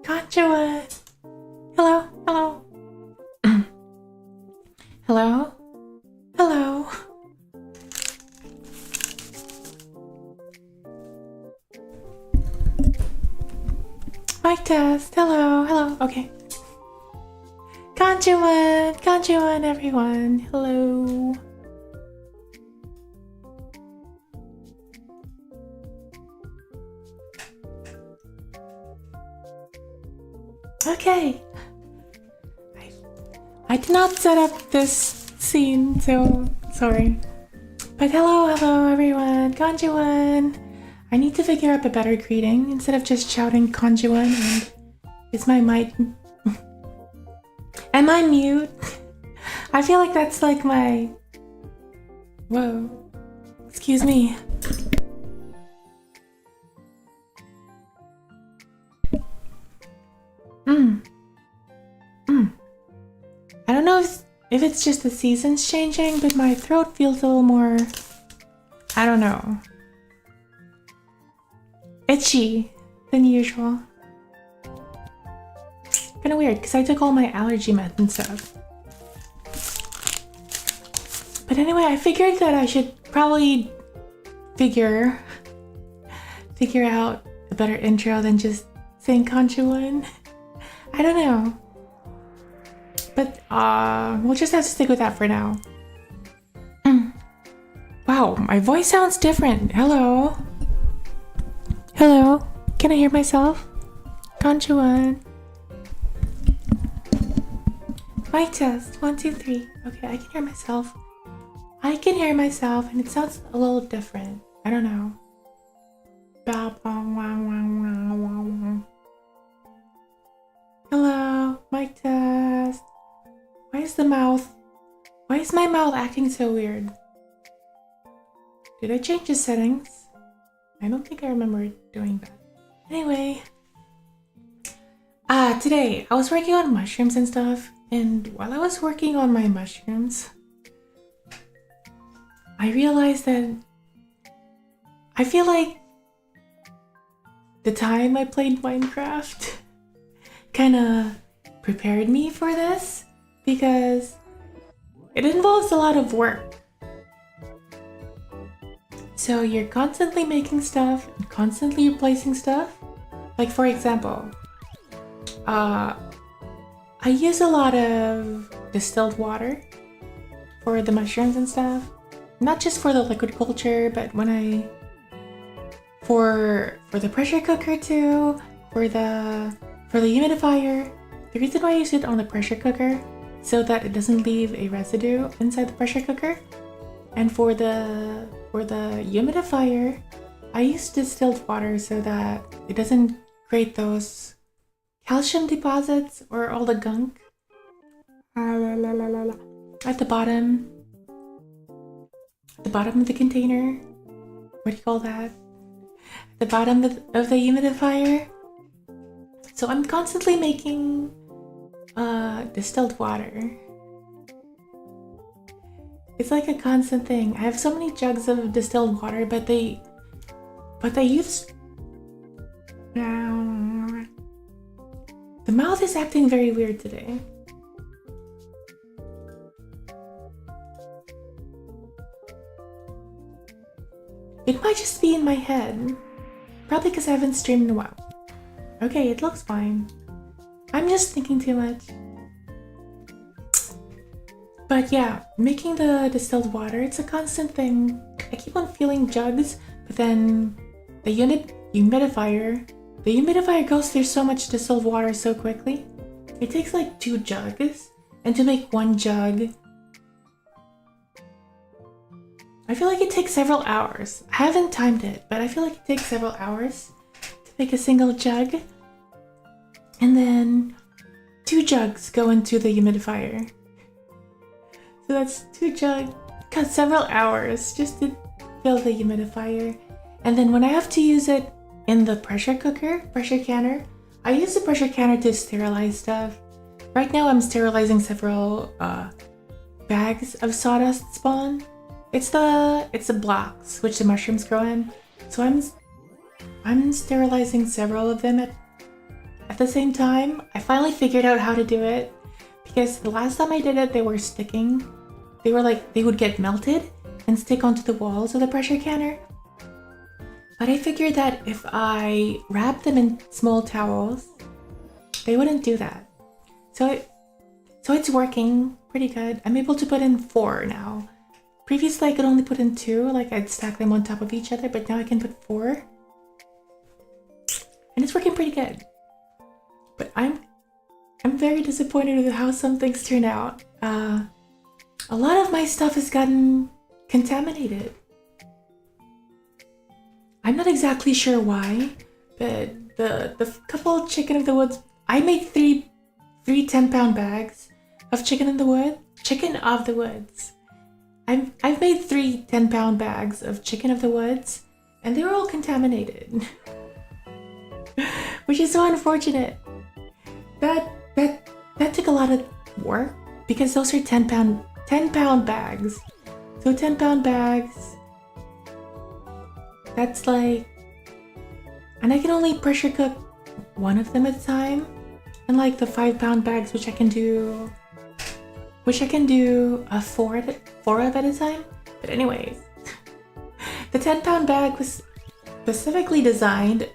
Kon-Juwun! Hello, hello. Hello? Hello? Mic test. Hello, hello. Okay. Kon-Juwun! Kon-Juwun, everyone. Hello. Okay. I did not set up this scene, so sorry. But hello, everyone. Kon-Juwun. I need to figure out a better greeting instead of just shouting Kon-Juwun. And is my mic? Am I mute? I feel like that's like my. Whoa. Excuse me. I don't know if it's just the seasons changing, but my throat feels a little more, I don't know, itchy than usual. Kinda weird, because I took all my allergy meds and stuff. But anyway, I figured that I should probably figure out a better intro than just saying Kon-Juwun. I don't know. But we'll just have to stick with that for now. Wow, my voice sounds different. Hello? Hello? Can I hear myself? Kon-Juwun. Mic test. 1, 2, 3. Okay, I can hear myself. I can hear myself and it sounds a little different. I don't know. Hello? Mic test. Why is my mouth acting so weird? Did I change the settings? I don't think I remember doing that. Anyway. Today I was working on mushrooms and stuff, and while I was working on my mushrooms, I realized that I feel like the time I played Minecraft kinda prepared me for this. Because it involves a lot of work. So you're constantly making stuff and constantly replacing stuff. Like for example, I use a lot of distilled water for the mushrooms and stuff. Not just for the liquid culture, but when for the pressure cooker too, for the humidifier. The reason why I use it on the pressure cooker so that it doesn't leave a residue inside the pressure cooker. And for the humidifier, I use distilled water so that it doesn't create those calcium deposits or all the gunk at the bottom of the container. What do you call that? At the bottom of the humidifier. So I'm constantly making distilled water. It's like a constant thing. I have so many jugs of distilled water, but they use. The mouth is acting very weird today. It might just be in my head. Probably because I haven't streamed in a while. Okay, it looks fine. I'm just thinking too much. But yeah, making the distilled water, it's a constant thing. I keep on filling jugs, but then the humidifier goes through so much distilled water so quickly. It takes like 2 jugs, and to make 1 jug, I feel like it takes several hours. I haven't timed it, but I feel like it takes several hours to make a single jug. And then 2 jugs go into the humidifier. So that's 2 jugs, got several hours just to fill the humidifier. And then when I have to use it in the pressure canner, I use the pressure canner to sterilize stuff. Right now I'm sterilizing several bags of sawdust spawn. It's the blocks which the mushrooms grow in. So I'm sterilizing several of them at at the same time. I finally figured out how to do it because the last time I did it, they were sticking. They were like, they would get melted and stick onto the walls of the pressure canner. But I figured that if I wrapped them in small towels, they wouldn't do that. So it's working pretty good. I'm able to put in 4 now. Previously, I could only put in 2, like I'd stack them on top of each other, but now I can put 4. And it's working pretty good. But I'm very disappointed with how some things turn out. A lot of my stuff has gotten contaminated. I'm not exactly sure why, but the couple chicken of the woods, I made three 10-pound bags of chicken of the woods. I've made 3 10-pound bags of chicken of the woods, and they were all contaminated. Which is so unfortunate. That took a lot of work because those are 10-pound bags. So 10-pound bags, that's like, and I can only pressure cook 1 of them at a time. And like the 5-pound bags, which I can do 4 of at a time. But anyways, the 10-pound bag was specifically designed,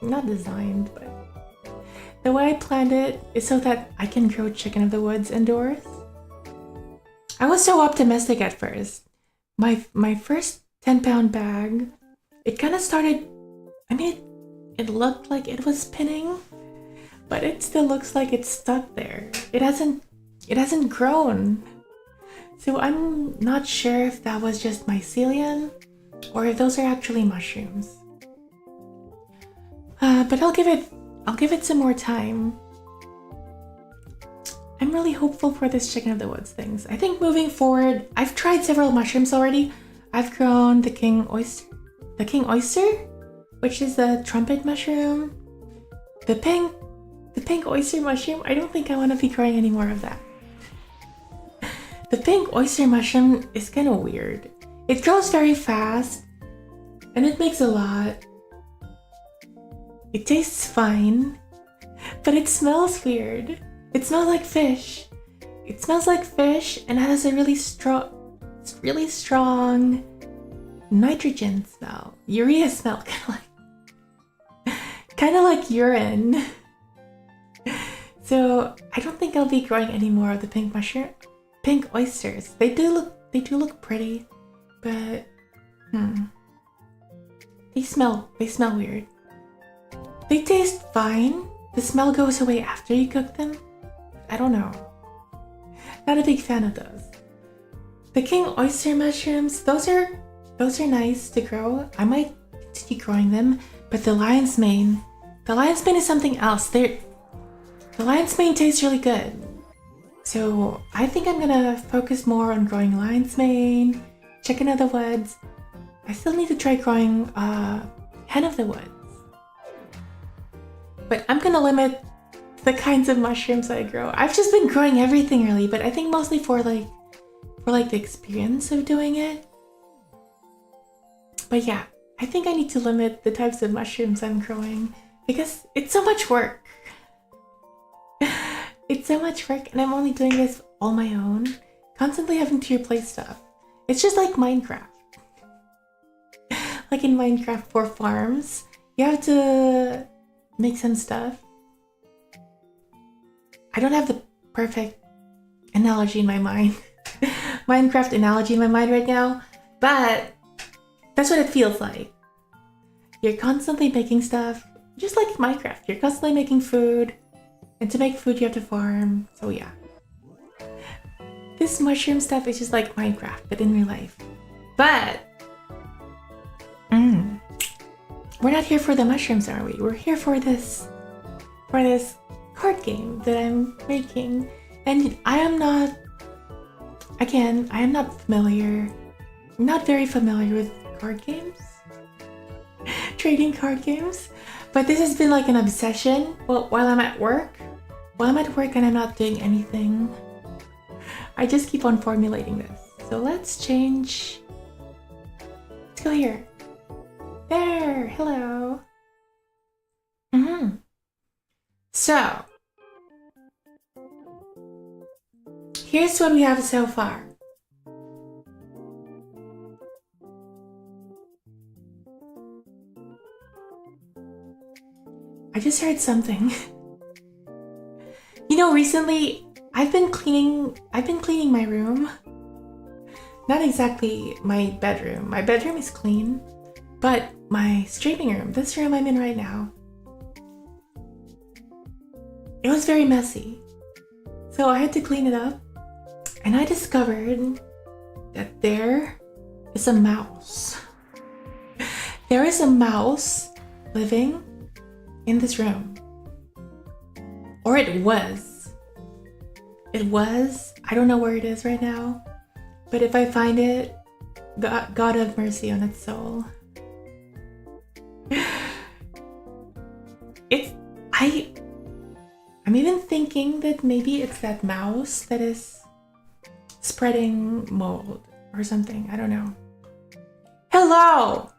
not designed, but the way I planned it is so that I can grow chicken of the woods indoors. I was so optimistic at first. My first 10-pound bag, it kind of started, I mean, it looked like it was spinning, but it still looks like it's stuck there. It hasn't grown. So I'm not sure if that was just mycelium or if those are actually mushrooms. But I'll give it some more time. I'm really hopeful for this chicken of the woods things. I think moving forward, I've tried several mushrooms already. I've grown the king oyster, which is the trumpet mushroom. The pink oyster mushroom, I don't think I want to be growing any more of that. The pink oyster mushroom is kind of weird. It grows very fast, and it makes a lot. It tastes fine, but it smells weird. It smells like fish. It smells like fish and has a really strong nitrogen smell. Urea smell, kind of like urine. So I don't think I'll be growing any more of the pink oysters. They do look pretty, but they smell weird. They taste fine. The smell goes away after you cook them. I don't know. Not a big fan of those. The king oyster mushrooms, those are nice to grow. I might continue growing them, but the lion's mane is something else. The lion's mane tastes really good. So I think I'm gonna focus more on growing lion's mane, chicken of the woods. I still need to try growing hen of the woods. But I'm gonna limit the kinds of mushrooms I grow. I've just been growing everything really, but I think mostly for the experience of doing it. But yeah, I think I need to limit the types of mushrooms I'm growing because it's so much work. It's so much work, and I'm only doing this all my own, constantly having to replace stuff. It's just like Minecraft. Like in Minecraft for farms, you have to make some stuff. I don't have the perfect analogy in my mind. Minecraft analogy in my mind right now, but that's what it feels like. You're constantly making stuff, just like Minecraft. You're constantly making food, and to make food you have to farm, so yeah. This mushroom stuff is just like Minecraft, but in real life. But we're not here for the mushrooms, are we? We're here for this card game that I'm making. And I am not familiar, not very familiar with card games, trading card games. But this has been like an obsession while I'm at work. While I'm at work and I'm not doing anything, I just keep on formulating this. So let's change. Let's go here. There, hello. So, here's what we have so far. I just heard something. You know, recently I've been cleaning my room. Not exactly my bedroom. My bedroom is clean, but my streaming room, this room I'm in right now, it was very messy. So I had to clean it up, and I discovered that there is a mouse. There is a mouse living in this room. Or it was. It was. I don't know where it is right now. But if I find it, God have mercy on its soul. I'm even thinking that maybe it's that mouse that is spreading mold or something. I don't know. Hello!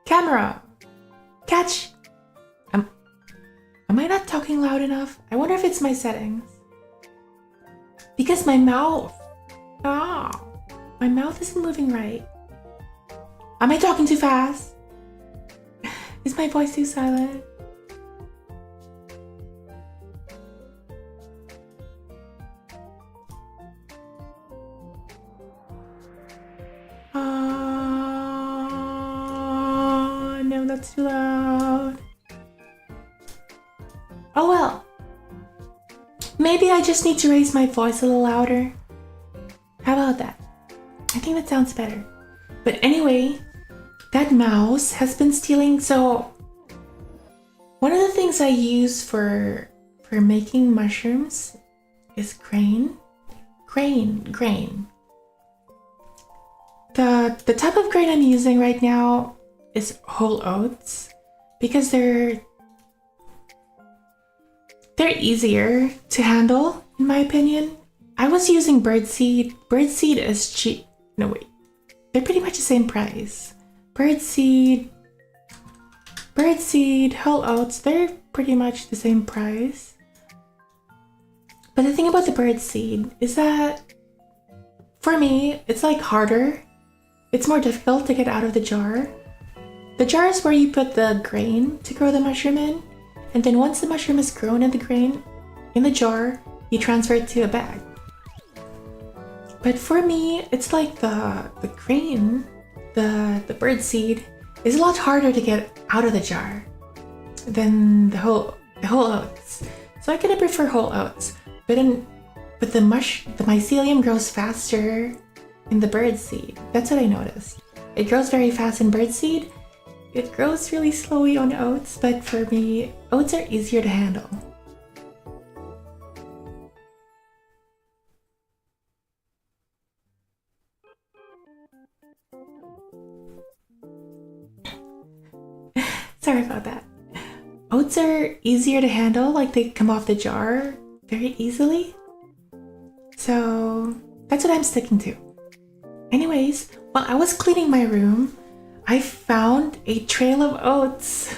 Camera! Catch! Am I not talking loud enough? I wonder if it's my settings. Because my mouth... my mouth isn't moving right. Am I talking too fast? Is my voice too silent? No, that's too loud. Oh well. Maybe I just need to raise my voice a little louder. How about that? I think that sounds better. But anyway, that mouse has been stealing. So one of the things I use for making mushrooms is grain. The type of grain I'm using right now is whole oats because they're easier to handle, in my opinion. I was using birdseed. Birdseed is cheap. No, wait. They're pretty much the same price. Birdseed, whole oats, they're pretty much the same price. But the thing about the birdseed is that, for me, it's like harder. It's more difficult to get out of the jar. The jar is where you put the grain to grow the mushroom in. And then once the mushroom is grown in the grain, in the jar, you transfer it to a bag. But for me, it's like the grain, the birdseed, is a lot harder to get out of the jar than the whole oats. So I kind of prefer whole oats. But the mycelium grows faster in the birdseed. That's what I noticed. It grows very fast in birdseed. It grows really slowly on oats, but for me, oats are easier to handle. Sorry about that. Oats are easier to handle, like they come off the jar very easily. So that's what I'm sticking to. Anyways, while I was cleaning my room, I found a trail of oats.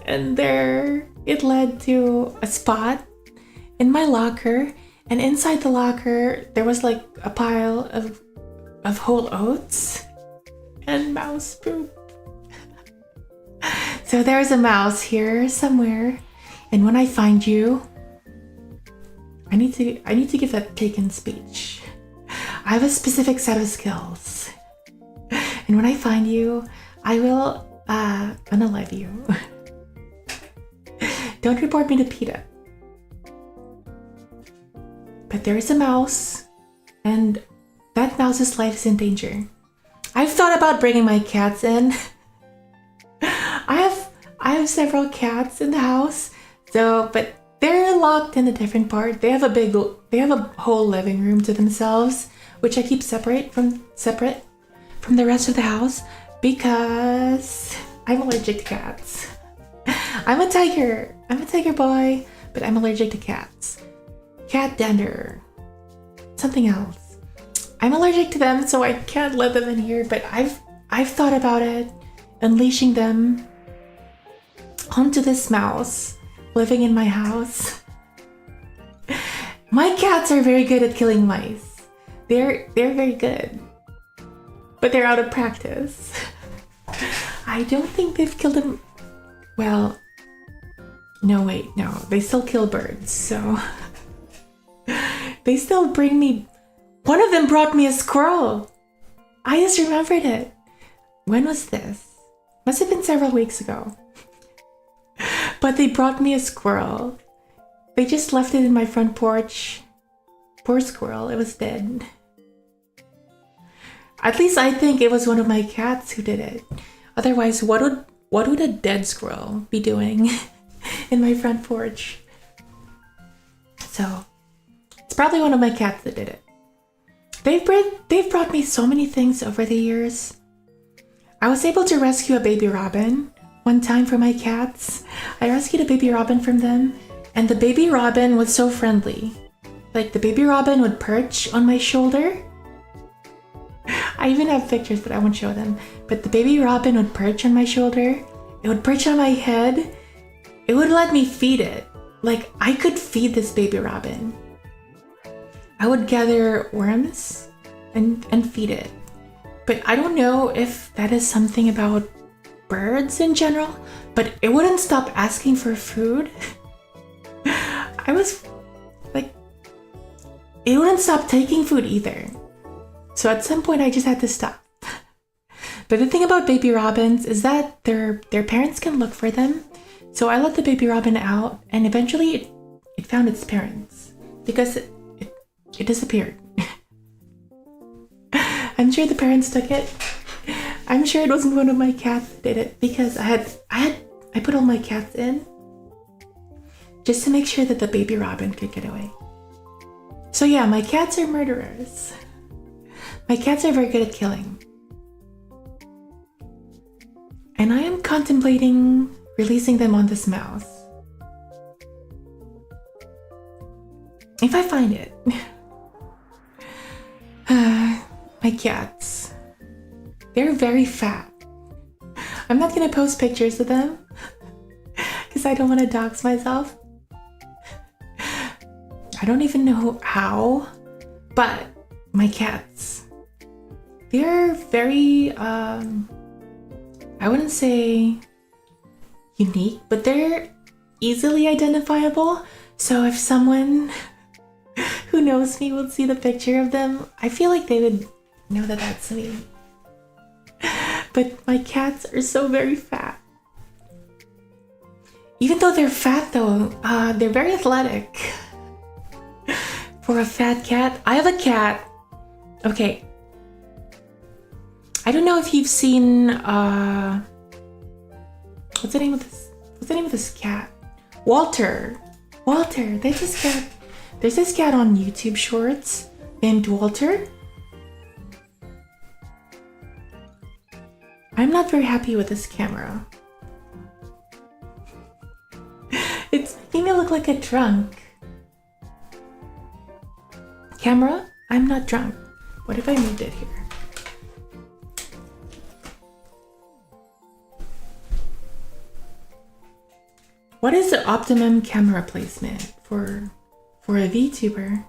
And it led to a spot in my locker, and inside the locker there was like a pile of whole oats and mouse poop. So there's a mouse here somewhere, and when I find you, I need to give that taken speech. I have a specific set of skills, and when I find you, I will unalive you. Don't report me to PETA. But there is a mouse, and that mouse's life is in danger. I've thought about bringing my cats in. I have several cats in the house, but they're locked in a different part. They have a whole living room to themselves, which I keep separate from the rest of the house because I'm allergic to cats. I'm a tiger boy, but I'm allergic to cats. Cat dander. Something else. I'm allergic to them, so I can't let them in here, but I've thought about it, unleashing them onto this mouse living in my house. My cats are very good at killing mice. They're very good. But they're out of practice. I don't think they've killed them. Well, no, wait, no. They still kill birds, so... They still bring me... One of them brought me a squirrel! I just remembered it. When was this? Must have been several weeks ago. But they brought me a squirrel. They just left it in my front porch. Poor squirrel, it was dead. At least I think it was one of my cats who did it. Otherwise, what would a dead squirrel be doing in my front porch? So, it's probably one of my cats that did it. They've brought me so many things over the years. I was able to rescue a baby robin one time for my cats. I rescued a baby robin from them, and the baby robin was so friendly. Like, the baby robin would perch on my shoulder. I even have pictures, but I won't show them. But the baby robin would perch on my shoulder. It would perch on my head. It would let me feed it. Like, I could feed this baby robin. I would gather worms and feed it. But I don't know if that is something about birds in general, but it wouldn't stop asking for food. I was like, it wouldn't stop taking food either. So at some point I just had to stop. But the thing about baby robins is that their parents can look for them. So I let the baby robin out, and eventually it found its parents because it disappeared. I'm sure the parents took it. I'm sure it wasn't one of my cats that did it, because I put all my cats in just to make sure that the baby robin could get away. So yeah, my cats are murderers. My cats are very good at killing. And I am contemplating releasing them on this mouse. If I find it. My cats. They're very fat. I'm not gonna post pictures of them because I don't want to dox myself. I don't even know how, but my cats, they're very, I wouldn't say unique, but they're easily identifiable. So if someone who knows me will see the picture of them, I feel like they would know that that's me. But my cats are so very fat. Even though they're fat though, they're very athletic. For a fat cat, I have a cat. Okay. I don't know if you've seen, what's the name of this? What's the name of this cat? Walter. Walter. There's this cat. There's this cat on YouTube Shorts named Walter. I'm not very happy with this camera. It's making me look like a drunk. Camera, I'm not drunk. What if I moved it here? What is the optimum camera placement for a VTuber?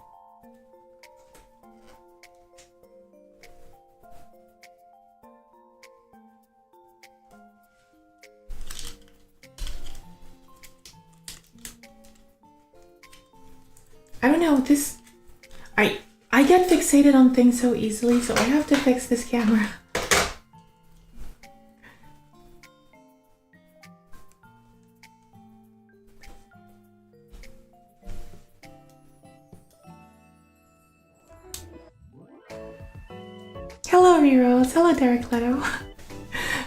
I don't know, this... I get fixated on things so easily, so I have to fix this camera. Hello, Rerose. Hello, 𝓡𝓾𝓈.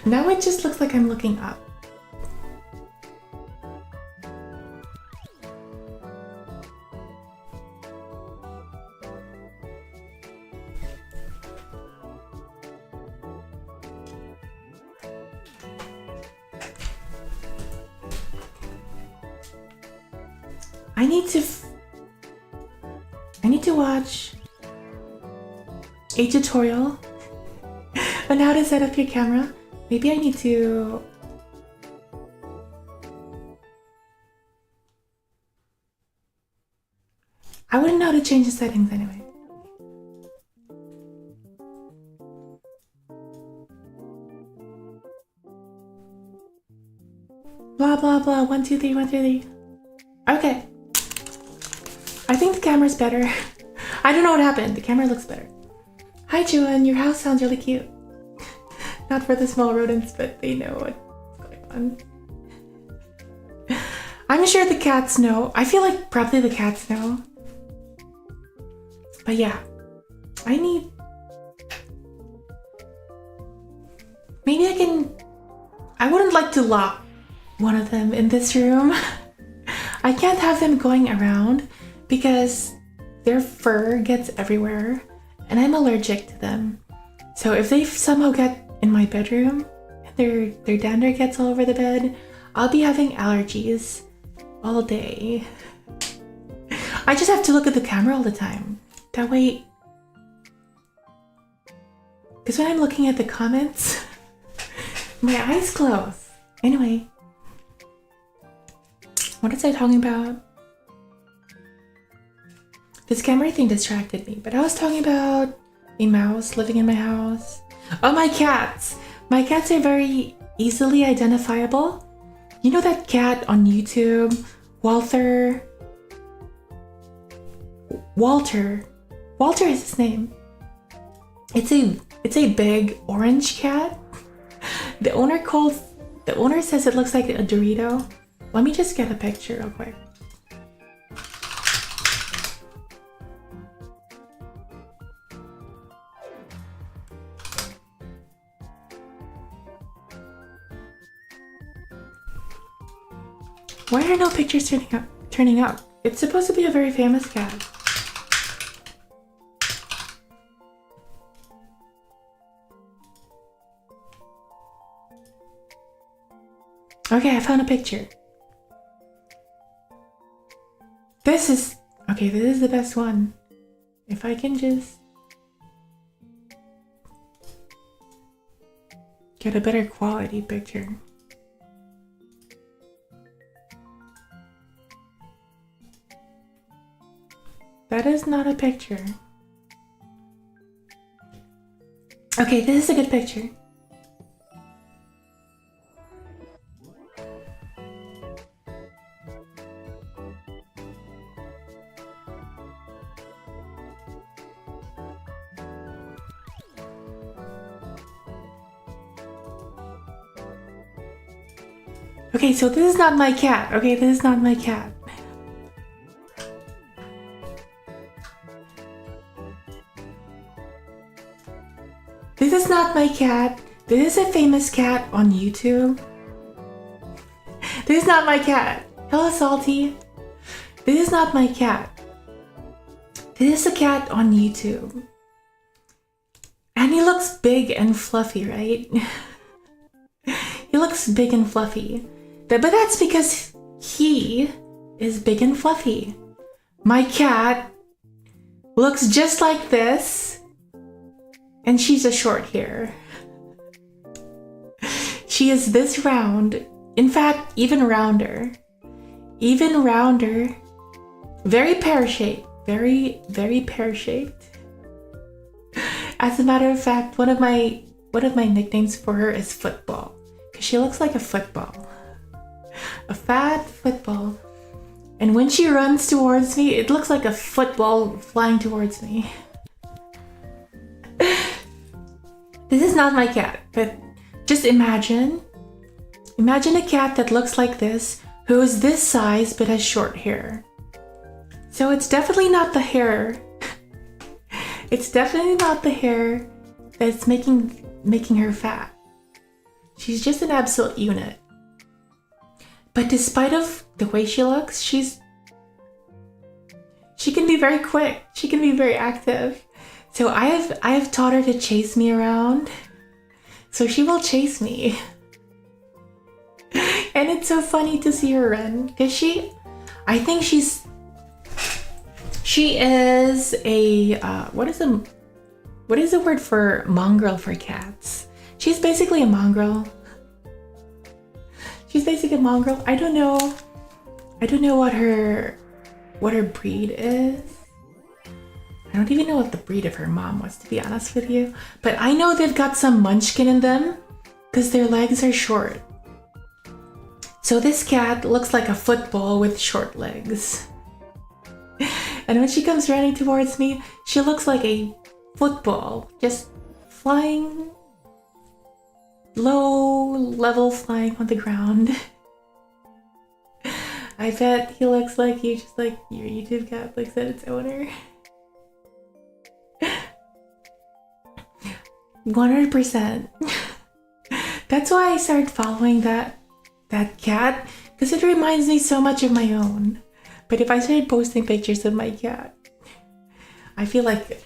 Now it just looks like I'm looking up. I need to watch a tutorial on how to set up your camera. Maybe I need to I wouldn't know how to change the settings anyway. Blah, blah, blah. 1, 2, 3, 1, 2, 3. Okay. I think the camera's better. I don't know what happened. The camera looks better. Hi, Juan. Your house sounds really cute. Not for the small rodents, but they know what's going on. I'm sure the cats know. I feel like probably the cats know. But yeah, maybe I wouldn't like to lock one of them in this room. I can't have them going around because their fur gets everywhere and I'm allergic to them. So if they somehow get in my bedroom and their dander gets all over the bed, I'll be having allergies all day. I just have to look at the camera all the time. That way, because when I'm looking at the comments, my eyes close. Anyway, what was I talking about? This camera thing distracted me, but I was talking about a mouse living in my house. Oh, my cats! My cats are very easily identifiable. You know that cat on YouTube? Walter is his name. It's a big orange cat. The owner says it looks like a Dorito. Let me just get a picture real quick. Why are no pictures turning up? It's supposed to be a very famous cat. Okay, I found a picture. This is the best one. If I can just get a better quality picture. That is not a picture. Okay, this is a good picture. Okay, so this is not my cat. Okay, this is not my cat. This is not my cat. This is a famous cat on YouTube. This is not my cat. Hello, Salty. This is not my cat. This is a cat on YouTube. And he looks big and fluffy, right? He looks big and fluffy. But that's because he is big and fluffy. My cat looks just like this. And she's a short hair. She is this round. In fact, even rounder. Even rounder. Very pear-shaped. Very, very pear-shaped. As a matter of fact, one of my nicknames for her is Football. Because she looks like a football. A fat football. And when she runs towards me, it looks like a football flying towards me. This is not my cat, but just imagine a cat that looks like this, who is this size but has short hair. So it's definitely not the hair. It's definitely not the hair that's making her fat. She's just an absolute unit. But despite of the way she looks, she can be very quick. She can be very active. So I have taught her to chase me around. So she will chase me. And it's so funny to see her run. Because she is a, what is the word for mongrel for cats? She's basically a mongrel. She's basically a mongrel. I don't know what her breed is. I don't even know what the breed of her mom was, to be honest with you. But I know they've got some munchkin in them because their legs are short. So this cat looks like a football with short legs. And when she comes running towards me, she looks like a football, just flying, low level flying on the ground. I bet he looks like you, just like your YouTube cat looks at its owner. 100%. That's why I started following that cat, because it reminds me so much of my own. But if I started posting pictures of my cat, I feel like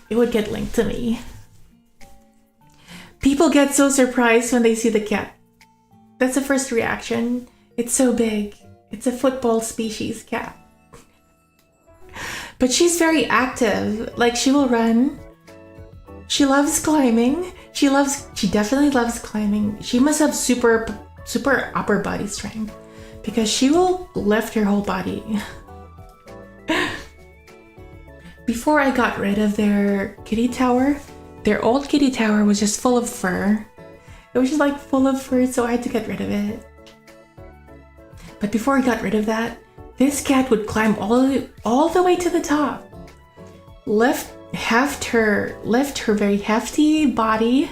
it would get linked to me. People get so surprised when they see the cat. That's the first reaction. It's so big. It's a football species cat. But she's very active. Like, she will run. She loves climbing. She definitely loves climbing. She must have super upper body strength because she will lift her whole body. Before I got rid of their kitty tower, their old kitty tower was just full of fur. It was just like full of fur, so I had to get rid of it. But before I got rid of that, this cat would climb all the way to the top. Lift her very hefty body.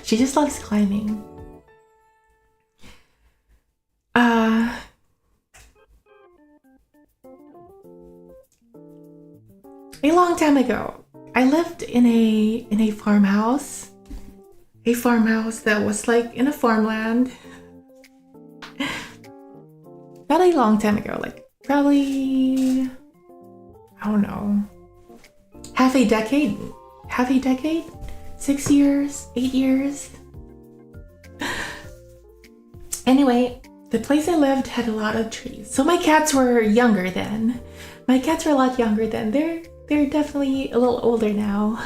She just loves climbing. A long time ago, I lived in a farmhouse. A farmhouse that was like in a farmland. Not a long time ago, like probably, I don't know, half a decade? 6 years? 8 years? Anyway, the place I lived had a lot of trees. So my cats were younger then. My cats were a lot younger then. They're definitely a little older now.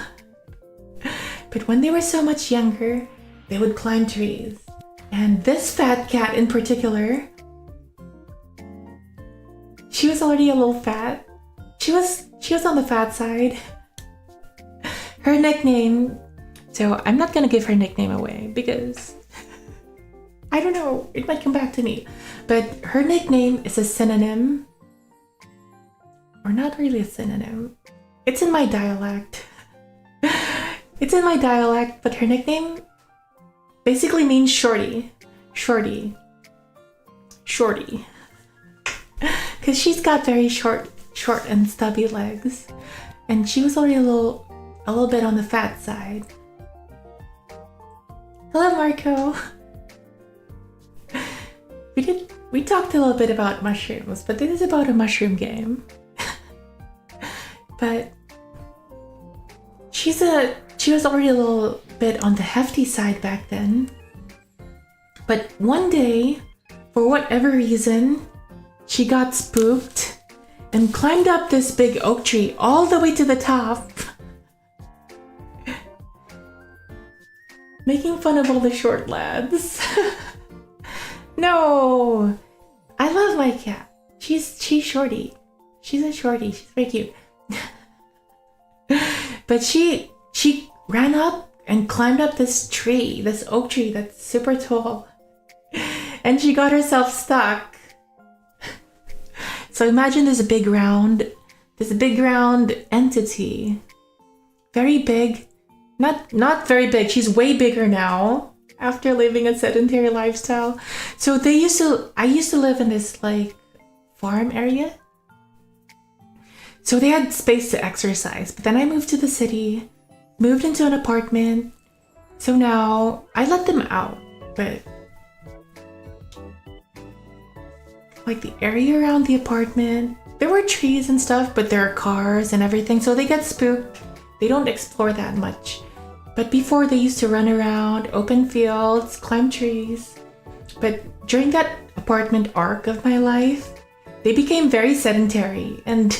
But when they were so much younger, they would climb trees. And this fat cat in particular, she was already a little fat. She was on the fat side. Her nickname, so I'm not gonna give her nickname away because I don't know, it might come back to me. But her nickname is a synonym, or not really a synonym. It's in my dialect. It's in my dialect, but her nickname basically means shorty. Shorty. Because she's got very short and stubby legs. And she was already a little bit on the fat side. Hello, Marco. We talked a little bit about mushrooms, but this is about a mushroom game. But she was already a little bit on the hefty side back then. But one day, for whatever reason, she got spooked and climbed up this big oak tree all the way to the top, making fun of all the short lads. No, I love my cat. She's shorty. She's a shorty. She's very cute. But she ran up and climbed up this tree, this oak tree that's super tall, and she got herself stuck. So imagine this big round entity, very big, not very big. She's way bigger now after living a sedentary lifestyle. So I used to live in this like farm area. So they had space to exercise, but then I moved to the city, moved into an apartment. So now I let them out, but like the area around the apartment, there were trees and stuff, but there are cars and everything, so they get spooked. They don't explore that much. But before, they used to run around, open fields, climb trees. But during that apartment arc of my life, they became very sedentary, and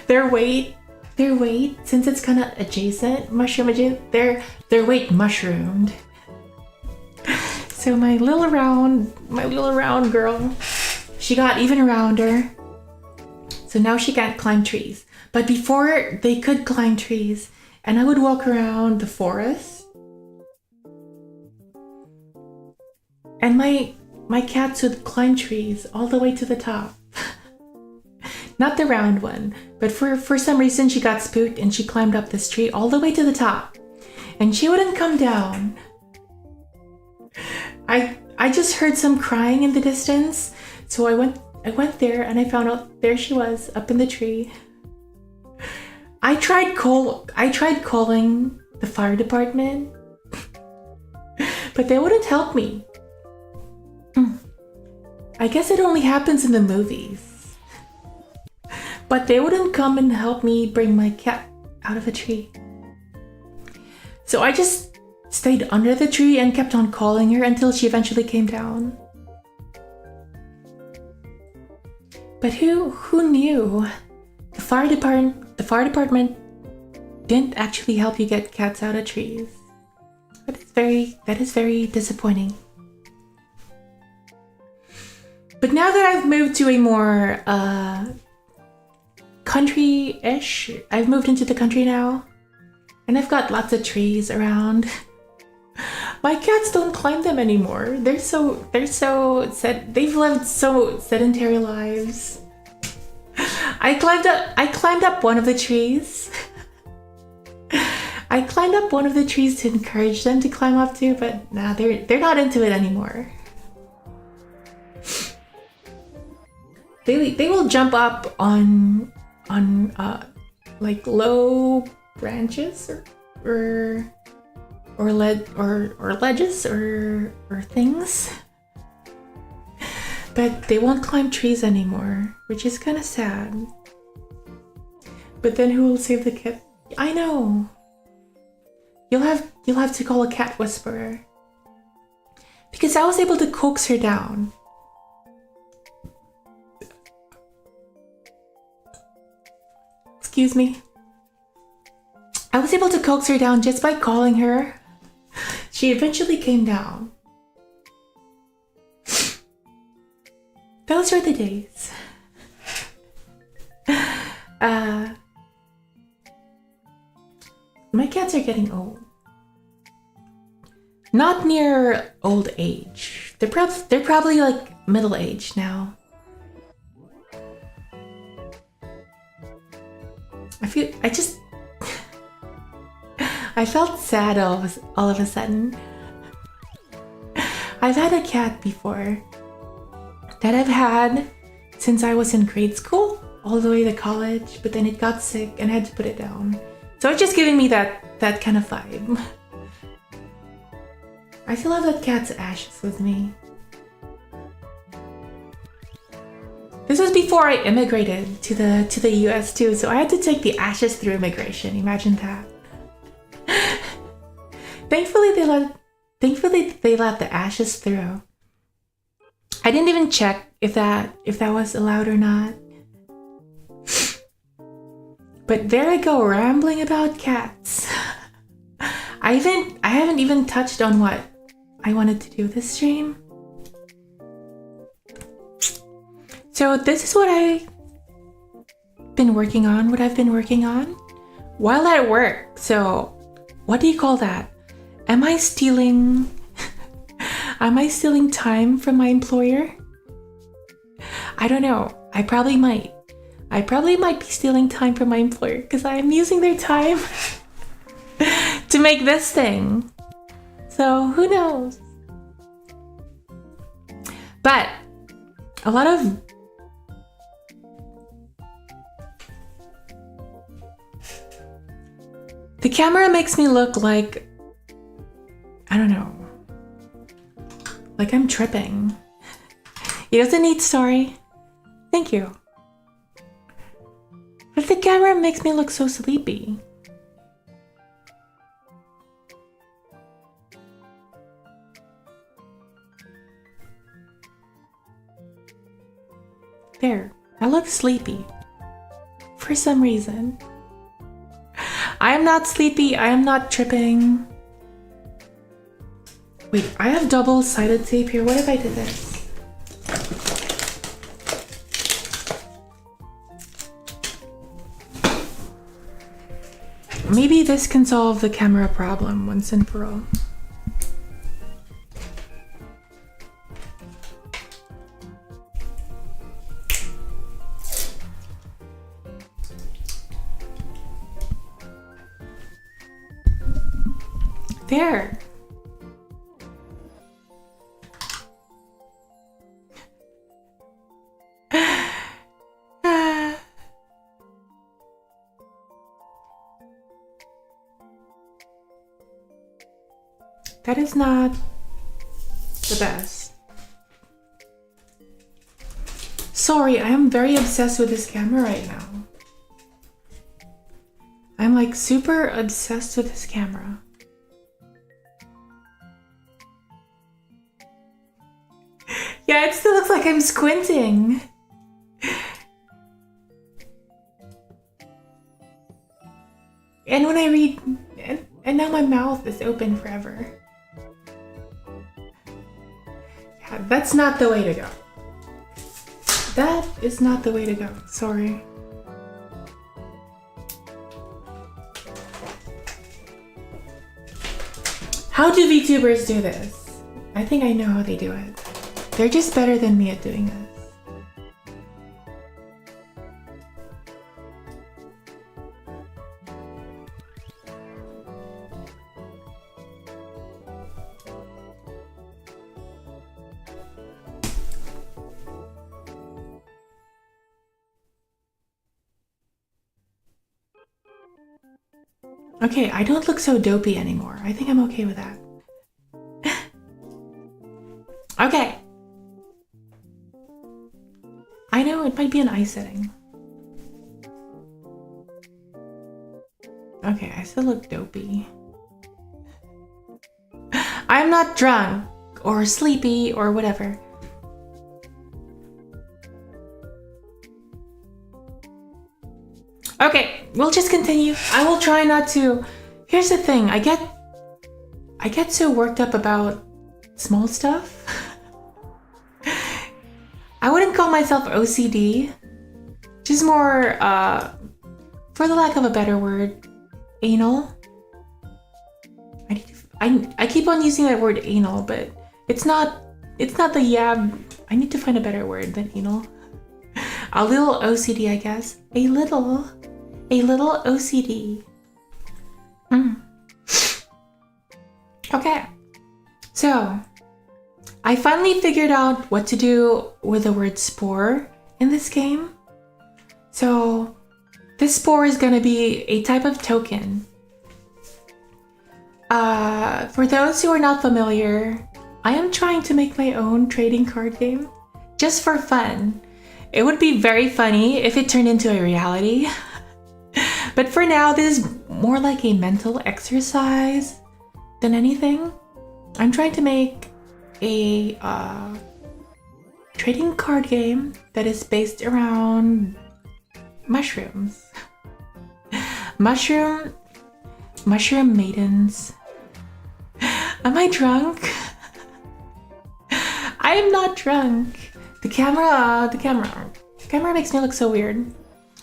their weight, since it's kind of their weight mushroomed. So my little round girl, she got even rounder. So now she can't climb trees. But before they could climb trees, and I would walk around the forest. And my cats would climb trees all the way to the top. Not the round one, but for some reason she got spooked and she climbed up this tree all the way to the top. And she wouldn't come down. I just heard some crying in the distance, so I went there and I found out there she was up in the tree. I tried calling the fire department, but they wouldn't help me. I guess it only happens in the movies. But they wouldn't come and help me bring my cat out of a tree. So I just stayed under the tree and kept on calling her until she eventually came down. But who knew? The fire department didn't actually help you get cats out of trees. That is very disappointing. But now that I've moved to a more country-ish, I've moved into the country now, and I've got lots of trees around. My cats don't climb them anymore. They've lived so sedentary lives. I climbed up one of the trees. I climbed up one of the trees to encourage them to climb up too, but nah, they're not into it anymore. They will jump up on like low branches or ledges or things, but they won't climb trees anymore, which is kind of sad. But then who will save the cat? I know. You'll have to call a cat whisperer, because I was able to coax her down. Excuse me. I was able to coax her down just by calling her. She eventually came down. Those were the days. My cats are getting old. Not near old age. They're probably like middle age now. I felt sad all of a sudden. I've had a cat before that I've had since I was in grade school all the way to college, but then it got sick and I had to put it down. So it's just giving me that kind of vibe. I still have that cat's ashes with me. This was before I immigrated to the US too, so I had to take the ashes through immigration. Imagine that. Thankfully they let the ashes through. I didn't even check if that was allowed or not. But there I go, rambling about cats. I haven't even touched on what I wanted to do this stream. So this is what I've been working on while at work. So what do you call that? Am I stealing time from my employer? I don't know. I probably might be stealing time from my employer because I'm using their time to make this thing. So who knows? But a lot of the camera makes me look like, I don't know, like I'm tripping. It doesn't need story. Thank you. But the camera makes me look so sleepy. There, I look sleepy. For some reason. I am not sleepy, I am not tripping. Wait, I have double-sided tape here. What if I did this? maybe this can solve the camera problem once and for all. There. That is not the best. Sorry, I am very obsessed with this camera right now. I'm like super obsessed with this camera. Yeah, it still looks like I'm squinting. And when I read, and now my mouth is open forever. Yeah, that's not the way to go. That is not the way to go, sorry. How do VTubers do this? I think I know how they do it. They're just better than me at doing this. Okay, I don't look so dopey anymore. I think I'm okay with that. Okay. I know it might be an eye setting. Okay, I still look dopey. I'm not drunk or sleepy or whatever. Okay, we'll just continue. I will try not to. Here's the thing, I get so worked up about small stuff. I wouldn't call myself OCD, just more, for the lack of a better word, anal. I keep on using that word anal, but it's not the I need to find a better word than anal. A little OCD, I guess. A little OCD. Okay, so I finally figured out what to do with the word spore in this game. So this spore is gonna be a type of token. For those who are not familiar, I am trying to make my own trading card game just for fun. It would be very funny if it turned into a reality. But for now, this is more like a mental exercise than anything. I'm trying to make a trading card game that is based around mushrooms. Mushroom maidens. Am I drunk? I am not drunk. The camera makes me look so weird.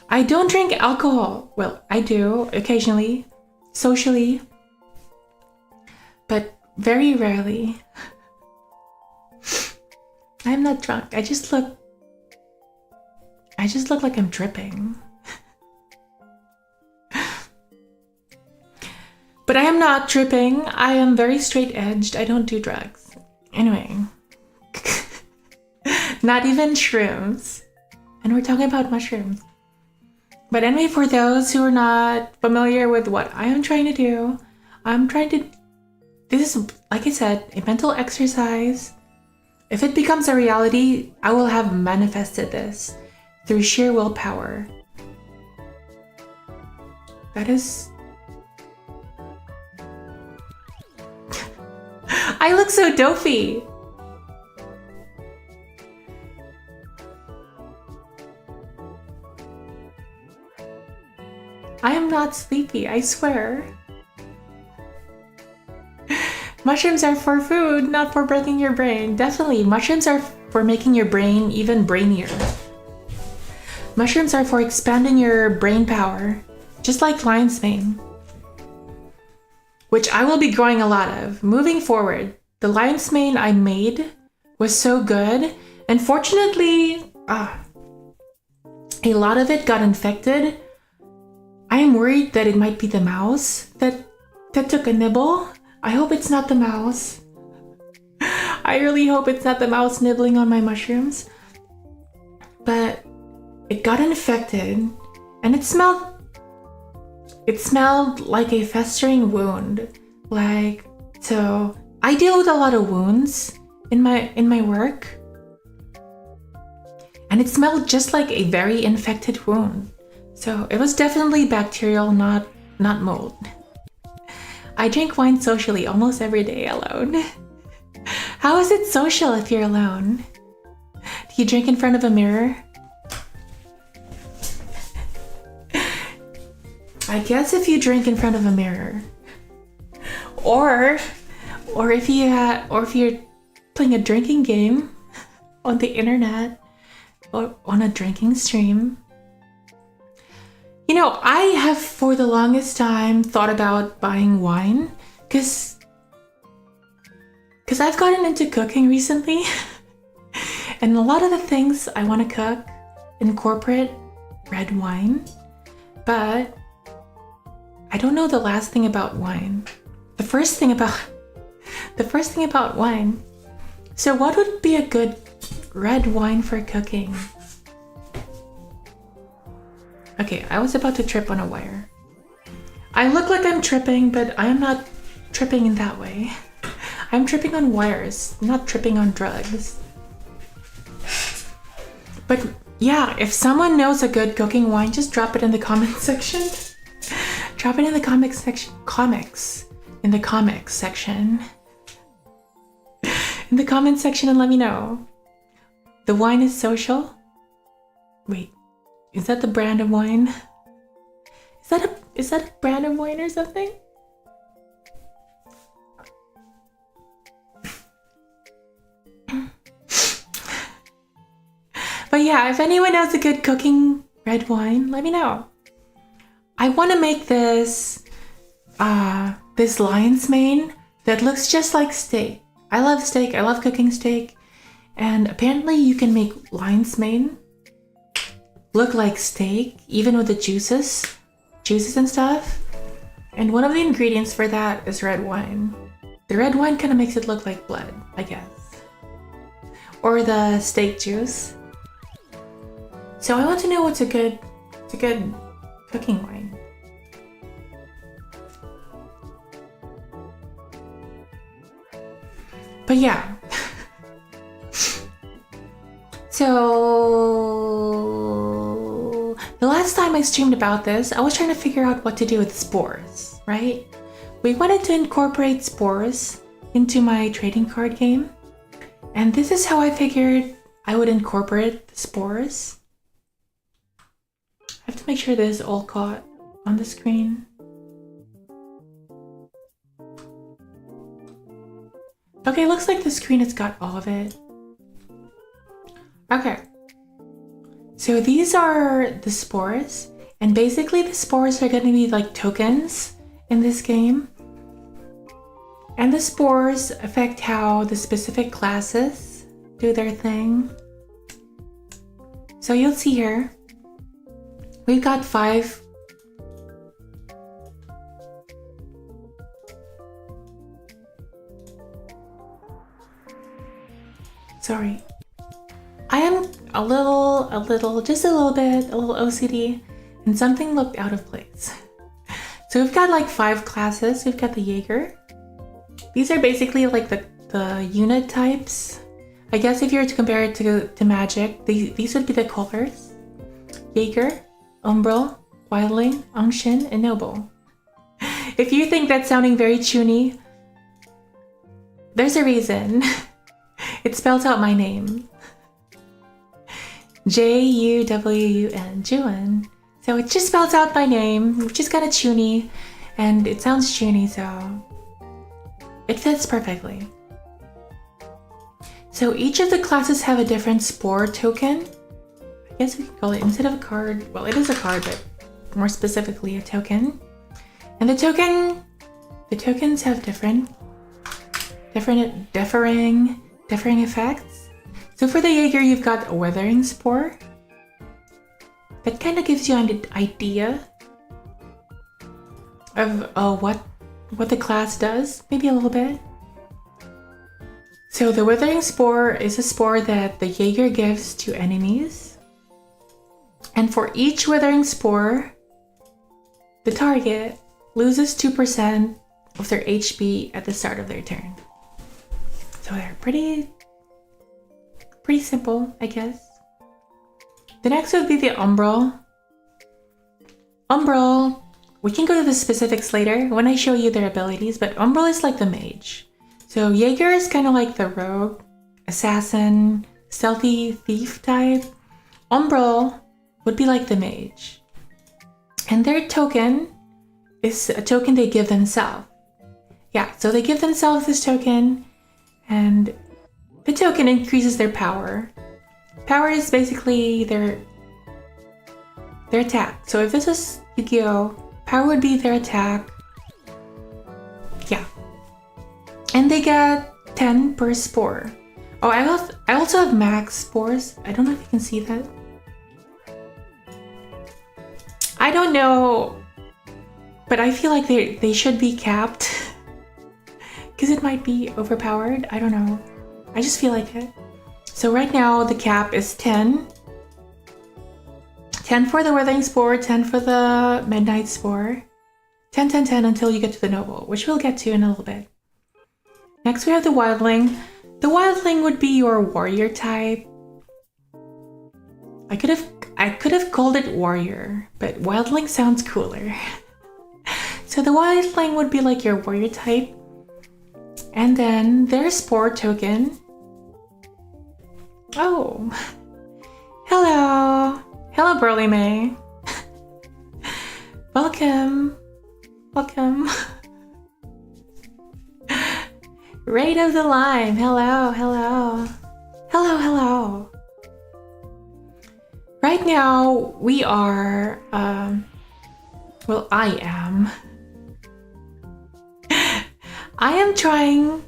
I don't drink alcohol. Well, I do occasionally, socially, but very rarely. I'm not drunk. I just look like I'm dripping. But I am not dripping. I am very straight-edged. I don't do drugs. Anyway. Not even shrooms. And we're talking about mushrooms. But anyway, for those who are not familiar with what I am trying to do, this is, like I said, a mental exercise. If it becomes a reality, I will have manifested this through sheer willpower. That is... I look so dopey. I am not sleepy, I swear. Mushrooms are for food, not for breaking your brain. Definitely, mushrooms are for making your brain even brainier. Mushrooms are for expanding your brain power, just like lion's mane. which I will be growing a lot of. Moving forward, the lion's mane I made was so good. Unfortunately, a lot of it got infected. I am worried that it might be the mouse that took a nibble. I hope it's not the mouse. I really hope it's not the mouse nibbling on my mushrooms. But it got infected and it smelled like a festering wound. So I deal with a lot of wounds in my work. And it smelled just like a very infected wound. So it was definitely bacterial, not mold. I drink wine socially almost every day alone. How is it social if you're alone? Do you drink in front of a mirror? I guess if you drink in front of a mirror. Or if you're playing a drinking game on the internet or on a drinking stream. You know, I have for the longest time thought about buying wine because I've gotten into cooking recently. And a lot of the things I want to cook incorporate red wine, but I don't know the last thing about wine. The first thing about wine. So what would be a good red wine for cooking? Okay, I was about to trip on a wire. I look like I'm tripping, but I am not tripping in that way. I'm tripping on wires, not tripping on drugs. But yeah, if someone knows a good cooking wine, just drop it in the comment section. Drop it in the comics section. In the comment section and let me know. The wine is social? Wait, is that the brand of wine? Is that a brand of wine or something? But yeah, if anyone knows a good cooking red wine, let me know. I want to make this lion's mane that looks just like steak. I love steak. I love cooking steak. And apparently you can make lion's mane look like steak, even with the juices and stuff. And one of the ingredients for that is red wine. The red wine kind of makes it look like blood, I guess. Or the steak juice. So I want to know what's a good cooking wine. But yeah. So the last time I streamed about this, I was trying to figure out what to do with spores, right? We wanted to incorporate spores into my trading card game. And this is how I figured I would incorporate the spores. I have to make sure this is all caught on the screen. Okay, looks like the screen has got all of it. Okay. So these are the spores. And basically the spores are going to be like tokens in this game. And the spores affect how the specific classes do their thing. So you'll see here, we've got 5. Sorry. I am just a little OCD, and something looked out of place. So we've got like 5 classes. We've got the Jaeger. These are basically like the unit types. I guess if you were to compare it to Magic, these would be the colors. Jaeger, Umbral, Wildling, Angshin, and Noble. If you think that's sounding very chuny, there's a reason. It spells out my name. J-U-W-U-N, Juwun. So it just spells out my name, which is kind of chuny, and it sounds chuny, so it fits perfectly. So each of the classes have a different spore token. I guess we could call it, instead of a card, well, it is a card, but more specifically a token. And the token the tokens have differing effects. So for the Jaeger, you've got a Withering Spore. That kind of gives you an idea of what the class does, maybe a little bit. So the Withering Spore is a spore that the Jaeger gives to enemies. And for each Withering Spore, the target loses 2% of their HP at the start of their turn. So they're pretty simple, I guess. The next would be the Umbral. Umbral, we can go to the specifics later when I show you their abilities, but Umbral is like the mage. So Jaeger is kind of like the rogue, assassin, stealthy thief type. Umbral would be like the mage. And their token is a token they give themselves. Yeah, so they give themselves this token, and the token increases their power. Power is basically their attack. So if this was Yu-Gi-Oh, power would be their attack. Yeah. And they get 10 per spore. Oh, I also have max spores. I don't know if you can see that. I don't know, but I feel like they should be capped. Because it might be overpowered. I don't know. I just feel like it. So right now the cap is 10. 10 for the Withering Spore, 10 for the Midnight Spore. 10, 10, 10 until you get to the Noble, which we'll get to in a little bit. Next we have the Wildling. The Wildling would be your warrior type. I could have called it warrior, but Wildling sounds cooler. So the Wildling would be like your warrior type. And then their spore token. Oh, hello. Hello, 𝓴𝓼𝓵𝓵. Welcome. Welcome. Raid of the Lime. Hello, hello. Hello, hello. Right now, we are, well, I am trying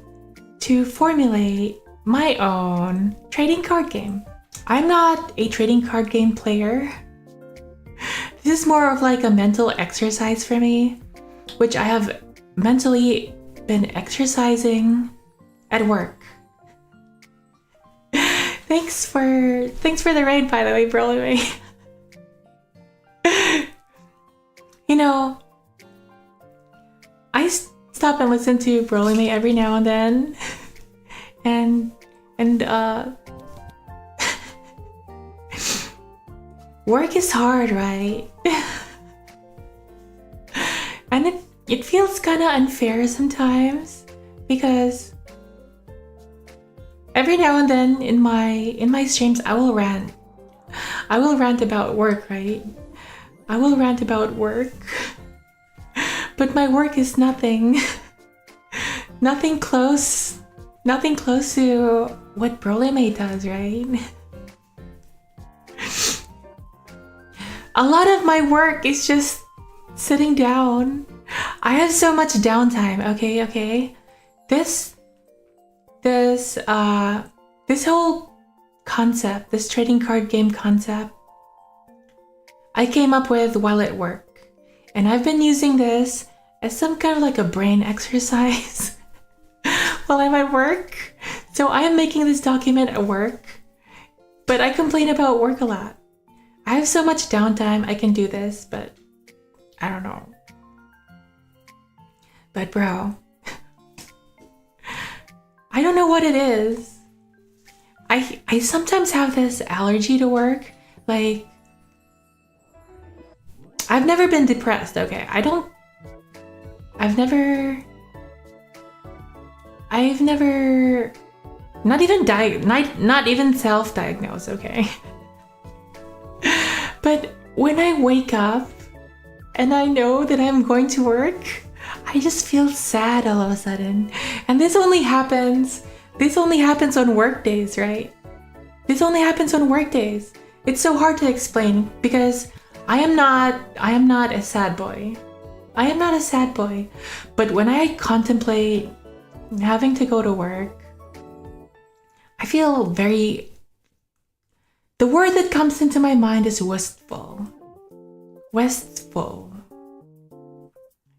to formulate my own trading card game. I'm not a trading card game player. This is more of like a mental exercise for me, which I have mentally been exercising at work. Thanks for the raid, by the way, 𝓴𝓼𝓵𝓵. You know, I stop and listen to 𝓴𝓼𝓵 every now and then, and work is hard, right? And it feels kind of unfair sometimes, because every now and then in my streams I will rant. I will rant about work, right? I will rant about work. But my work is nothing close to what 𝓴𝓼𝓵 does, right? A lot of my work is just sitting down. I have so much downtime, okay? This whole concept, this trading card game concept, I came up with while at work. And I've been using this as some kind of like a brain exercise while I'm at work. So I am making this document at work, but I complain about work a lot. I have so much downtime, I can do this, but I don't know. But bro, I don't know what it is. I sometimes have this allergy to work. Like, I've never been depressed, okay? I've never, not even self-diagnosed, okay? But when I wake up and I know that I'm going to work, I just feel sad all of a sudden. And this only happens on work days, right? This only happens on work days. It's so hard to explain because I am not a sad boy. I am not a sad boy. But when I contemplate having to go to work, I feel very... The word that comes into my mind is wistful. Wistful.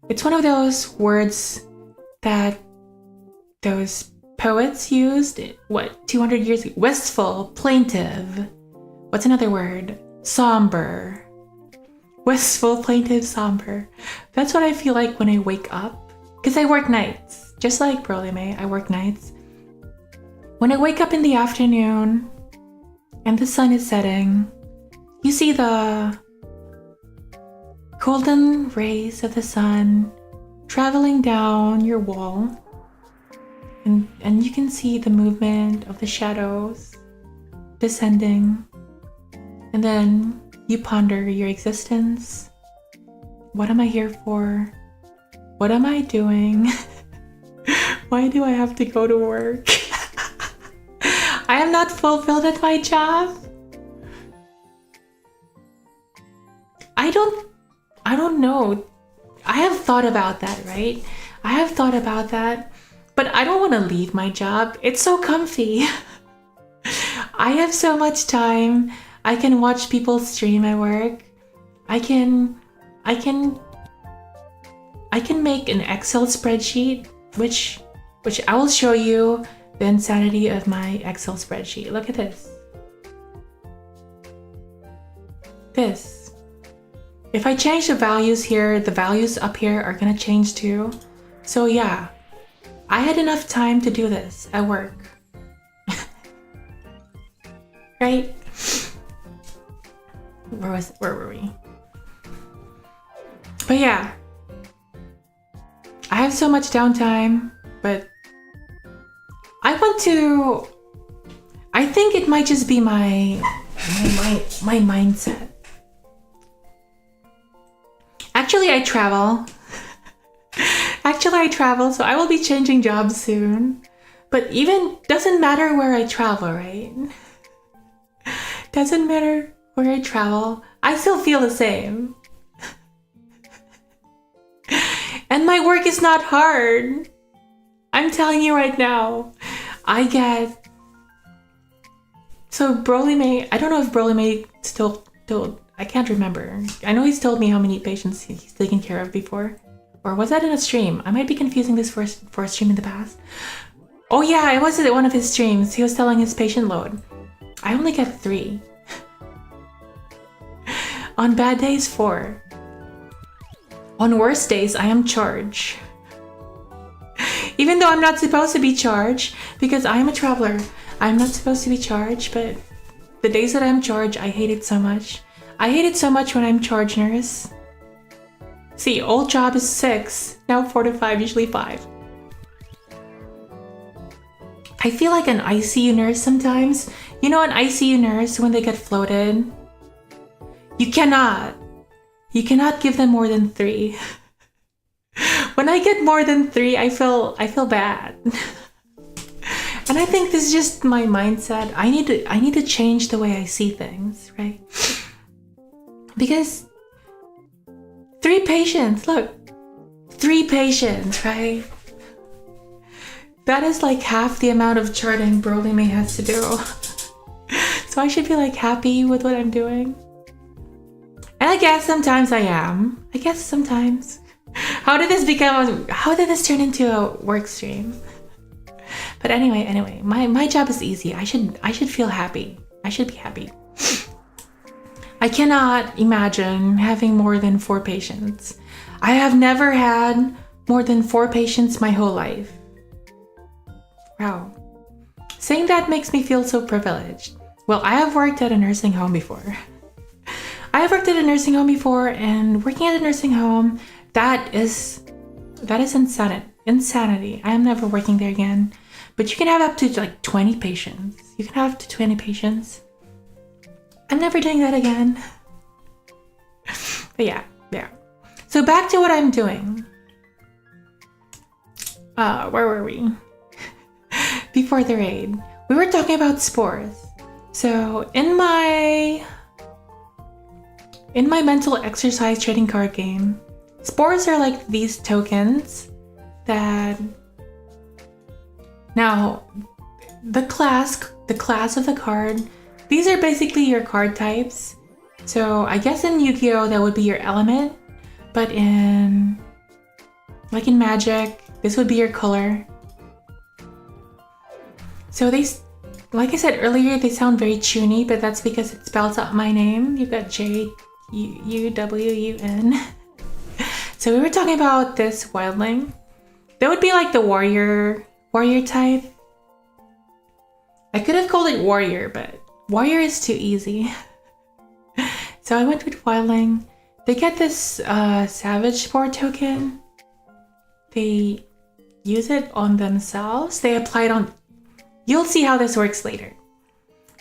It's one of those words that those poets used, 200 years ago? Wistful, plaintive. What's another word? Somber. Wistful, plaintive, somber. That's what I feel like when I wake up. Because I work nights. Just like 𝓴𝓾𝓵𝓮𝓼, I work nights. When I wake up in the afternoon and the sun is setting, you see the golden rays of the sun traveling down your wall, and you can see the movement of the shadows descending, and then you ponder your existence. What am I here for? What am I doing? Why do I have to go to work? I am not fulfilled at my job. I don't know. I have thought about that, right? I have thought about that, but I don't want to leave my job. It's so comfy. I have so much time. I can watch people stream at work. I can make an Excel spreadsheet, which I will show you the insanity of my Excel spreadsheet. Look at this. This. If I change the values here, the values up here are gonna change too. So yeah, I had enough time to do this at work. Right? Where were we? But yeah, I have so much downtime, but I think it might just be my mindset. Actually, I travel. So I will be changing jobs soon. But even doesn't matter where I travel, right? Doesn't matter where I travel. I still feel the same. And my work is not hard. I'm telling you right now. So 𝓴𝓾𝓵𝓮𝓼, I don't know if 𝓴𝓾𝓵𝓮 still told, I can't remember. I know he's told me how many patients he's taken care of before. Or was that in a stream? I might be confusing this for a stream in the past. Oh yeah, it was at one of his streams. He was telling his patient load. I only get 3. On bad days, 4. On worse days, I am charged. Even though I'm not supposed to be charged, because I'm a traveler, I'm not supposed to be charged, but the days that I'm charged, I hate it so much. I hate it so much when I'm charge nurse. See, old job is 6, now 4 to 5, usually 5. I feel like an ICU nurse sometimes. You know, an ICU nurse, when they get floated, you cannot give them more than 3. When I get more than 3, I feel bad. And I think this is just my mindset. I need to change the way I see things, right? Because 3 patients, look. 3 patients, right? That is like half the amount of charting 𝓴𝓾𝓵𝓮𝓼 has to do. So I should be like happy with what I'm doing. And I guess sometimes I am. I guess sometimes. How did this turn into a work stream? But anyway, my job is easy. I should feel happy. I should be happy. I cannot imagine having more than 4 patients. I have never had more than 4 patients my whole life. Wow. Saying that makes me feel so privileged. Well, I have worked at a nursing home before. And working at a nursing home, that is insanity. I am never working there again. But you can have up to like 20 patients. You can have up to 20 patients. I'm never doing that again. But yeah. So back to what I'm doing. Where were we? Before the raid. We were talking about spores. So in my mental exercise trading card game, Spores are like these tokens that... Now, the class of the card, these are basically your card types. So I guess in Yu-Gi-Oh! That would be your element, but in Magic, this would be your color. So these, like I said earlier, they sound very chuny, but that's because it spells out my name. You've got J-U-W-U-N. So we were talking about this wildling. That would be like the warrior type. I could have called it warrior, but warrior is too easy. So I went with wildling. They get this savage spore token. They use it on themselves. They apply it on... You'll see how this works later.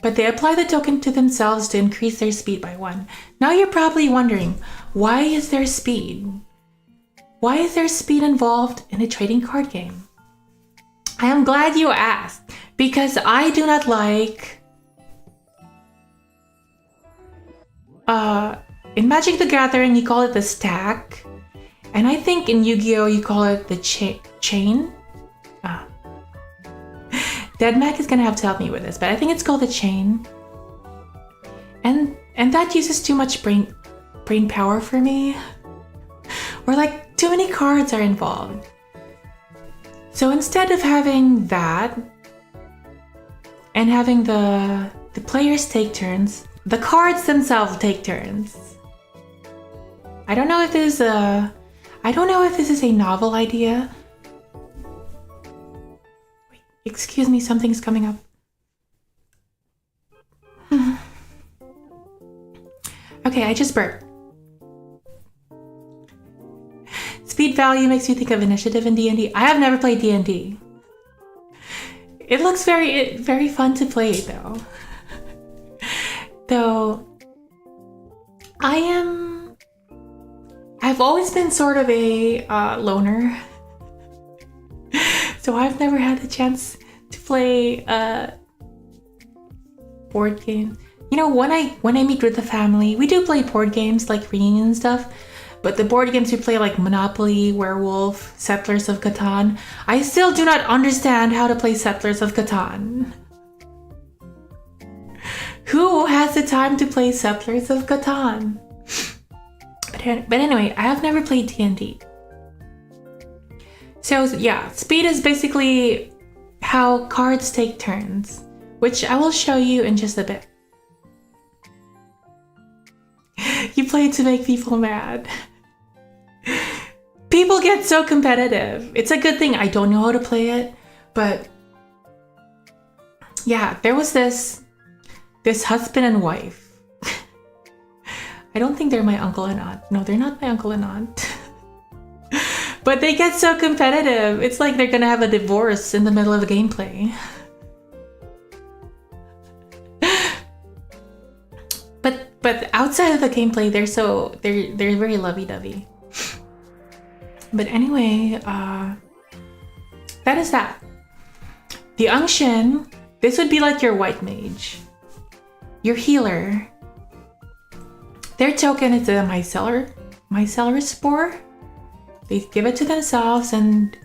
But they apply the token to themselves to increase their speed by 1. Now you're probably wondering, why is there speed? Why is there speed involved in a trading card game? I am glad you asked, because I do not like... in Magic the Gathering, you call it the stack. And I think in Yu-Gi-Oh! You call it the chain. Deadmac is gonna have to help me with this, but I think it's called the chain. And that uses too much brain power for me. Or like too many cards are involved. So instead of having that and having the players take turns, the cards themselves take turns. I don't know if this is a novel idea. Wait, excuse me, something's coming up. Okay, I just burped. Speed value makes me think of initiative in D&D. I have never played D&D. It looks very fun to play though. Though I've always been sort of a loner. So I've never had the chance to play board games. You know, when I meet with the family, we do play board games like Reunion and stuff. But the board games we play like Monopoly, Werewolf, Settlers of Catan, I still do not understand how to play Settlers of Catan. Who has the time to play Settlers of Catan? But anyway, I have never played D&D. So yeah, speed is basically how cards take turns, which I will show you in just a bit. You play to make people mad. People get so competitive. It's a good thing I don't know how to play it, but yeah, there was this husband and wife. I don't think they're my uncle and aunt. No, they're not my uncle and aunt. But they get so competitive. It's like they're gonna have a divorce in the middle of a gameplay. But outside of the gameplay, they're very lovey-dovey. But anyway, that is that. The Unction, this would be like your white mage. Your healer. Their token is a Mycelia spore. They give it to themselves, and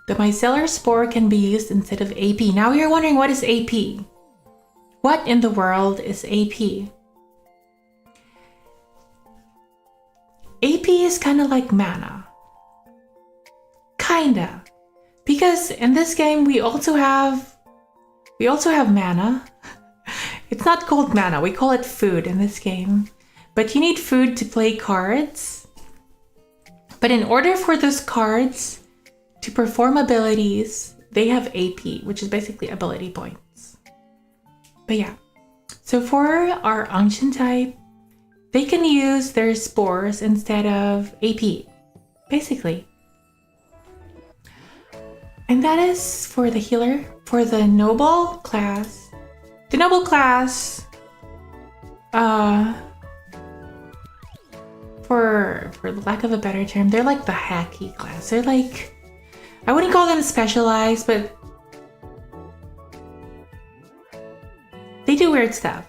the Mycelia spore can be used instead of AP. Now you're wondering, what is AP? What in the world is AP? AP is kind of like mana. Kinda. Because in this game we also have mana. It's not called mana, we call it food in this game. But you need food to play cards. But in order for those cards to perform abilities, they have AP, which is basically ability points. But yeah. So for our Unction type, they can use their spores instead of AP, basically. And that is for the healer. For the noble class, for lack of a better term, they're like the hacky class. They're like, I wouldn't call them specialized, but they do weird stuff.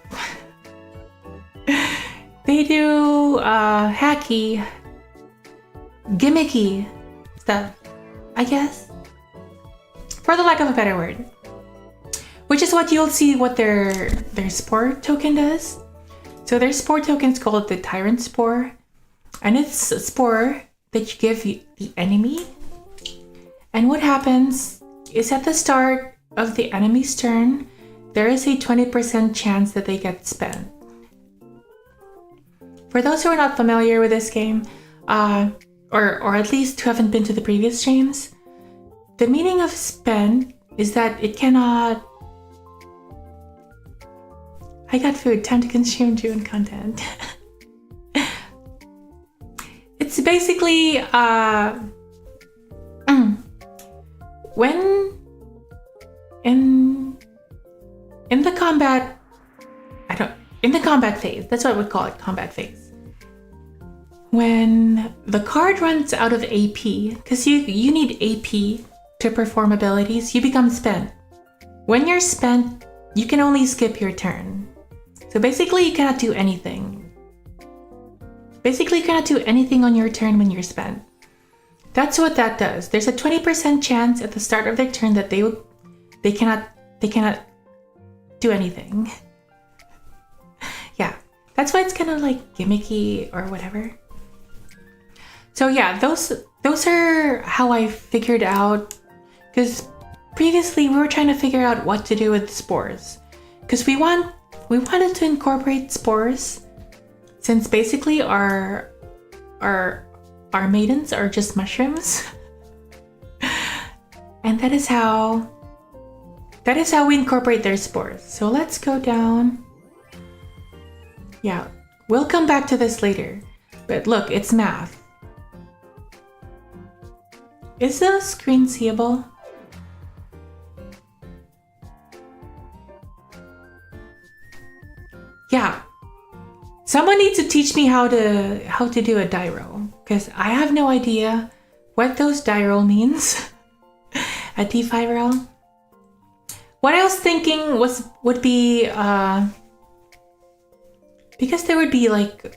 They do hacky gimmicky stuff, I guess, for the lack of a better word. Which is what you'll see what their spore token does. So their spore token is called the Tyrant Spore, and it's a spore that you give the enemy. And what happens is at the start of the enemy's turn, there is a 20% chance that they get spent. For those who are not familiar with this game, or at least who haven't been to the previous streams, the meaning of spend is that it cannot... I got food, time to consume June content. It's basically when in the combat, in the combat phase, that's what I would call it, combat phase. When the card runs out of AP, because you need AP to perform abilities, you become spent. When you're spent, you can only skip your turn. So basically you cannot do anything. Basically you cannot do anything on your turn when you're spent. That's what that does. There's a 20% chance at the start of their turn that they cannot do anything. Yeah, that's why it's kind of like gimmicky or whatever. So yeah, those are how I figured out, because previously we were trying to figure out what to do with spores, because we wanted to incorporate spores, since basically our maidens are just mushrooms. And that is how we incorporate their spores. So let's go down. Yeah, we'll come back to this later. But look, it's math. Is the screen seeable? Yeah. Someone needs to teach me how to do a die roll, because I have no idea what those die roll means. A D5 roll. What I was thinking would be because there would be like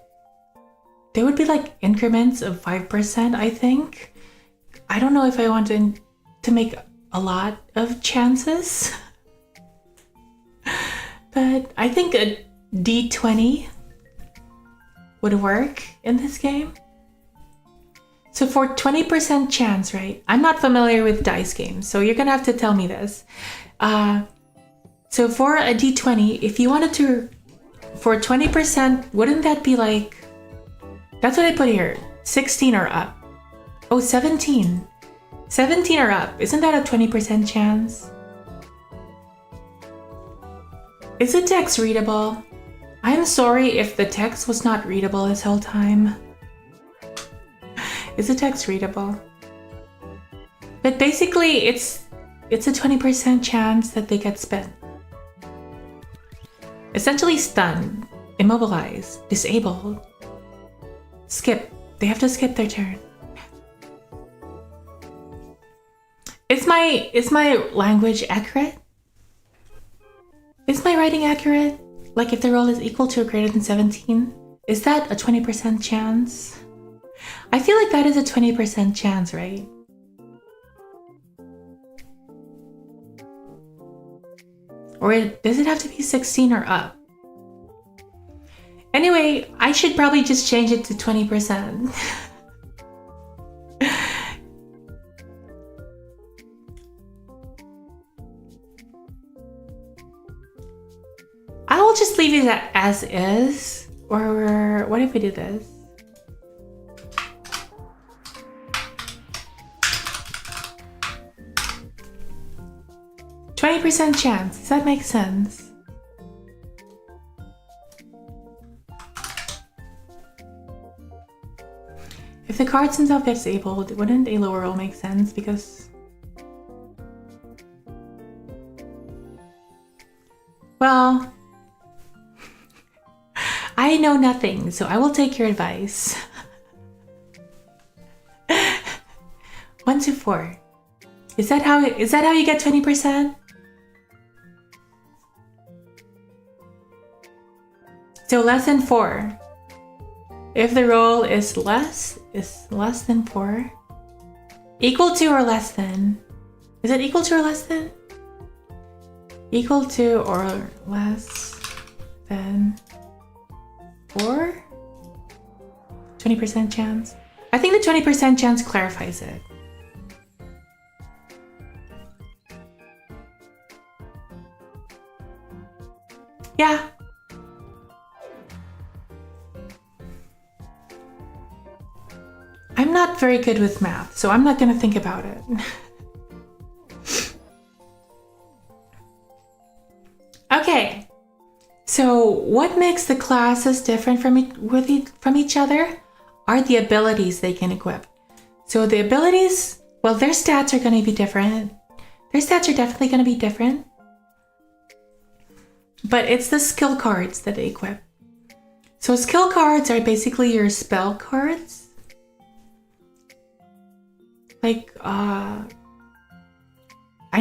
increments of 5%, I think. I don't know if I want to make a lot of chances. But I think a D20 would work in this game. So for 20% chance, right? I'm not familiar with dice games, so you're gonna have to tell me this. So for a D20, if you wanted to, for 20%, wouldn't that be like, that's what I put here, 16 or up. Oh, 17. 17 or up, isn't that a 20% chance? Is the text readable? I'm sorry if the text was not readable this whole time. Is the text readable? But basically, it's a 20% chance that they get spent. Essentially stunned, immobilized, disabled. Skip. They have to skip their turn. Is my language accurate? Is my writing accurate? Like if the roll is equal to or greater than 17? Is that a 20% chance? I feel like that is a 20% chance, right? Or does it have to be 16 or up? Anyway, I should probably just change it to 20%. I will just leave it as is. Or what if we do this? %20 chance. Does that make sense? If the cards themselves get disabled, wouldn't a lower roll make sense? Because, well, I know nothing, so I will take your advice. 1 to 4. Is that how you get 20%? So less than 4. if the roll is less than 4. Equal to or less than. Is it equal to or less than? Equal to or less than 4? 20% chance. I think the 20% chance clarifies it. Yeah. I'm not very good with math, so I'm not gonna think about it. Okay, so what makes the classes different from each other are the abilities they can equip. So the abilities, well, their stats are gonna be different. Their stats are definitely gonna be different. But it's the skill cards that they equip. So skill cards are basically your spell cards. Like, I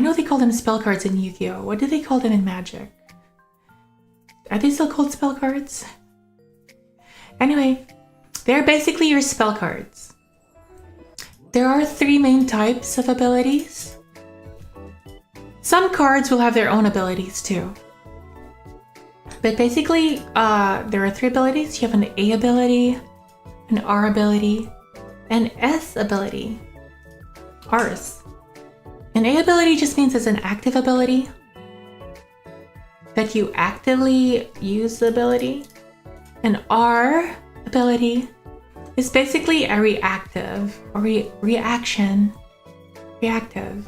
know they call them spell cards in Yu-Gi-Oh! What do they call them in Magic? Are they still called spell cards? Anyway, they're basically your spell cards. There are 3 main types of abilities. Some cards will have their own abilities too. But basically, there are 3 abilities. You have an A ability, an R ability, and S ability. Rs. An A ability just means it's an active ability. That you actively use the ability. An R ability is basically a reactive or reaction. Reactive.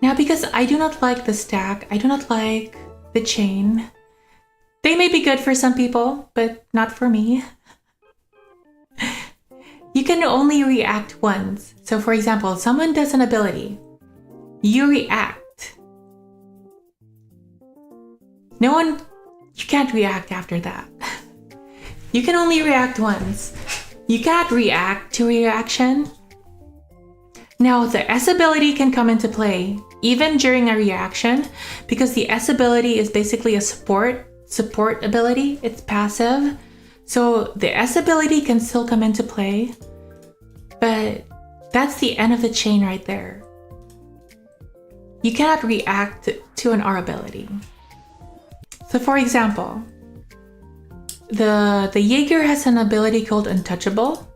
Now, because I do not like the stack, I do not like the chain. They may be good for some people, but not for me. You can only react once. So for example, someone does an ability. You react. You can't react after that. You can only react once. You can't react to reaction. Now the S ability can come into play even during a reaction because the S ability is basically a support ability. It's passive. So the S ability can still come into play, but that's the end of the chain right there. You cannot react to an R ability. So for example, the Jaeger has an ability called Untouchable,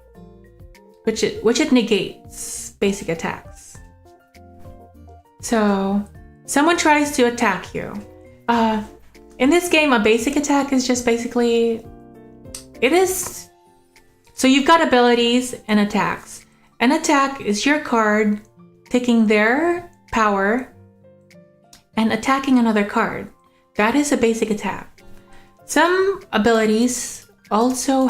which it negates basic attacks. So someone tries to attack you. In this game, a basic attack is just basically, so you've got abilities and attacks. An attack is your card taking their power and attacking another card. That is a basic attack. Some abilities also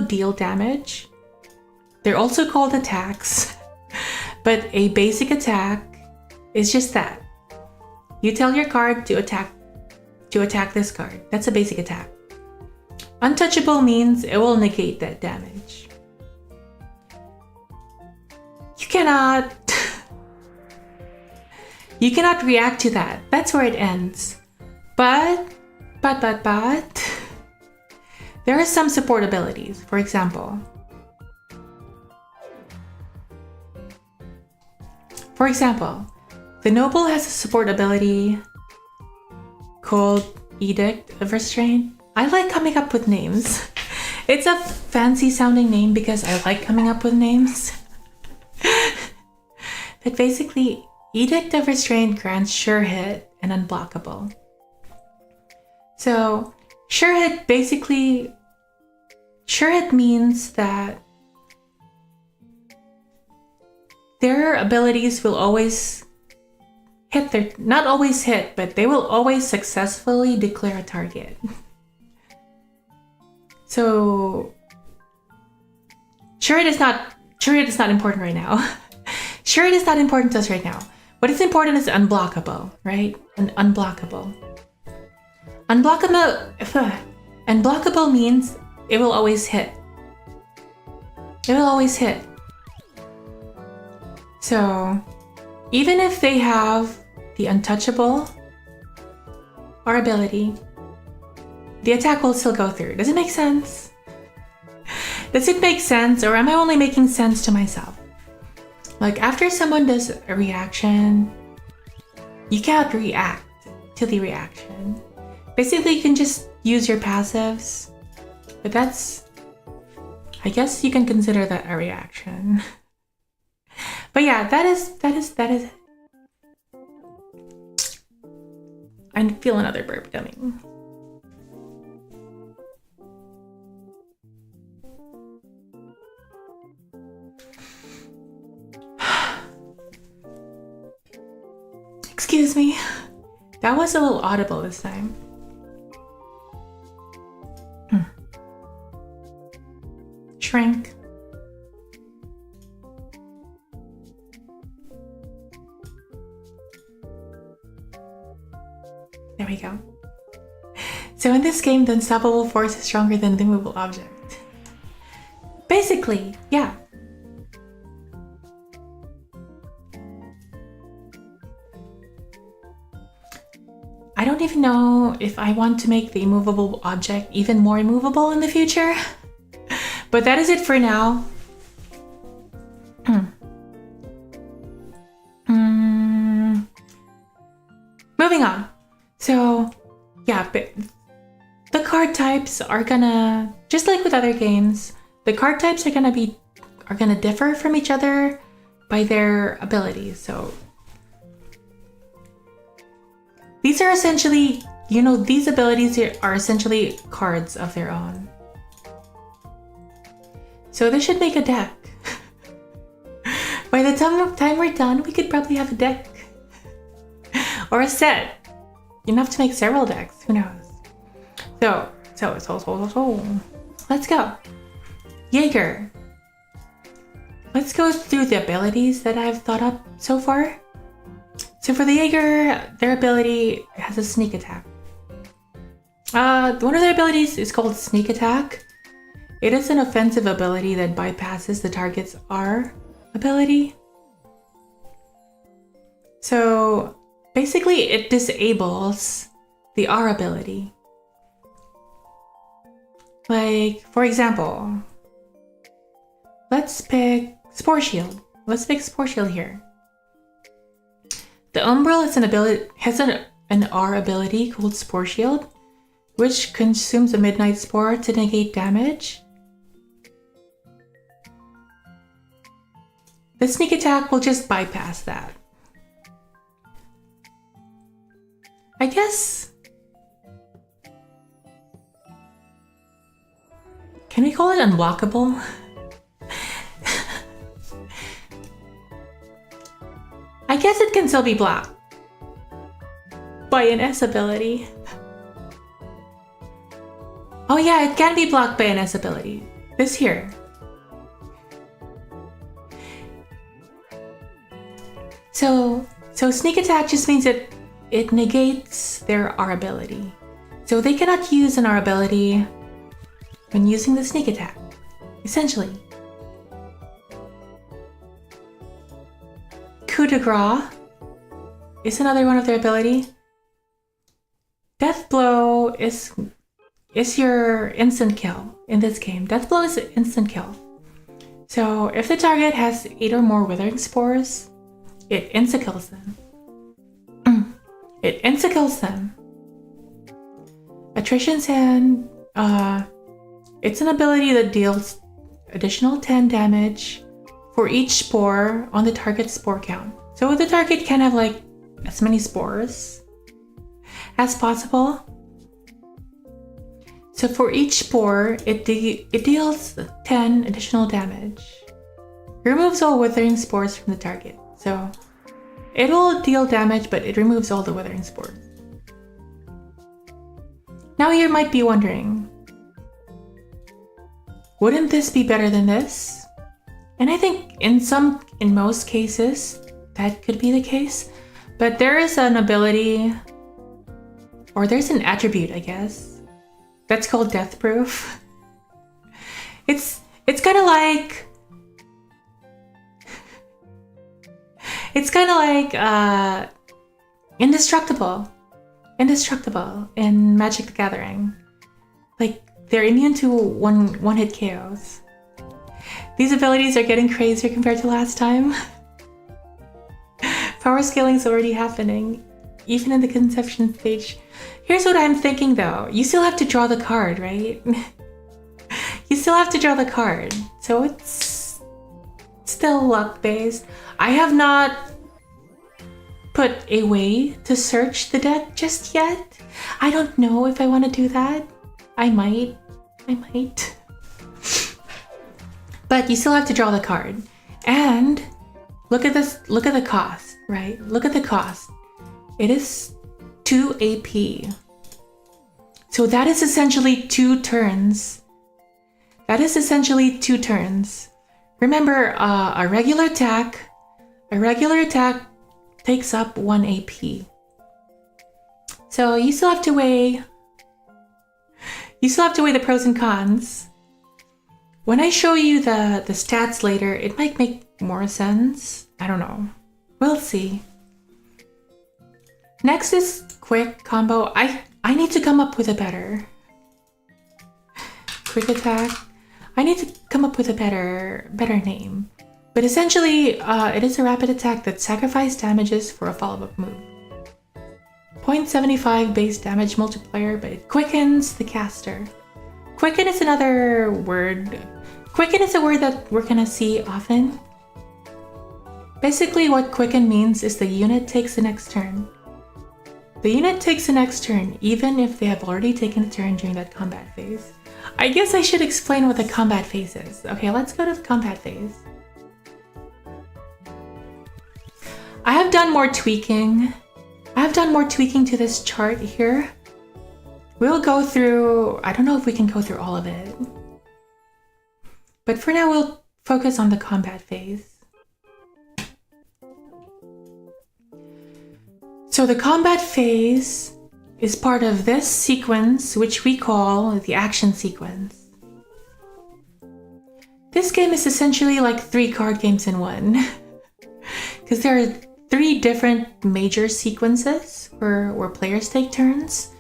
deal damage. They're also called attacks, but a basic attack is just that. You tell your card to attack this card. That's a basic attack. Untouchable means it will negate that damage. You cannot react to that. That's where it ends. But there are some support abilities. For example, the Noble has a support ability called Edict of Restraint. I like coming up with names. It's a fancy sounding name because I like coming up with names. But basically, Edict of Restraint grants sure hit and unblockable. So sure hit means that their abilities will always hit not always hit, but they will always successfully declare a target. So sure hit is not important right now. Sure, it is not important to us right now. What is important is unblockable, right? And unblockable. Unblockable means it will always hit. It will always hit. So even if they have the Untouchable or ability, the attack will still go through. Does it make sense? Does it make sense, or am I only making sense to myself? Like, after someone does a reaction, you can't react to the reaction. Basically, you can just use your passives, but that's, I guess you can consider that a reaction. But yeah, that is it. I feel another burp coming. Excuse me. That was a little audible this time. Shrink. There we go. So in this game, the unstoppable force is stronger than the movable object. Basically, yeah. I don't even know if I want to make the immovable object even more immovable in the future. But that is it for now. Moving on. So, yeah, but the card types are gonna, just like with other games, the card types are gonna differ from each other by their abilities. So these are essentially, you know, these abilities are essentially cards of their own. So this should make a deck. By the time we're done, we could probably have a deck. Or a set. You don't have to make several decks, who knows? So. Let's go. Jaeger. Let's go through the abilities that I've thought up so far. So for the Jaeger, their ability has a sneak attack. One of their abilities is called Sneak Attack. It is an offensive ability that bypasses the target's R ability. So basically it disables the R ability. Like, for example, let's pick Spore Shield. Let's pick Spore Shield here. The Umbral has an R ability called Spore Shield, which consumes a Midnight Spore to negate damage. The sneak attack will just bypass that. I guess... Can we call it unblockable? I guess it can still be blocked by an S ability. Oh yeah, it can be blocked by an S ability. This here. So sneak attack just means that it negates their R ability. So they cannot use an R ability when using the sneak attack, essentially. Coup-de-grace is another one of their ability. Death Blow is your instant kill in this game. Death Blow is an instant kill. So if the target has 8 or more Withering Spores, it insta-kills them. It insta-kills them. Attrition Sand, it's an ability that deals additional 10 damage for each spore on the target's spore count. So the target can have like as many spores as possible. So for each spore, it deals 10 additional damage. It removes all Withering Spores from the target. So it will deal damage, but it removes all the Withering Spores. Now you might be wondering, wouldn't this be better than this? And I think in most cases, that could be the case. But there is an ability, or there's an attribute, I guess, that's called Death Proof. It's kind of like... It's kind of like Indestructible in Magic the Gathering. Like, they're immune to one-hit KOs. These abilities are getting crazier compared to last time. Power scaling is already happening, even in the conception stage. Here's what I'm thinking though. You still have to draw the card, right? You still have to draw the card. So it's still luck-based. I have not put a way to search the deck just yet. I don't know if I want to do that. I might. But you still have to draw the card. And look at this, look at the cost, right? Look at the cost. It is 2 AP. So that is essentially 2 turns. That is essentially 2 turns. Remember, a regular attack takes up 1 AP. So you still have to weigh the pros and cons. When I show you the stats later, it might make more sense. I don't know. We'll see. Next is quick combo. I need to come up with a better quick attack. I need to come up with a better name. But essentially, it is a rapid attack that sacrifices damages for a follow-up move. 0.75 base damage multiplier, but it quickens the caster. Quicken is another word. Quicken is a word that we're gonna see often. Basically, what quicken means is the unit takes the next turn. The unit takes the next turn, even if they have already taken a turn during that combat phase. I guess I should explain what the combat phase is. Okay, let's go to the combat phase. I have done more tweaking. To this chart here. We'll go through, I don't know if we can go through all of it. But for now, we'll focus on the combat phase. So the combat phase is part of this sequence, which we call the action sequence. This game is essentially like 3 card games in one. Because there are 3 different major sequences where players take turns.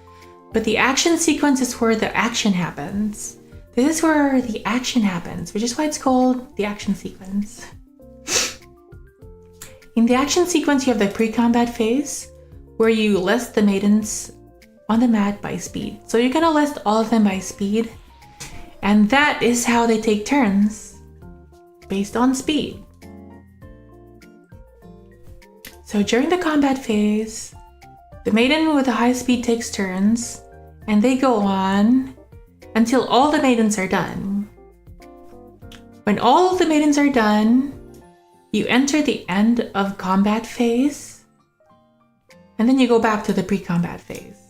But the action sequence is where the action happens. This is where the action happens, which is why it's called the action sequence. In the action sequence, you have the pre-combat phase, where you list the maidens on the mat by speed. So you're gonna list all of them by speed, and that is how they take turns, based on speed. So during the combat phase, the maiden with the high speed takes turns, and they go on until all the maidens are done. When all of the maidens are done, you enter the end of combat phase, and then you go back to the pre-combat phase.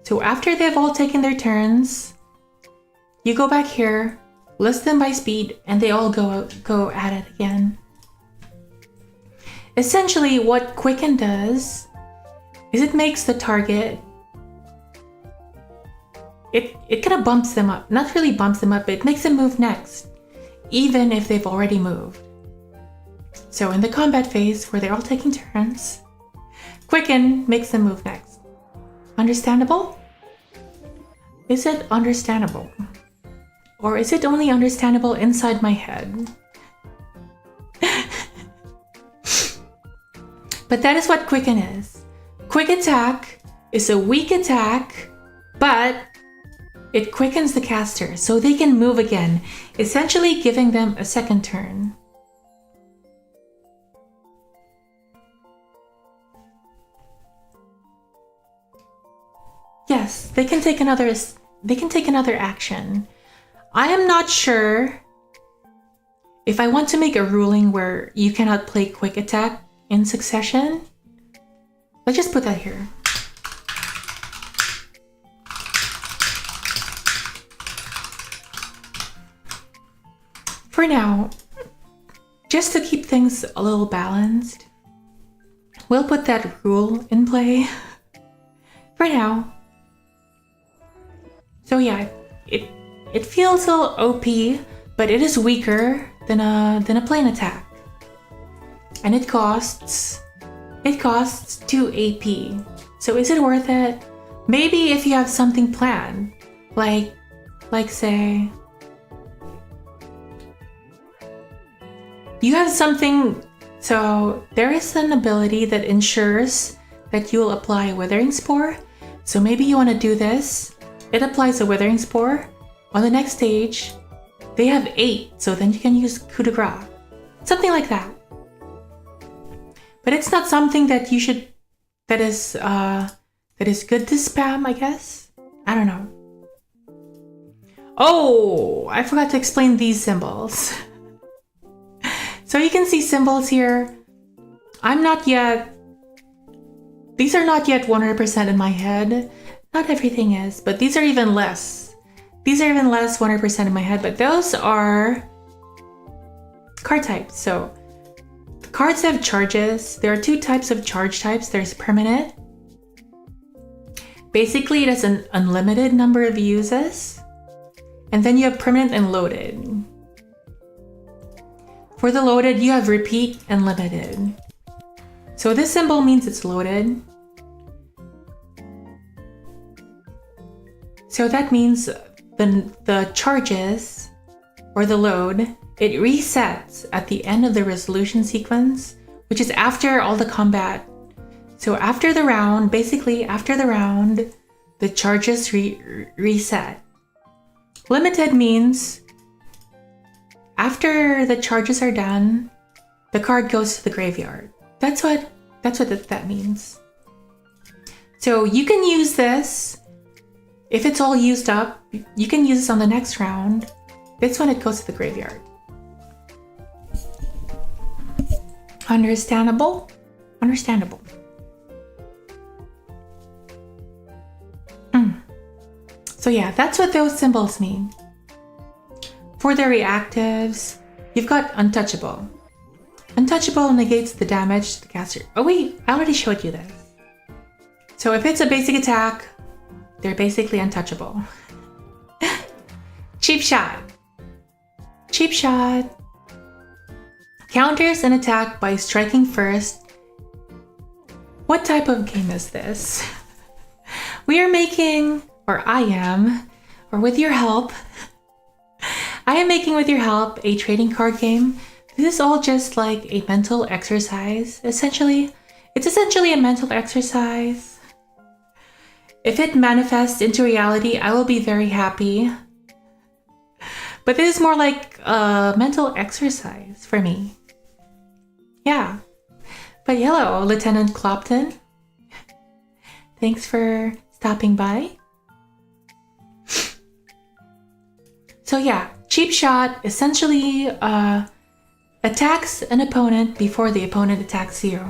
So after they've all taken their turns, you go back here, list them by speed, and they all go at it again. Essentially, what Quicken does is it makes the target, it kind of bumps them up. Not really bumps them up, but it makes them move next, even if they've already moved. So in the combat phase, where they're all taking turns, Quicken makes them move next. Understandable? Is it understandable? Or is it only understandable inside my head? But that is what Quicken is. Quick attack is a weak attack, but it quickens the caster so they can move again, essentially giving them a second turn. Yes, they can take another action. I am not sure if I want to make a ruling where you cannot play quick attack in succession. Let's just put that here. For now, just to keep things a little balanced, we'll put that rule in play for now. So yeah, it feels a little OP, but it is weaker than a plain attack. And it costs 2 AP. So is it worth it? Maybe if you have something planned. Like say, you have something, so there is an ability that ensures that you will apply a withering spore. So maybe you want to do this. It applies a withering spore. On the next stage, they have 8, so then you can use 𝓡𝓾𝓵𝓵𝓮. Something like that. But it's not something that you should, that is good to spam, I guess? I don't know. Oh, I forgot to explain these symbols. So you can see symbols here. These are not yet 100% in my head. Not everything is, but these are even less. These are even less 100% in my head, but those are card types. So the cards have charges. There are 2 types of charge types. There's permanent. Basically, it has an unlimited number of uses. And then you have permanent and loaded. For the loaded, you have repeat and limited. So this symbol means it's loaded. So that means the charges, or the load, it resets at the end of the resolution sequence, which is after all the combat. So after the round, basically after the round, the charges reset. Limited means after the charges are done, the card goes to the graveyard. That's what that means. So you can use this. If it's all used up, you can use this on the next round. That's when it goes to the graveyard. Understandable? Understandable. So yeah, that's what those symbols mean. For the reactives, you've got untouchable. Untouchable negates the damage to the caster. Oh wait, I already showed you this. So if it's a basic attack, they're basically untouchable. Cheap shot. Cheap shot counters an attack by striking first. What type of game is this? We are making, or I am, or with your help, I am making with your help a trading card game. This is all just like a mental exercise, essentially. It's essentially a mental exercise. If it manifests into reality, I will be very happy. But this is more like a mental exercise for me. Yeah. But hello, Lieutenant Clopton. Thanks for stopping by. So yeah, cheap shot essentially attacks an opponent before the opponent attacks you.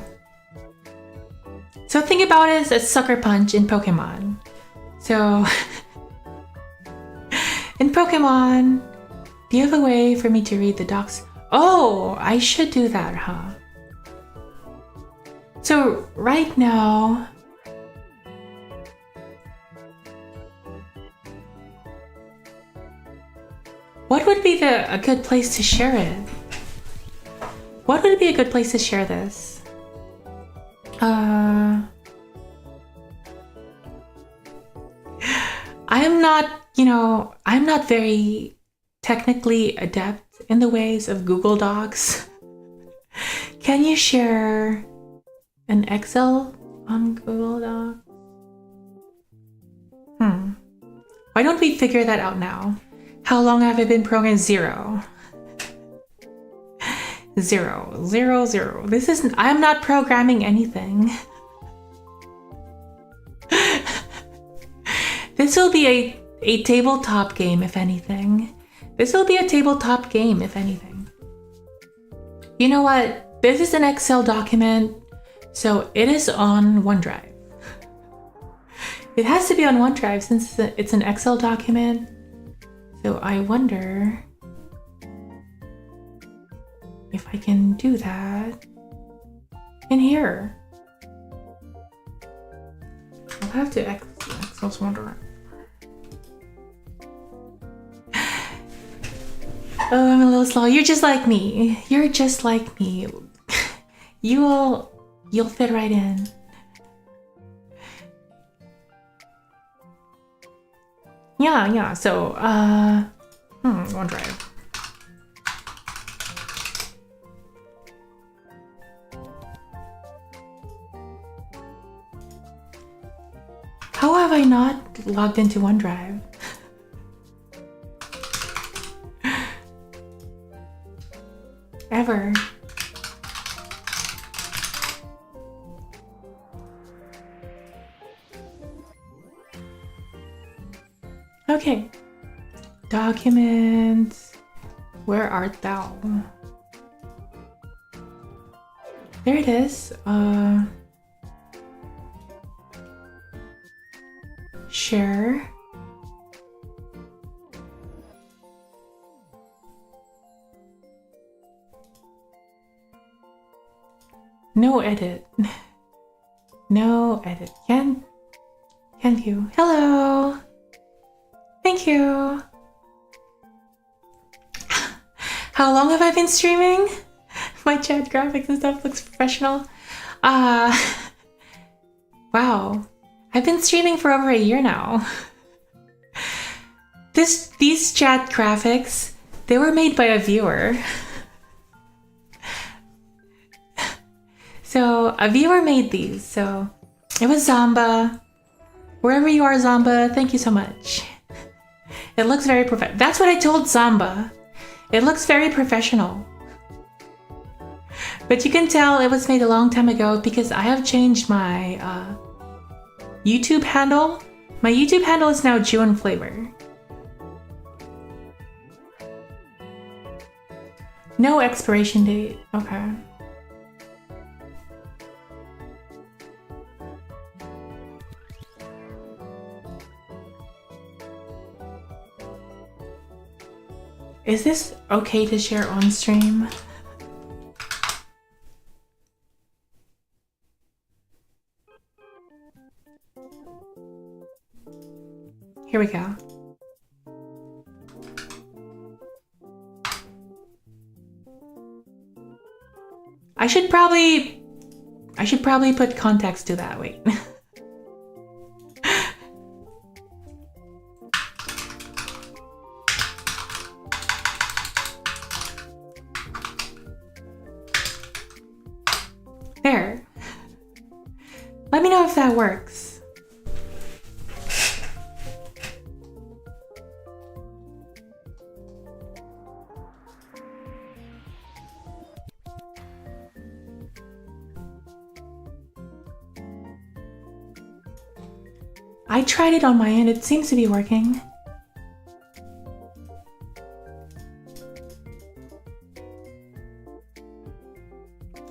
So think about it as a sucker punch in Pokemon. So in Pokemon, do you have a way for me to read the docs? Oh, I should do that, huh? So right now, what would be a good place to share it? What would be a good place to share this? I am not, I'm not very technically adept in the ways of Google Docs. Can you share an Excel on Google Docs? Why don't we figure that out now? How long have I been programmed? 0. 0, 0, 0. This isn't, I'm not programming anything. This will be a tabletop game, if anything. This will be a tabletop game, if anything. You know what? This is an Excel document, so it is on OneDrive. It has to be on OneDrive since it's an Excel document. So I wonder if I can do that in here. I'll have to Excel's OneDrive. Oh, I'm a little slow. You're just like me. You're just like me. You'll fit right in. Yeah, so, OneDrive. How have I not logged into OneDrive? Ever. Okay. Documents. Where art thou? There it is. Share. No edit. No edit. Can you? Hello. Thank you. How long have I been streaming? My chat graphics and stuff looks professional. Wow. I've been streaming for over a year now. These chat graphics, they were made by a viewer. So a viewer made these. So it was Zamba. Wherever you are, Zamba, thank you so much. It looks very professional. That's what I told Zamba. It looks very professional. But you can tell it was made a long time ago because I have changed my YouTube handle. My YouTube handle is now 𝓡𝓾𝓵𝓮𝓼. No expiration date. Okay. Is this okay to share on stream? Here we go. I should probably put context to that. Wait. There. Let me know if that works. I tried it on my end, it seems to be working.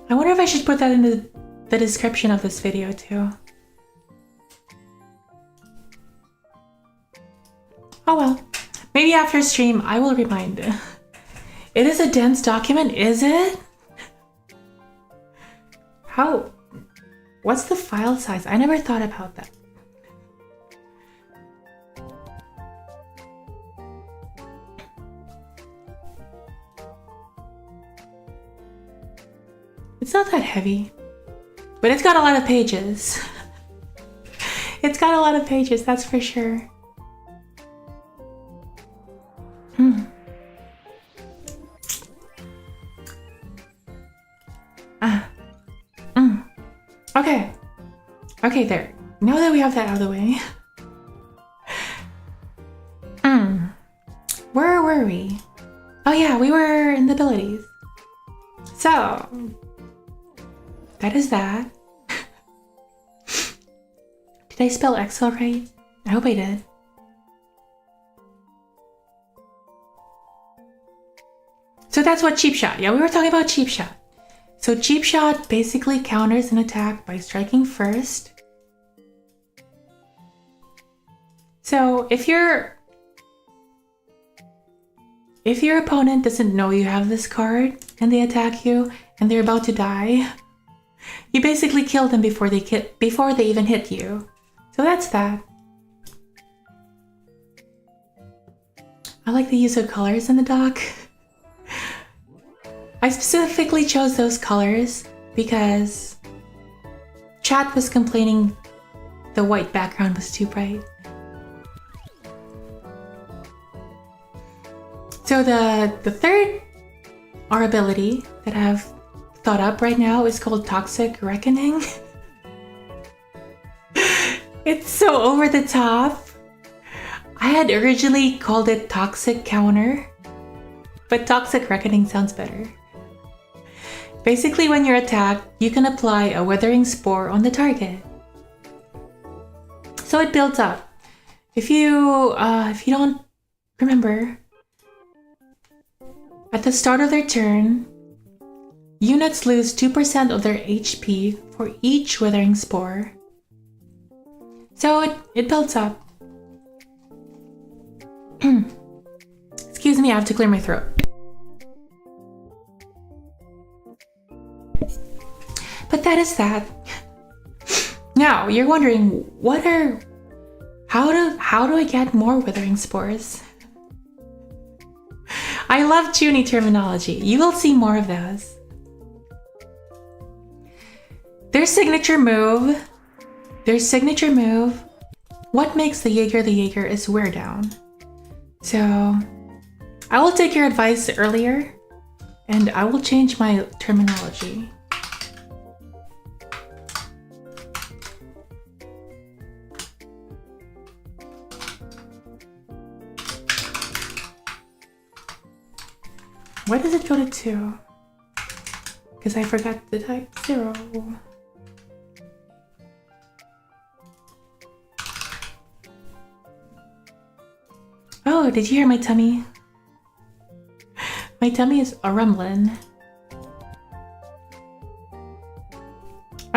I wonder if I should put that in the description of this video too. Oh well, maybe after stream I will remind. It is a dense document, is it? How? What's the file size? I never thought about that. It's not that heavy, but it's got a lot of pages. It's got a lot of pages, that's for sure. Okay. Okay, there. Now that we have that out of the way. Where were we? Oh yeah, we were in the abilities. So, that is that. Did I spell Excel right? I hope I did. So that's what cheap shot. Yeah, we were talking about cheap shot. So cheap shot basically counters an attack by striking first. So if your opponent doesn't know you have this card and they attack you and they're about to die, you basically kill them before they even hit you. So that's that. I like the use of colors in the doc. I specifically chose those colors because chat was complaining the white background was too bright. So the third R ability that I've thought up right now is called Toxic Reckoning. It's so over the top. I had originally called it Toxic Counter, but Toxic Reckoning sounds better. Basically, when you're attacked, you can apply a Withering Spore on the target. So it builds up. If you don't remember, at the start of their turn, units lose 2% of their HP for each Withering Spore. So it builds up. Excuse me, I have to clear my throat. But that is that. Now, you're wondering, how do I get more Withering Spores? I love Junie terminology. You will see more of those. Their signature move, what makes the Jaeger is wear down. So, I will take your advice earlier, and I will change my terminology. Why does it go to 2? Because I forgot to type 0. Oh, did you hear my tummy? My tummy is a rumbling.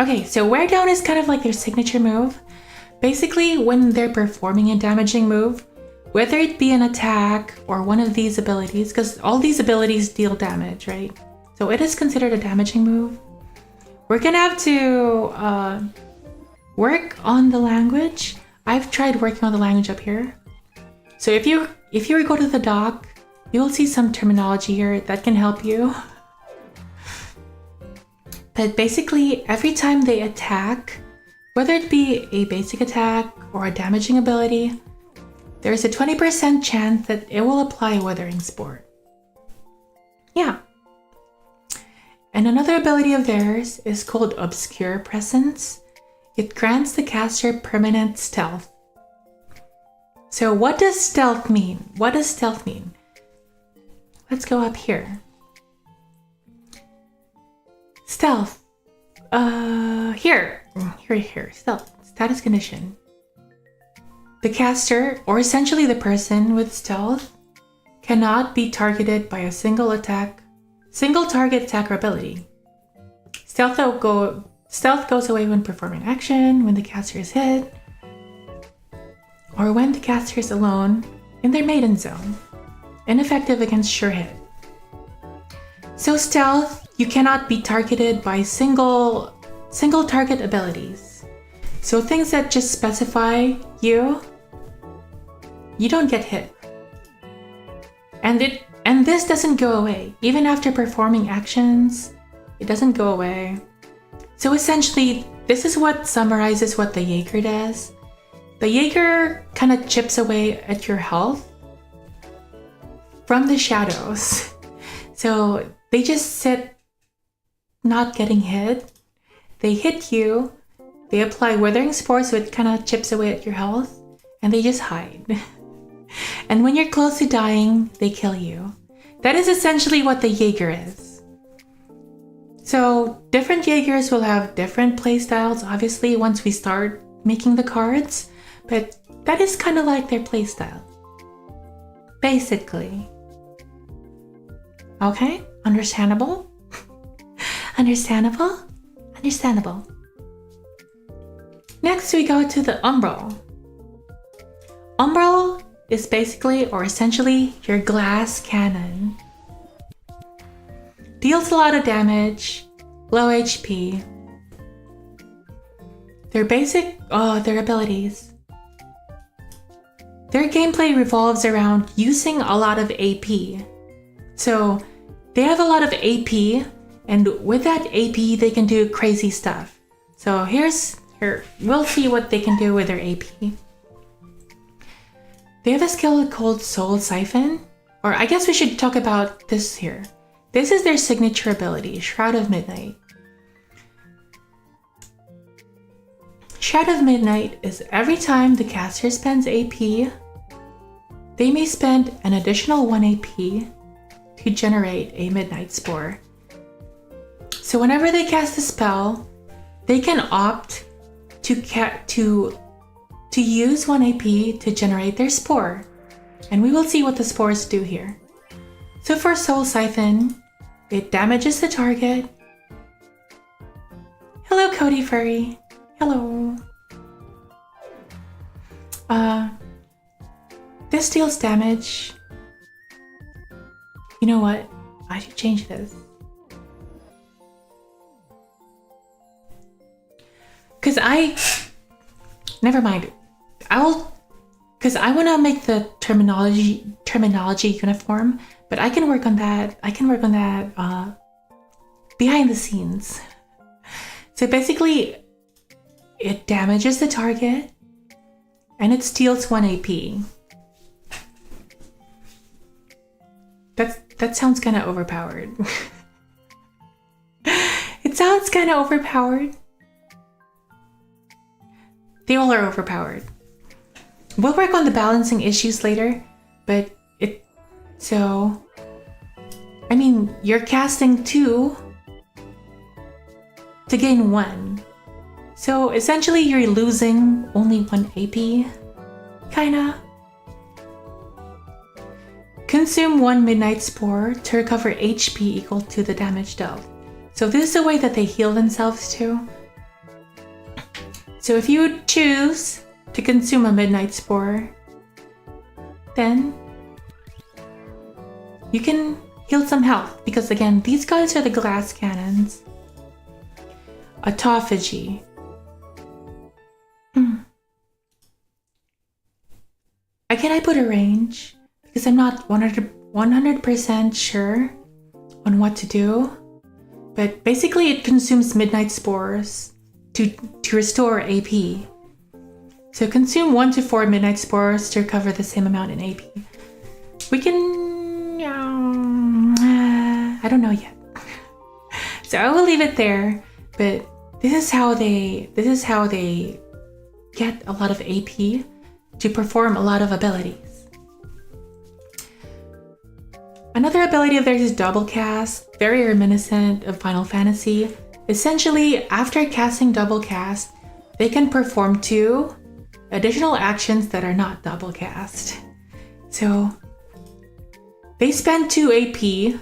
Okay, so wear down is kind of like their signature move. Basically, when they're performing a damaging move, whether it be an attack or one of these abilities, because all these abilities deal damage, right? So it is considered a damaging move. We're gonna have to work on the language. I've tried working on the language up here. So if you go to the doc, you will see some terminology here that can help you. But basically, every time they attack, whether it be a basic attack or a damaging ability, there's a 20% chance that it will apply Withering Spore. Yeah. And another ability of theirs is called Obscure Presence. It grants the caster permanent stealth. So what does stealth mean? What does stealth mean? Let's go up here. Stealth. Here. Stealth. Status condition. The caster, or essentially the person with stealth, cannot be targeted by a single target attack or ability. Stealth goes away when performing action, when the caster is hit, or when the caster is alone in their maiden zone, ineffective against sure hit. So stealth, you cannot be targeted by single target abilities. So things that just specify you don't get hit. And this doesn't go away. Even after performing actions, it doesn't go away. So essentially, this is what summarizes what the Jaeger does. The Jaeger kind of chips away at your health from the shadows. So they just sit not getting hit. They hit you. They apply Withering Spore, so it kind of chips away at your health. And they just hide. And when you're close to dying, they kill you. That is essentially what the Jaeger is. So different Jaegers will have different playstyles, obviously, once we start making the cards. But that is kind of like their playstyle. Basically. Okay? Understandable? Understandable? Understandable. Next, we go to the Umbral. Umbral is basically, or essentially, your glass cannon. Deals a lot of damage, low HP. Their abilities. Their gameplay revolves around using a lot of AP. So they have a lot of AP, and with that AP, they can do crazy stuff. So we'll see what they can do with their AP. They have a skill called Soul Siphon. Or I guess we should talk about this here. This is their signature ability, Shroud of Midnight. Shroud of Midnight is every time the caster spends AP, they may spend an additional 1 AP to generate a Midnight Spore. So whenever they cast a spell, they can opt to use 1 AP to generate their spore. And we will see what the spores do here. So for Soul Siphon, it damages the target. Hello, Cody Furry. Hello. This deals damage. You know what? I should change this. Never mind. Because I want to make the terminology uniform, but I can work on that. Behind the scenes. So basically, it damages the target, and it steals 1 AP. That sounds kind of overpowered. It sounds kind of overpowered. They all are overpowered. We'll work on the balancing issues later, but I mean, you're casting 2 to gain 1. So essentially you're losing only 1 AP, kinda. Consume 1 Midnight Spore to recover HP equal to the damage dealt. So this is a way that they heal themselves too. So if you choose to consume a Midnight Spore, then you can heal some health, because again, these guys are the glass cannons. Autophagy. Again, I put a range because I'm not 100% sure on what to do, but basically it consumes Midnight Spores to restore AP. So consume 1 to 4 Midnight Spores to recover the same amount in AP. We can... I don't know yet. So I will leave it there, but this is how they get a lot of AP to perform a lot of abilities. Another ability of theirs is Double Cast, very reminiscent of Final Fantasy. Essentially, after casting Double Cast, they can perform 2 additional actions that are not double cast. So they spend 2 AP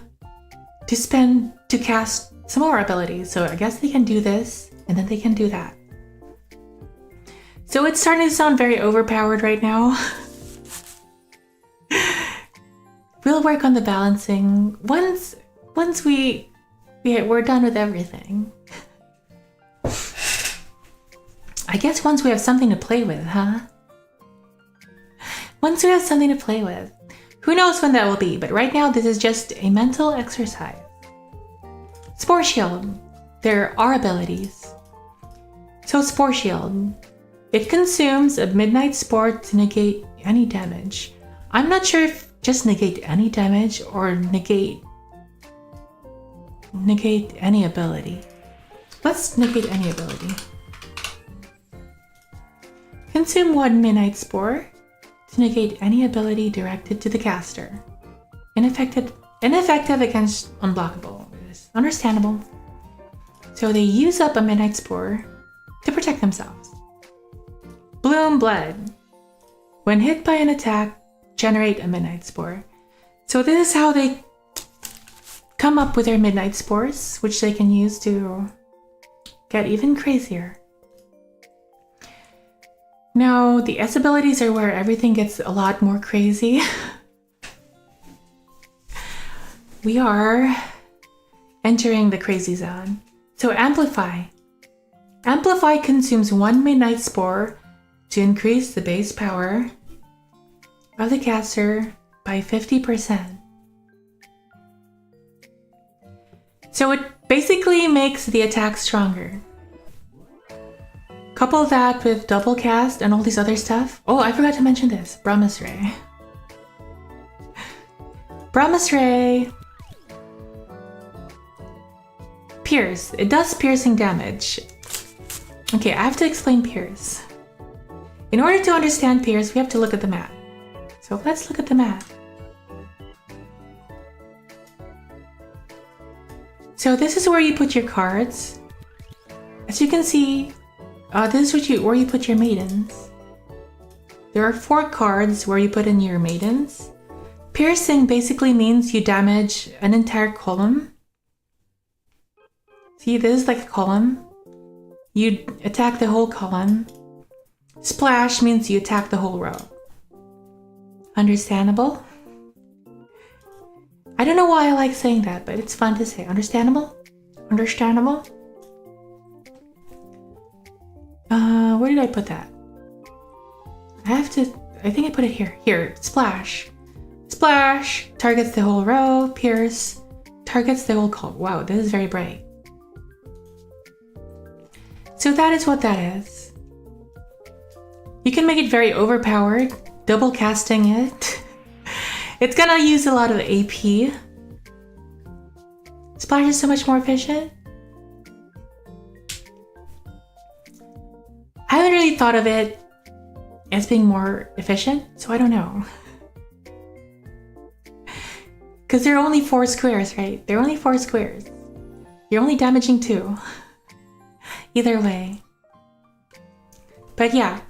to cast some more abilities. So I guess they can do this and then they can do that. So it's starting to sound very overpowered right now. We'll work on the balancing once we're done with everything. I guess once we have something to play with, huh? Once we have something to play with. Who knows when that will be, but right now this is just a mental exercise. Spore Shield. There are abilities. So Spore Shield. It consumes a Midnight Spore to negate any damage. I'm not sure if just negate any damage or negate any ability. Let's negate any ability. Consume 1 Midnight Spore to negate any ability directed to the caster. Ineffective against unblockable. It's understandable. So they use up a Midnight Spore to protect themselves. Bloom Blood. When hit by an attack, generate a Midnight Spore. So this is how they come up with their Midnight Spores, which they can use to get even crazier. Now, the S abilities are where everything gets a lot more crazy. We are entering the crazy zone. So Amplify. Amplify consumes 1 Midnight Spore to increase the base power of the caster by 50%. So it basically makes the attack stronger. Couple that with Double Cast and all these other stuff. Oh, I forgot to mention this. Brahma's Ray. Promise Ray. Pierce. It does piercing damage. Okay, I have to explain Pierce. In order to understand Pierce, we have to look at the map. So let's look at the map. So this is where you put your cards. As you can see, this is where you put your maidens. There are 4 cards where you put in your maidens. Piercing basically means you damage an entire column. See, this is like a column. You attack the whole column. Splash means you attack the whole row. Understandable? I don't know why I like saying that, but it's fun to say. Understandable? Understandable? Where did I put that? I think I put it here. Here, splash. Splash targets the whole row. Pierce targets the whole column. Wow, this is very bright. So that is what that is. You can make it very overpowered, double casting it. It's gonna use a lot of AP. Splash is so much more efficient. I haven't really thought of it as being more efficient, so I don't know. Because there are only 4 squares, right? There are only 4 squares. You're only damaging 2. Either way. But yeah.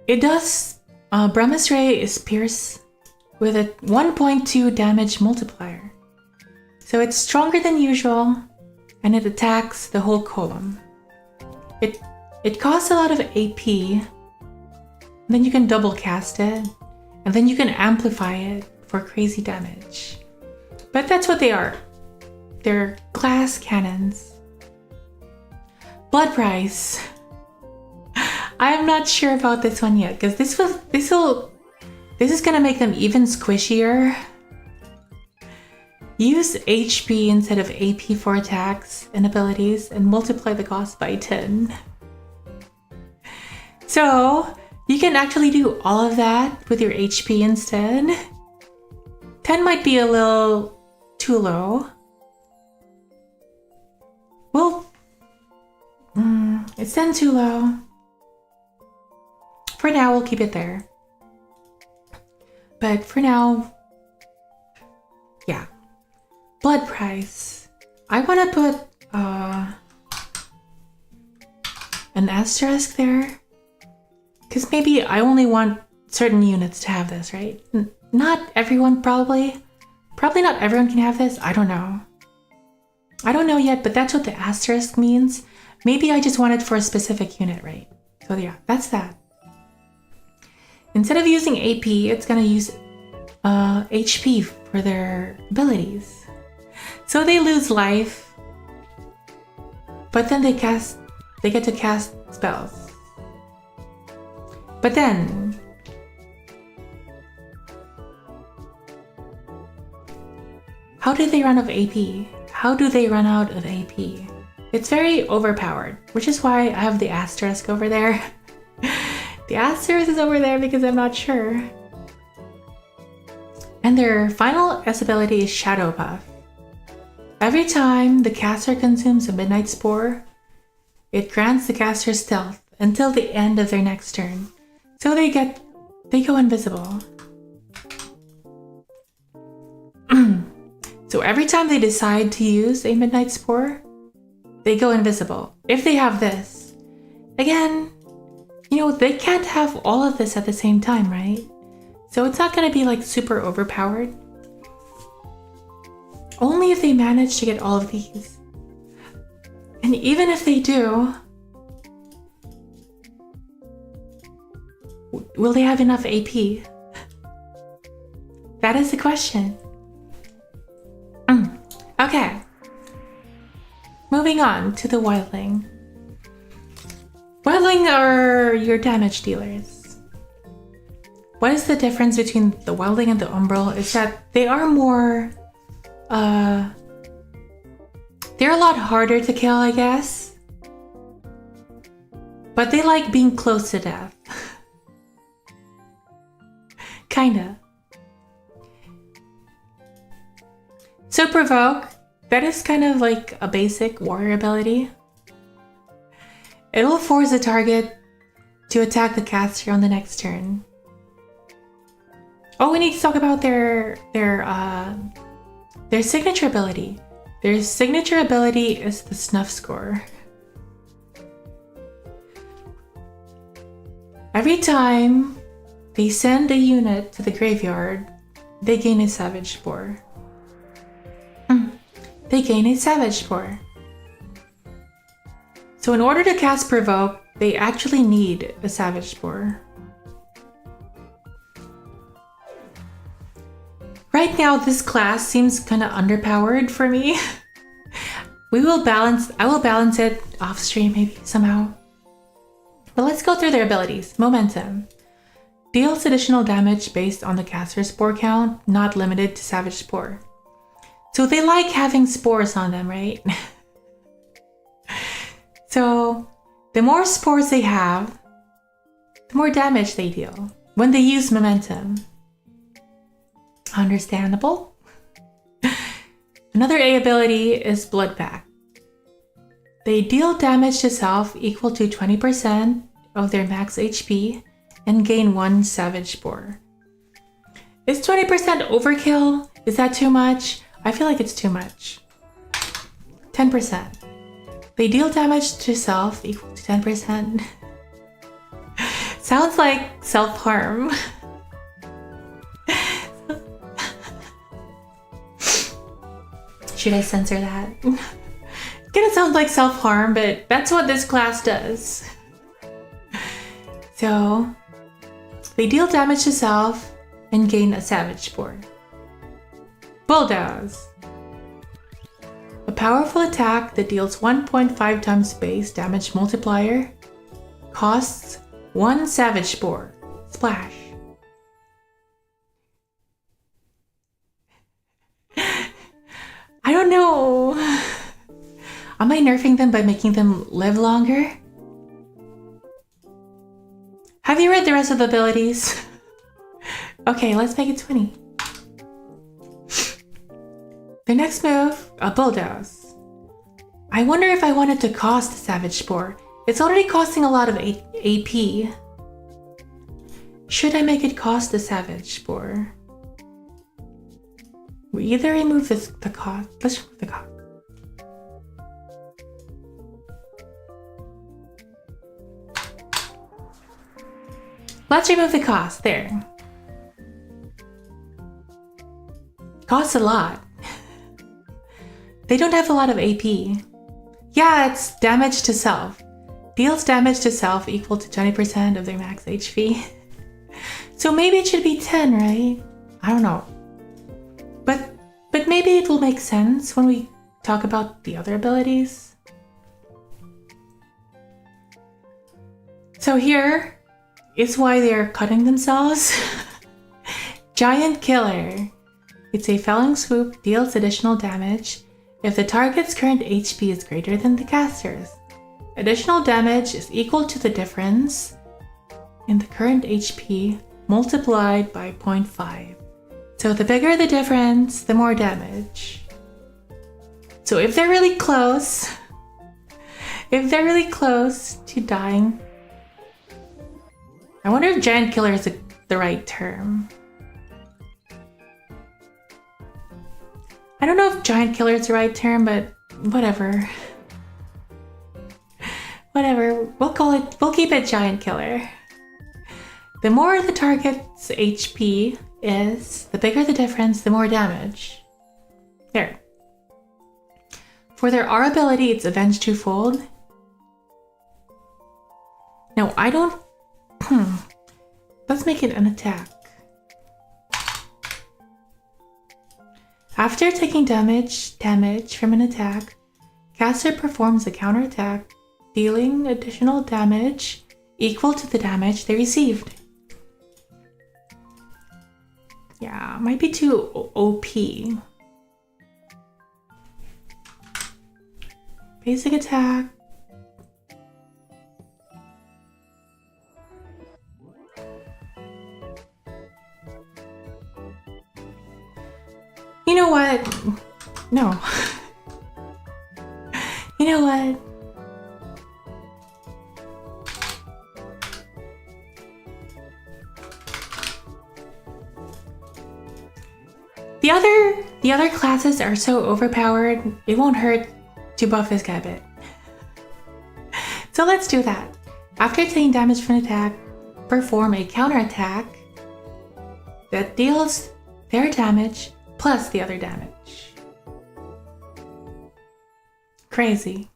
It does... Brahma's Ray is Pierce with a 1.2 damage multiplier. So it's stronger than usual, and it attacks the whole column. It costs a lot of AP, and then you can double cast it, and then you can amplify it for crazy damage. But that's what they are. They're glass cannons. Blood price. I'm not sure about this one yet, because this is gonna make them even squishier. Use HP instead of AP for attacks and abilities, and multiply the cost by 10. So you can actually do all of that with your HP instead. 10 might be a little too low. Well, it's 10 too low. For now, we'll keep it there. But for now, yeah. Blood price. I want to put an asterisk there. Because maybe I only want certain units to have this, right? Not everyone, probably. Probably not everyone can have this. I don't know. I don't know yet, but that's what the asterisk means. Maybe I just want it for a specific unit, right? So yeah, that's that. Instead of using AP, it's gonna use HP for their abilities. So they lose life, but then they get to cast spells. But then, how do they run out of AP? How do they run out of AP? It's very overpowered, which is why I have the asterisk over there. The asterisk is over there because I'm not sure. And their final S ability is Shadow Puff. Every time the caster consumes a Midnight Spore, it grants the caster stealth until the end of their next turn. So they go invisible. So every time they decide to use a Midnight Spore, they go invisible. If they have this, again, you know, they can't have all of this at the same time, right? So it's not going to be like super overpowered. Only if they manage to get all of these. And even if they do, will they have enough AP? That is the question. Okay. Moving on to the Wildling. Wildling are your damage dealers. What is the difference between the Wildling and the Umbral is that they are more... they're a lot harder to kill, I guess. But they like being close to death. Kinda. So provoke, that is kind of like a basic warrior ability. It will force the target to attack the caster on the next turn. Oh, we need to talk about their signature ability. Their signature ability is the snuff score. Every time they send a unit to the graveyard, they gain a savage spore. They gain a savage spore. So in order to cast provoke, they actually need a savage spore. Right now, this class seems kind of underpowered for me. I will balance it off stream maybe somehow. But let's go through their abilities. Momentum. Deals additional damage based on the caster's spore count, not limited to savage spore. So they like having spores on them, right? So the more spores they have, the more damage they deal when they use momentum. Understandable. Another A ability is Bloodbath. They deal damage to self equal to 20% of their max HP and gain 1 savage spore. Is 20% overkill? Is that too much? I feel like it's too much. 10%. They deal damage to self equal to 10%. Sounds like self-harm. Should I censor that? Kinda sounds like self-harm, but that's what this class does. So, they deal damage to self and gain a savage spore. Bulldoze. A powerful attack that deals 1.5 times base damage multiplier, costs 1 savage spore. Splash. I don't know. Am I nerfing them by making them live longer? Have you read the rest of the abilities? Okay, let's make it 20. The next move, a Bulldoze. I wonder if I wanted to cost a savage spore. It's already costing a lot of AP. Should I make it cost a savage spore? We either remove the cost. Let's remove the cost. Let's remove the cost. There. Costs a lot. They don't have a lot of AP. Yeah, it's damage to self. Deals damage to self equal to 20% of their max HP. So maybe it should be 10, right? I don't know. But maybe it will make sense when we talk about the other abilities. So here is why they're cutting themselves. Giant Killer. It's a felling swoop, deals additional damage if the target's current HP is greater than the caster's. Additional damage is equal to the difference in the current HP multiplied by 0.5. So the bigger the difference, the more damage. So if they're really close to dying, I wonder if Giant Killer is the right term. I don't know if Giant Killer is the right term, but whatever. Whatever, we'll keep it Giant Killer. The more the target's HP is, the bigger the difference, the more damage. There. For their R ability, it's Avenge Twofold. No, I don't... Let's make it an attack. After taking damage from an attack, caster performs a counterattack, dealing additional damage equal to the damage they received. Yeah, might be too OP. Basic attack. You know what? No. You know what? The other classes are so overpowered, it won't hurt to buff this guy a bit. So let's do that. After taking damage from an attack, perform a counterattack that deals their damage plus the other damage. Crazy.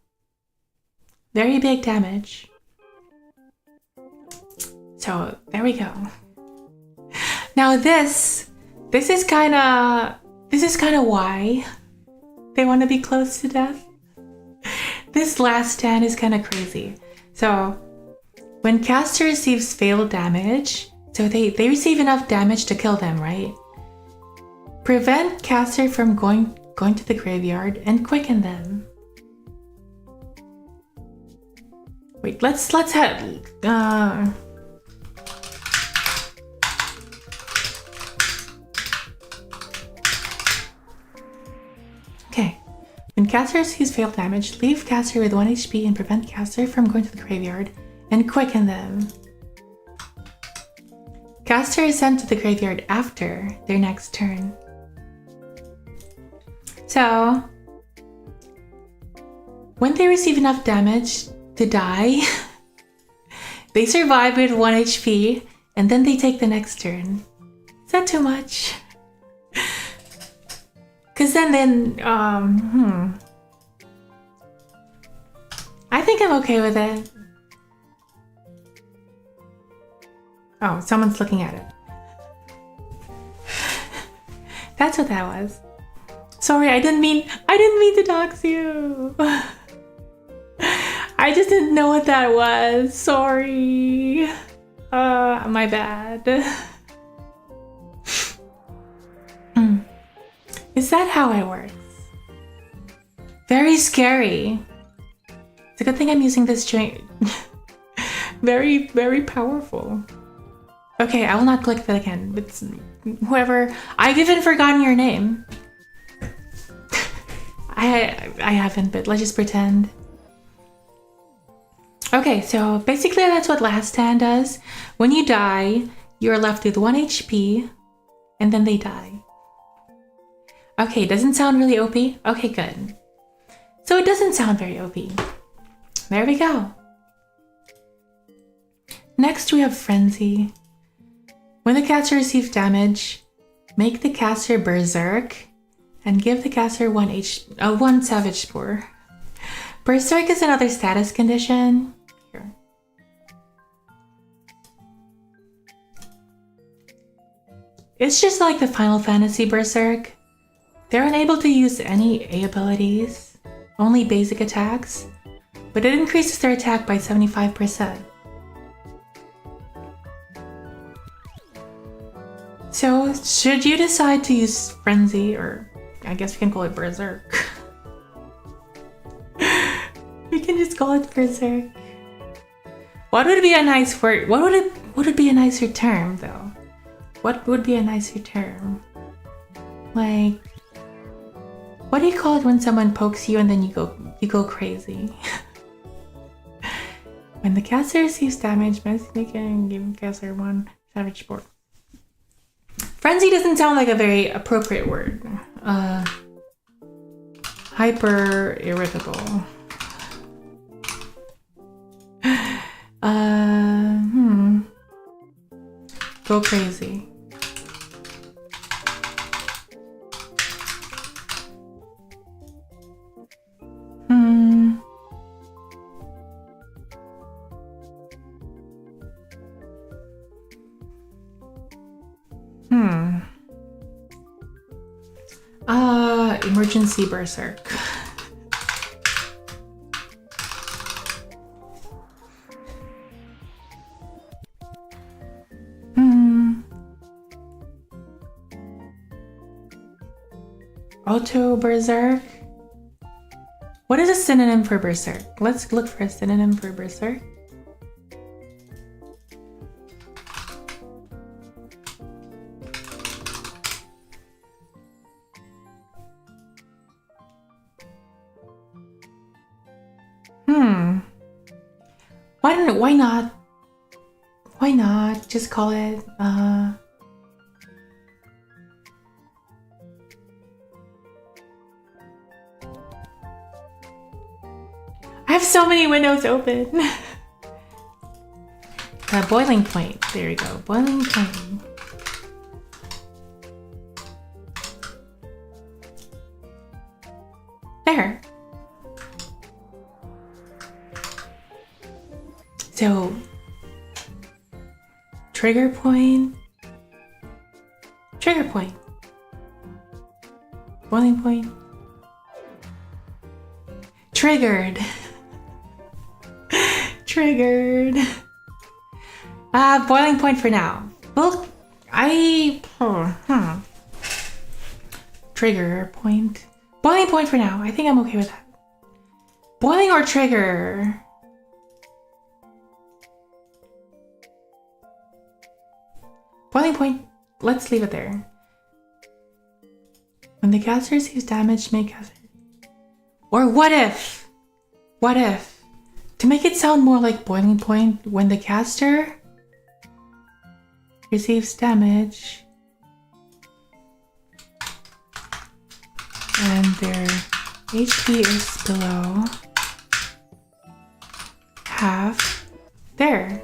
Very big damage. So there we go. Now this is kind of why they want to be close to death. This last stand is kind of crazy. So when caster receives failed damage, so they receive enough damage to kill them, right? Prevent caster from going to the graveyard and quicken them. Wait, let's have okay. When caster receives failed damage, leave caster with 1 HP and prevent caster from going to the graveyard and quicken them. Caster is sent to the graveyard after their next turn. So, when they receive enough damage to die, they survive with 1 HP and then they take the next turn. Is that too much? Cause then I think I'm okay with it. Oh, someone's looking at it. That's what that was. Sorry, I didn't mean to dox you. I just didn't know what that was. Sorry. My bad. Is that how it works? Very scary. It's a good thing I'm using this joint. Very, very powerful. Okay, I will not click that again. But whoever, I've even forgotten your name. I haven't, but let's just pretend. Okay, so basically that's what last stand does. When you die, you're left with 1 HP, and then they die. Okay, doesn't sound really OP? Okay, good. So it doesn't sound very OP. There we go. Next we have Frenzy. When the caster receives damage, make the caster berserk and give the caster 1 savage spore. Berserk is another status condition. Here. It's just like the Final Fantasy Berserk. They're unable to use any A abilities, only basic attacks, but it increases their attack by 75%. So, should you decide to use Frenzy, or I guess we can call it Berserk. We can just call it Berserk. What would be a nice word? What would be a nicer term, though? What would be a nicer term? Like, what do you call it when someone pokes you and then you go crazy? When the caster receives damage, Mycelia can give caster 1 savage spore. Frenzy doesn't sound like a very appropriate word. Hyper irritable. Go crazy. Emergency berserk. Auto berserk. What is a synonym for berserk? Let's look for a synonym for berserk. Why not? Why not just call it I have so many windows open. Boiling point. There we go. Boiling point. There. So, trigger point. Trigger point. Boiling point. Triggered. Triggered. Boiling point for now. Well, trigger point. Boiling point for now. I think I'm okay with that. Boiling or trigger? Boiling point. Let's leave it there. When the caster receives damage, make caster. Or what if? What if? To make it sound more like boiling point, when the caster receives damage and their HP is below half. There.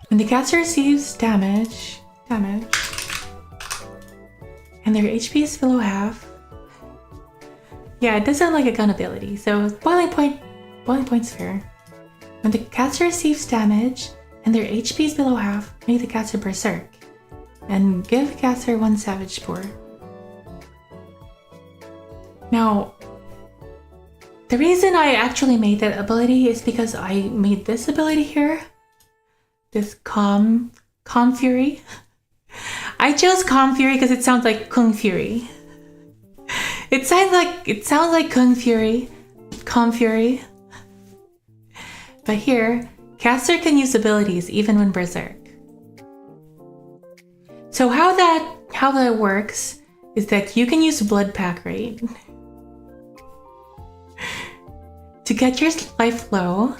When the caster receives damage and their HP is below half. Yeah, it does sound like a gun ability, so boiling point's fair. When the caster receives damage and their HP is below half, make the caster berserk. And give caster 1 savage spore. Now, the reason I actually made that ability is because I made this ability here. This Calm Fury. I chose Calm Fury because it sounds like Kung Fury. It sounds like Kung Fury, Calm Fury. But here, caster can use abilities even when berserk. So how that works is that you can use blood pack, right? To get your life low.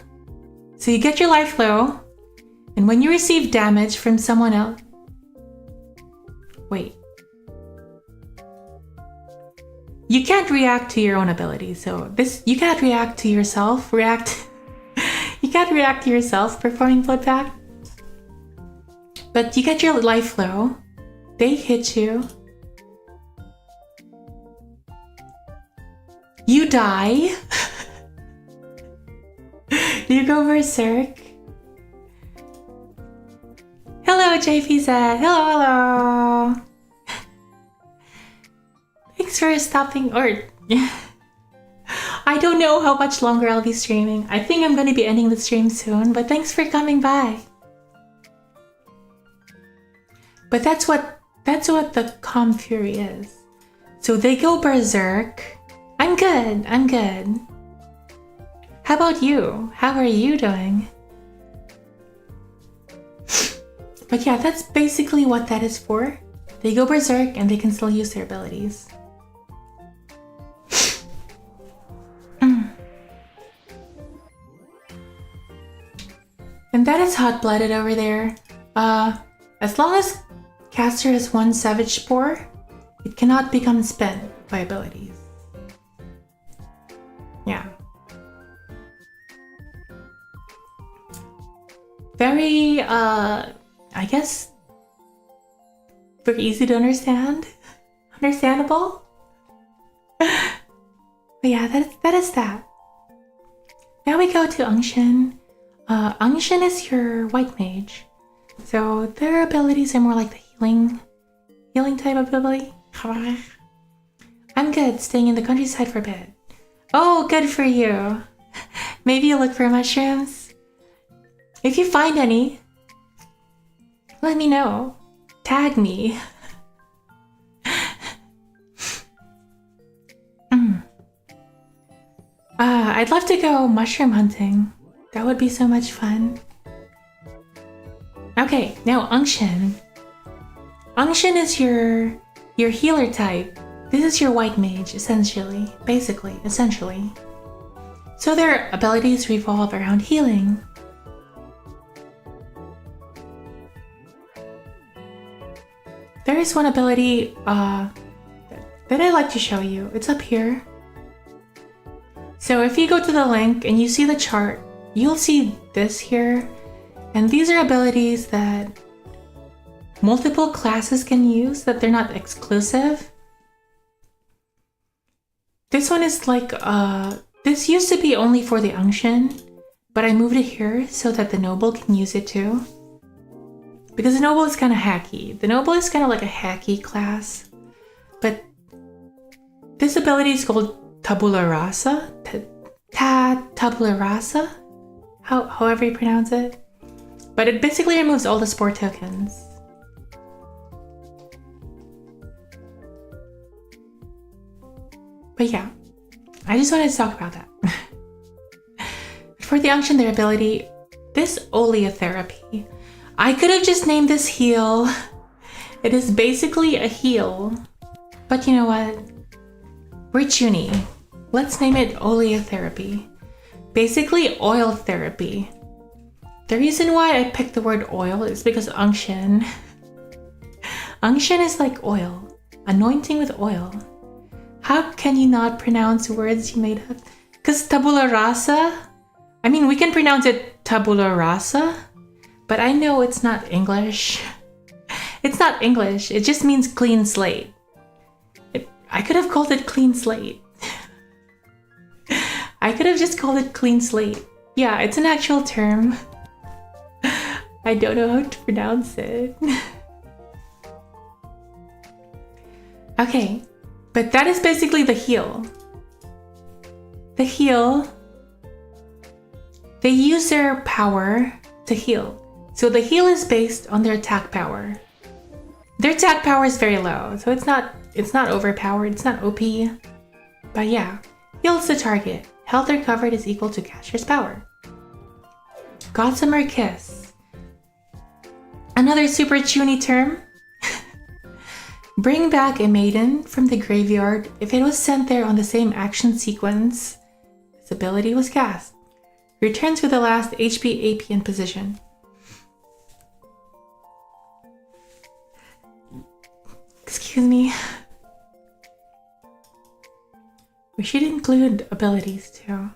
So you get your life low, and when you receive damage from someone else. Wait. You can't react to your own ability, so you can't react to yourself. You can't react to yourself performing blood pack. But you get your life low. They hit you. You die. You go berserk. Hello, JPZ. Hello. Thanks for stopping, or I don't know how much longer I'll be streaming. I think I'm going to be ending the stream soon, but thanks for coming by. But that's what the Calm Fury is. So they go berserk. I'm good. How about you? How are you doing? But yeah, that's basically what that is for. They go berserk and they can still use their abilities. And that is hot-blooded over there. As long as caster has 1 savage spore, it cannot become spent by abilities. Yeah. Very, I guess, very easy to understand. Understandable. But yeah, that is that. Now we go to Angshin. Angshin is your white mage. So their abilities are more like the healing type of ability. I'm good, staying in the countryside for a bit. Oh, good for you. Maybe you look for mushrooms? If you find any, let me know. Tag me. I'd love to go mushroom hunting. That would be so much fun. Okay, now Angshin. Angshin is your your healer type. This is your white mage, essentially. Essentially. So their abilities revolve around healing. There is one ability that I'd like to show you. It's up here. So if you go to the link and you see the chart, you'll see this here. And these are abilities that multiple classes can use, that they're not exclusive. This one is like, this used to be only for the Unction, but I moved it here so that the Noble can use it too. Because the Noble is kind of hacky. The Noble is kind of like a hacky class. But this ability is called Tabula Rasa. Tabula Rasa? However you pronounce it. But it basically removes all the spore tokens. But yeah, I just wanted to talk about that. For the Unction, their ability, this oleotherapy. I could have just named this heal. It is basically a heal. But you know what? We're Junie. Let's name it oleotherapy. Basically oil therapy. The reason why I picked the word oil is because Unction. Unction is like oil. Anointing with oil. How can you not pronounce words you made up? Because tabula rasa? I mean, we can pronounce it tabula rasa, but I know it's not English. It's not English. It just means clean slate. I could have called it clean slate. I could have just called it clean slate. Yeah, it's an actual term. I don't know how to pronounce it. Okay, but that is basically the heal. The heal, they use their power to heal. So the heal is based on their attack power. Their attack power is very low, so it's not overpowered, it's not OP. But yeah, heals the target. Health recovered is equal to caster's power. Gossamer Kiss. Another super Junie term. Bring back a maiden from the graveyard if it was sent there on the same action sequence this ability was cast. Returns with the last HP, AP, and position. Excuse me. We should include abilities too.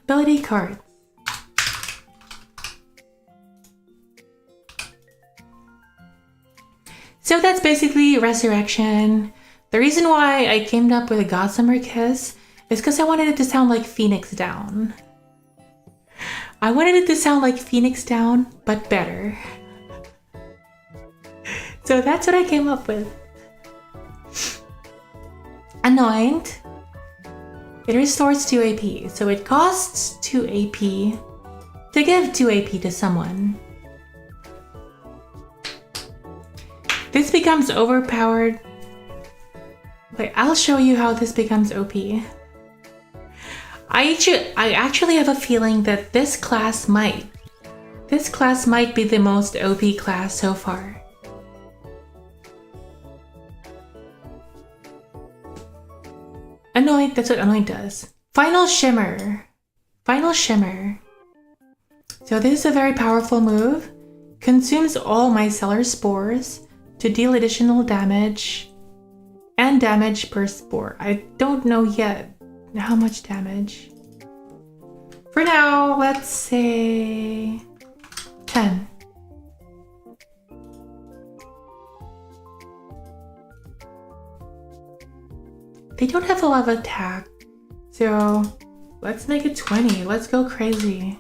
Ability cards. So that's basically Resurrection. The reason why I came up with a Gossamer Kiss is because I wanted it to sound like Phoenix Down. I wanted it to sound like Phoenix Down, but better. So that's what I came up with. Anoint. It restores 2 AP, so it costs 2 AP to give 2 AP to someone. This becomes overpowered. Wait, I'll show you how this becomes OP. I actually have a feeling that this class might be the most OP class so far. Anoint, that's what Anoint does. Final Shimmer. Final Shimmer. So this is a very powerful move. Consumes all Mycelia spores to deal additional damage and damage per spore. I don't know yet how much damage. For now, let's say 10. They don't have a lot of attack, so let's make it 20. Let's go crazy.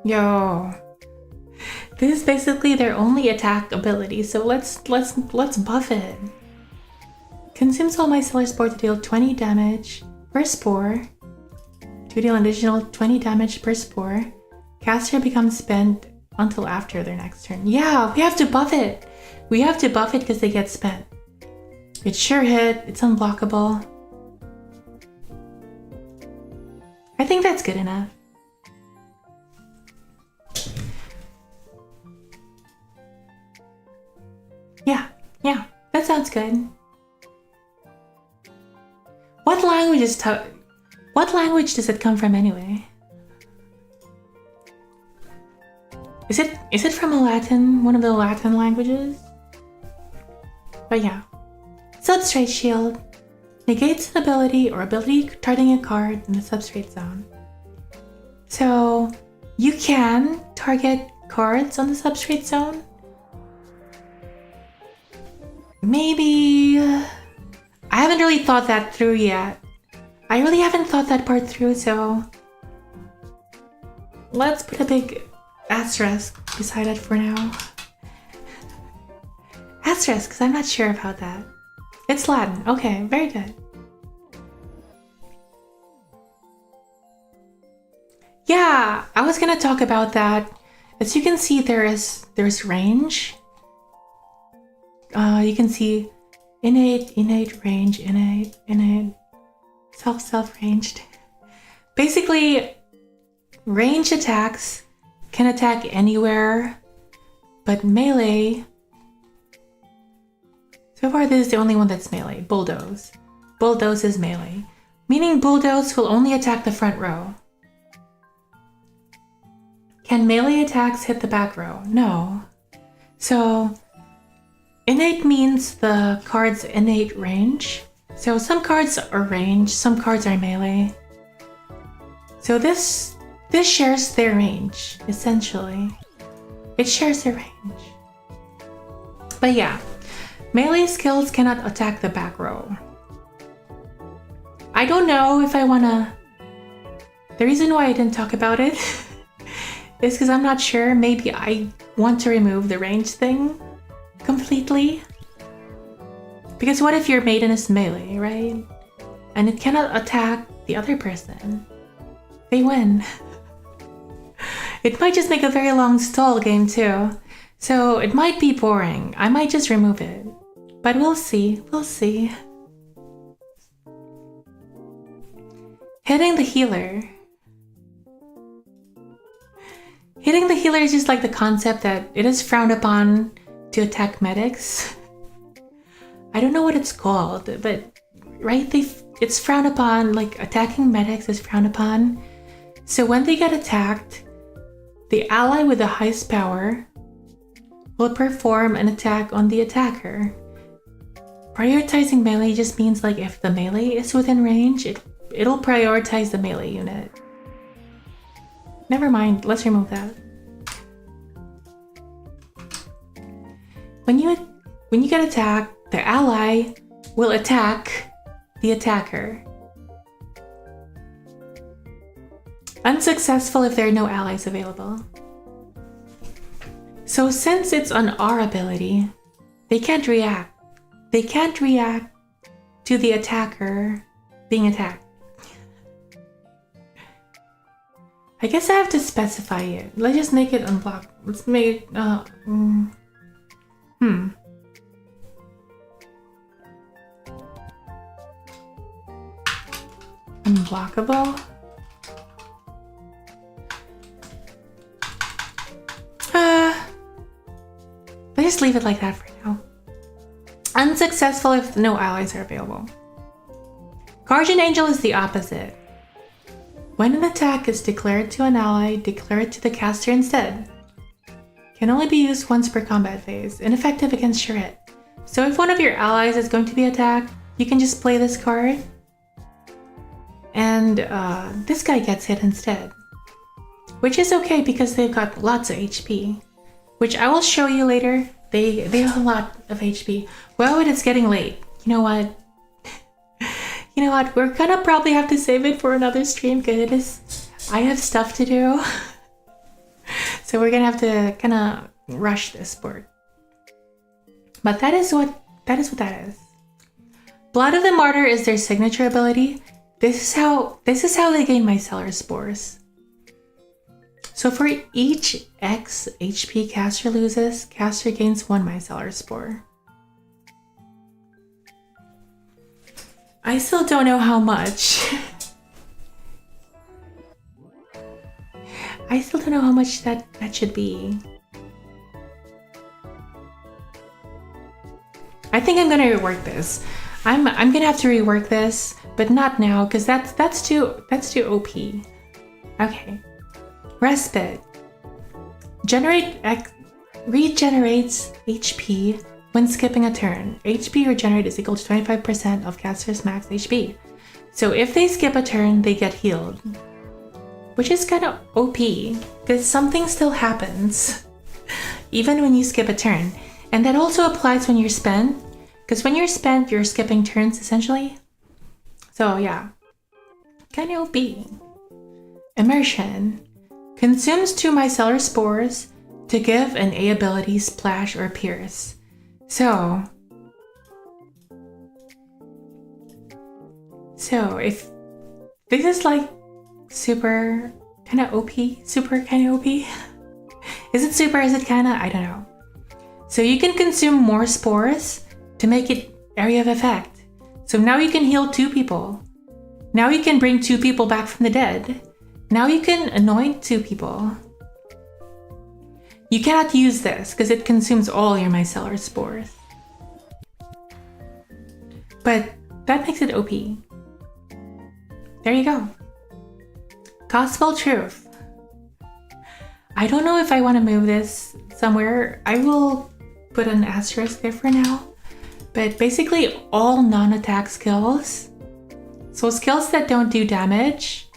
Yo, this is basically their only attack ability, so let's buff it. Consumes all Mycelia spore to deal 20 damage per spore. To deal an additional 20 damage per spore. Caster becomes spent until after their next turn. Yeah, we have to buff it. We have to buff it because they get spent. It's sure hit, it's unblockable. I think that's good enough. sounds good. What language does it come from anyway? Is it from one of the Latin languages? But yeah. Substrate shield negates an ability or ability targeting a card in the substrate zone. So you can target cards on the substrate zone. Maybe I haven't really thought that through yet. I really haven't thought that part through, so let's put a big asterisk beside it for now. Asterisk, because I'm not sure about that. It's Latin. Okay, very good. Yeah, I was gonna talk about that. As you can see, there's range. You can see innate range, innate, self-ranged. Basically, range attacks can attack anywhere, but melee. So far, this is the only one that's melee. Bulldoze. Bulldoze is melee, meaning Bulldoze will only attack the front row. Can melee attacks hit the back row? No. So innate means the card's innate range. So some cards are range, some cards are melee. So this shares their range, essentially. It shares their range. But yeah, melee skills cannot attack the back row. I don't know if I wanna... The reason why I didn't talk about it is because I'm not sure. Maybe I want to remove the range thing completely. Because what if your maiden is melee, right? And it cannot attack the other person? They win. It might just make a very long stall game too. So it might be boring. I might just remove it. But we'll see. We'll see. Hitting the healer. Hitting the healer is just like the concept that it is frowned upon to attack medics. I don't know what it's called, but right, it's frowned upon, like attacking medics is frowned upon. So when they get attacked, the ally with the highest power will perform an attack on the attacker. Prioritizing melee just means like if the melee is within range, it'll prioritize the melee unit. Never mind, let's remove that. When you get attacked, the ally will attack the attacker. Unsuccessful if there are no allies available. So since it's an R ability, they can't react. They can't react to the attacker being attacked. I guess I have to specify it. Let's just make it unblock. Let's make it, Unblockable? Let's just leave it like that for now. Unsuccessful if no allies are available. Guardian Angel is the opposite. When an attack is declared to an ally, declare it to the caster instead. Can only be used once per combat phase, ineffective against your hit. So if one of your allies is going to be attacked, you can just play this card. And this guy gets hit instead. Which is okay because they've got lots of HP. Which I will show you later. They have a lot of HP. Well, it's getting late. You know what? You know what? We're gonna probably have to save it for another stream because I have stuff to do. So we're gonna have to kind of rush this board. But that is what that is. Blood of the Martyr is their signature ability. This is how they gain Mycelia spores. So for each X HP caster loses, caster gains 1 Mycelia spore. I still don't know how much. I still don't know how much that should be. I think I'm gonna rework this. I'm gonna have to rework this, but not now, because that's too OP. Okay. Respite. Regenerates HP when skipping a turn. HP regenerate is equal to 25% of caster's max HP. So if they skip a turn, they get healed. Which is kind of OP, because something still happens even when you skip a turn. And that also applies when you're spent, because when you're spent, you're skipping turns essentially. So yeah, kind of OP. Immersion. Consumes 2 micellar spores to give an A ability Splash or Pierce. So if this is like super kind of OP, super kind of OP. Is it super? Is it kind of? I don't know. So you can consume more spores to make it area of effect. So now you can heal 2 people. Now you can bring 2 people back from the dead. Now you can anoint 2 people. You cannot use this because it consumes all your micellar spores. But that makes it OP. There you go. Gospel truth. I don't know if I want to move this somewhere. I will put an asterisk there for now. But basically all non-attack skills, so skills that don't do damage,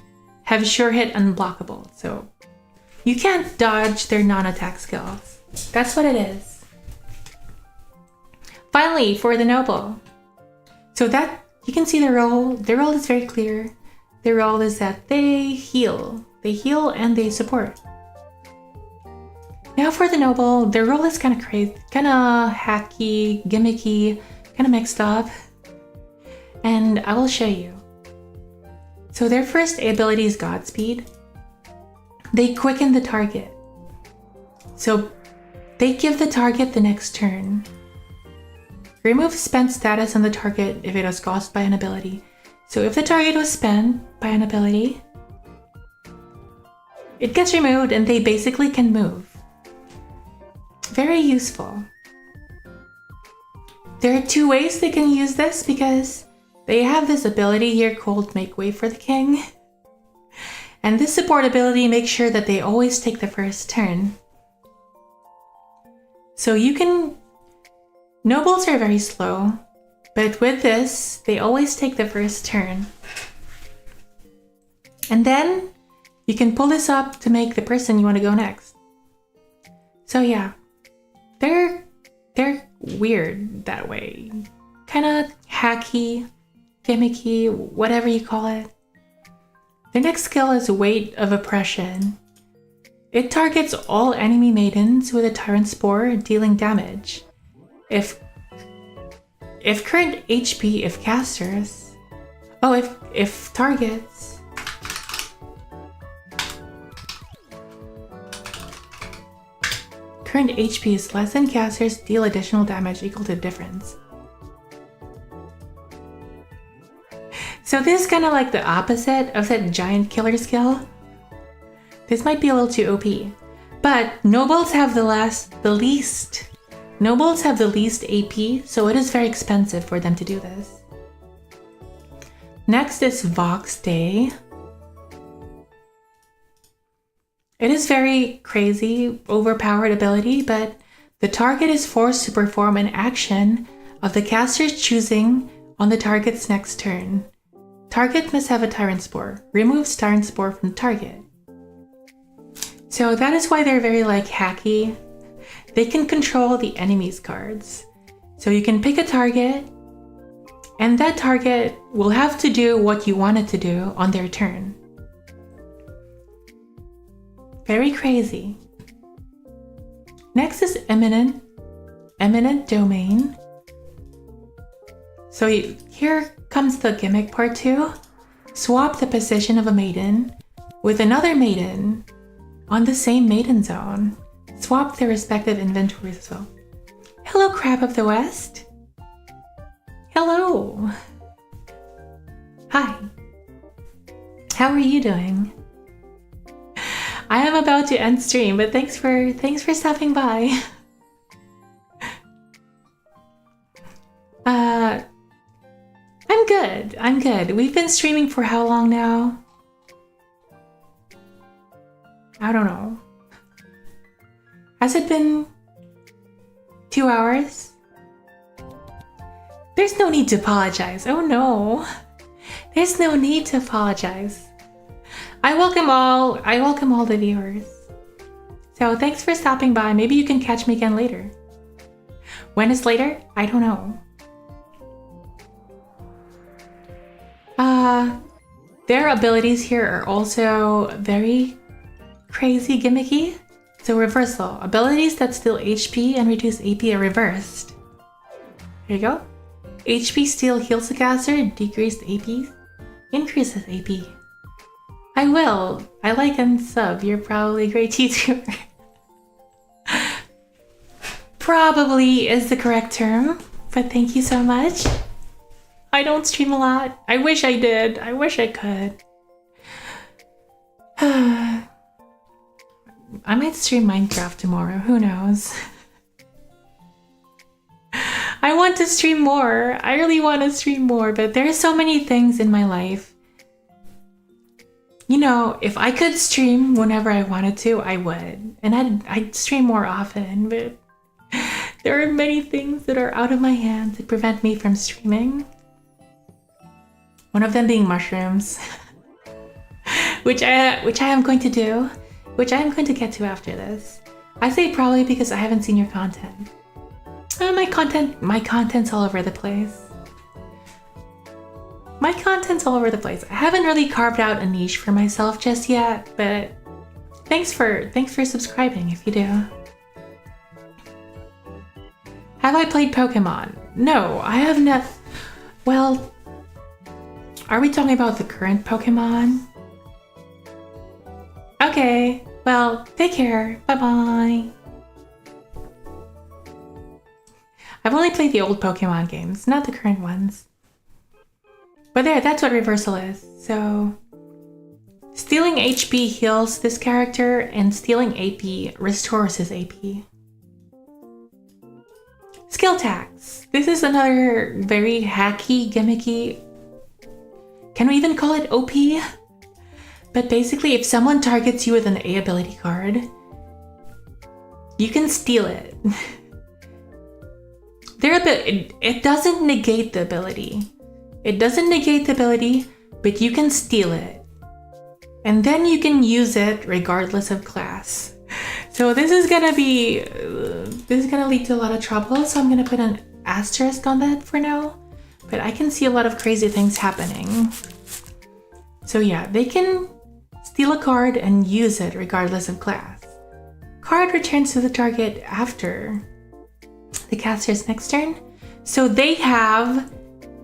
have sure hit unblockable. So you can't dodge their non-attack skills. That's what it is. Finally, for the noble. So that you can see their role. Their role is very clear. Their role is that they heal. They heal and they support. Now for the noble, their role is kind of crazy, kind of hacky, gimmicky, kind of mixed up. And I will show you. So their first ability is Godspeed. They quicken the target. So they give the target the next turn. Remove spent status on the target if it was caused by an ability. So if the target was spent by an ability, it gets removed and they basically can move. Very useful. There are 2 ways they can use this because they have this ability here called Make Way for the King. And this support ability makes sure that they always take the first turn. So you can... Nobles are very slow, but with this, they always take the first turn. And then you can pull this up to make the person you want to go next. So yeah, they're weird that way. Kind of hacky, gimmicky, whatever you call it. Their next skill is Weight of Oppression. It targets all enemy maidens with a Tyrant Spore, dealing damage. If current HP, if casters... Oh, if targets... Current HP is less than casters, deal additional damage equal to the difference. So this is kind of like the opposite of that giant killer skill. This might be a little too OP. But nobles have the least. Nobles have the least AP, so it is very expensive for them to do this. Next is Vox Day. It is very crazy, overpowered ability, but the target is forced to perform an action of the caster's choosing on the target's next turn. Target must have a Tyrant Spore. Removes Tyrant Spore from the target. So that is why they're very like hacky. They can control the enemy's cards. So you can pick a target, and that target will have to do what you want it to do on their turn. Very crazy. Next is Eminent Domain. So here comes the gimmick part 2. Swap the position of a maiden with another maiden on the same maiden zone. Swap their respective inventories as well. Hello, Crab of the West. Hello. Hi. How are you doing? I am about to end stream, but thanks for stopping by. I'm good. I'm good. We've been streaming for how long now? I don't know. Has it been 2 hours? There's no need to apologize. Oh no. There's no need to apologize. I welcome all the viewers. So thanks for stopping by. Maybe you can catch me again later. When is later? I don't know. Their abilities here are also very crazy gimmicky. So reversal. Abilities that steal HP and reduce AP are reversed. There you go. HP steal heals the caster, decreased AP, increases AP. I will. I like and sub. You're probably a great YouTuber. Probably is the correct term, but thank you so much. I don't stream a lot. I wish I did. I wish I could. I might stream Minecraft tomorrow. Who knows? I want to stream more. I really want to stream more, but there are so many things in my life. You know, if I could stream whenever I wanted to, I would. And I'd stream more often, but there are many things that are out of my hands that prevent me from streaming. One of them being mushrooms, which I am going to do, which I am going to get to after this. I say probably because I haven't seen your content. My content's all over the place. My content's all over the place. I haven't really carved out a niche for myself just yet, but thanks for subscribing if you do. Have I played Pokemon? No, I have not. Well, are we talking about the current Pokemon? Okay, well, take care. Bye-bye. I've only played the old Pokemon games, not the current ones. But there, that's what reversal is. So, stealing HP heals this character, and stealing AP restores his AP. Skill tags. This is another very hacky, gimmicky. Can we even call it OP? But basically, if someone targets you with an A ability card, you can steal it. It doesn't negate the ability. It doesn't negate the ability, but you can steal it. And then you can use it regardless of class. So this is gonna lead to a lot of trouble, so I'm gonna put an asterisk on that for now. But I can see a lot of crazy things happening. So yeah, they can steal a card and use it regardless of class. Card returns to the target after the caster's next turn. So they have